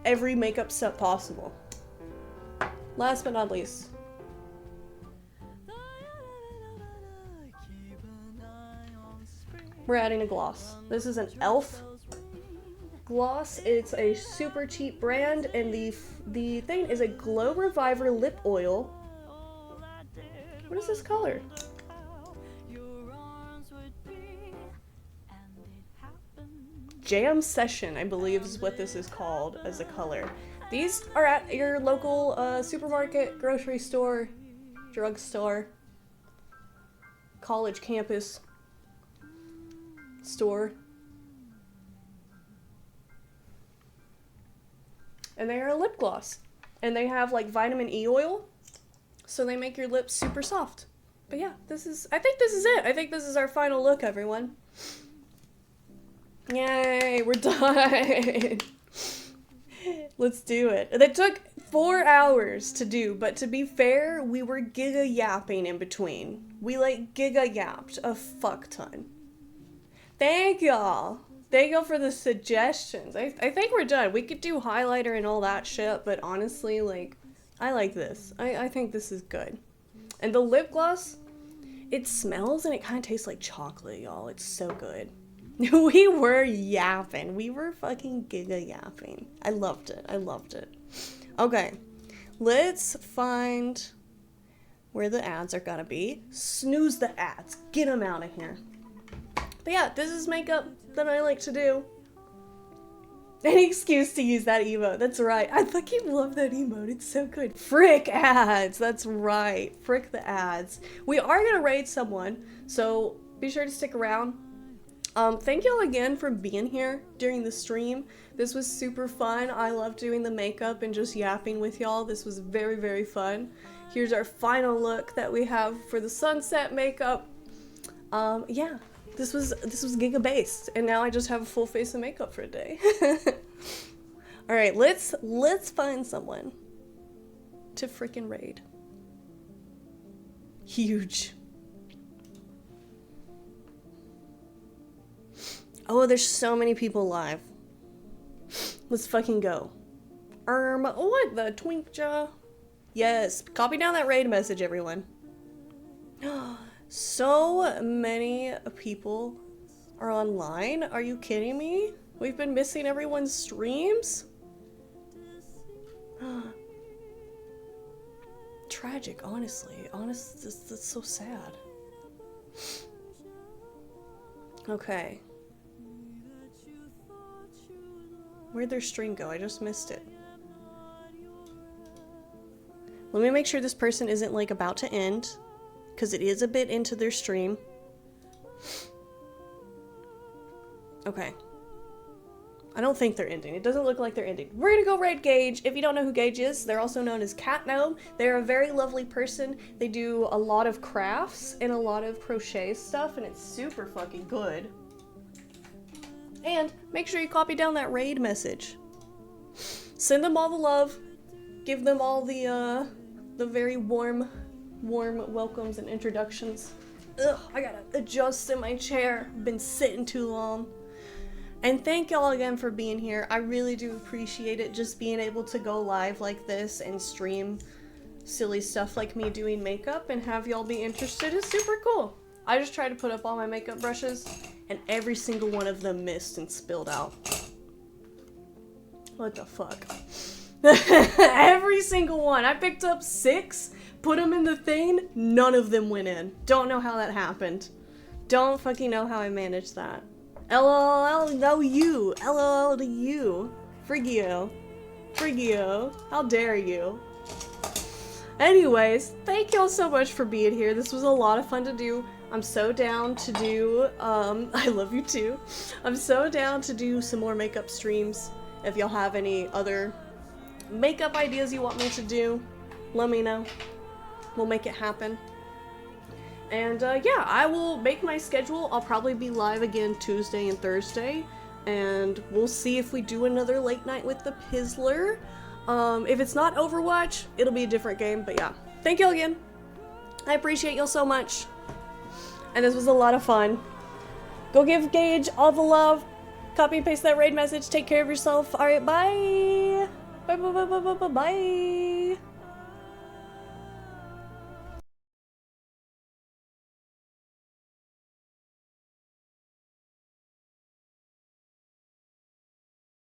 every makeup set possible. Last but not least, we're adding a gloss. This is an e.l.f. gloss. It's a super cheap brand, and the thing is a Glow Reviver lip oil. What is this color? Jam Session, I believe is what this is called as a color. These are at your local supermarket, grocery store, drugstore, college campus store. And they are a lip gloss. And they have like vitamin E oil, so they make your lips super soft. But yeah, I think this is it. I think this is our final look, everyone. Yay, we're done. Let's do it. It took 4 hours to do, but to be fair, we were giga yapping in between. We like giga yapped a fuck ton. Thank y'all. Thank you for the suggestions. I think we're done. We could do highlighter and all that shit, but honestly, like, I like this. I think this is good. And the lip gloss, it smells and it kind of tastes like chocolate, y'all. It's so good. We were yapping. We were fucking giga yapping. I loved it. I loved it. Okay. Let's find where the ads are gonna be. Snooze the ads. Get them out of here. But yeah, this is makeup that I like to do. Any excuse to use that emote. That's right. I fucking love that emote. It's so good. Frick ads. That's right. Frick the ads. We are gonna raid someone, so be sure to stick around. Thank y'all again for being here during the stream. This was super fun. I love doing the makeup and just yapping with y'all. This was very, very fun. Here's our final look that we have for the sunset makeup. Yeah, this was Giga based, and now I just have a full face of makeup for a day. All right, let's find someone to freaking raid. Huge. Oh, there's so many people live. Let's fucking go. What the twink jaw? Yes, copy down that raid message, everyone. So many people are online. Are you kidding me? We've been missing everyone's streams? Tragic, honestly. That's so sad. Okay. Where'd their stream go? I just missed it. Let me make sure this person isn't like about to end, because it is a bit into their stream. Okay. I don't think they're ending. It doesn't look like they're ending. We're gonna go raid Gage. If you don't know who Gage is, they're also known as Cat Gnome. They're a very lovely person. They do a lot of crafts and a lot of crochet stuff, and it's super fucking good. And make sure you copy down that raid message. Send them all the love. Give them all the very warm welcomes and introductions. Ugh, I gotta adjust in my chair. Been sitting too long. And thank y'all again for being here. I really do appreciate it, just being able to go live like this and stream silly stuff like me doing makeup and have y'all be interested is super cool. I just tried to put up all my makeup brushes and every single one of them missed and spilled out. What the fuck? Every single one. I picked up 6, put them in the thing, none of them went in. Don't know how that happened. Don't fucking know how I managed that. LOL, no you. LOL to you. Frigio. Frigio. How dare you. Anyways, thank y'all so much for being here. This was a lot of fun to do. I'm so down to do, I love you too. I'm so down to do some more makeup streams. If y'all have any other makeup ideas you want me to do, let me know. We'll make it happen. And yeah, I will make my schedule. I'll probably be live again Tuesday and Thursday. And we'll see if we do another late night with the Pizzler. If it's not Overwatch, it'll be a different game. But yeah, thank y'all again. I appreciate y'all so much. And this was a lot of fun. Go give Gage all the love. Copy and paste that raid message. Take care of yourself. Alright, bye. Bye.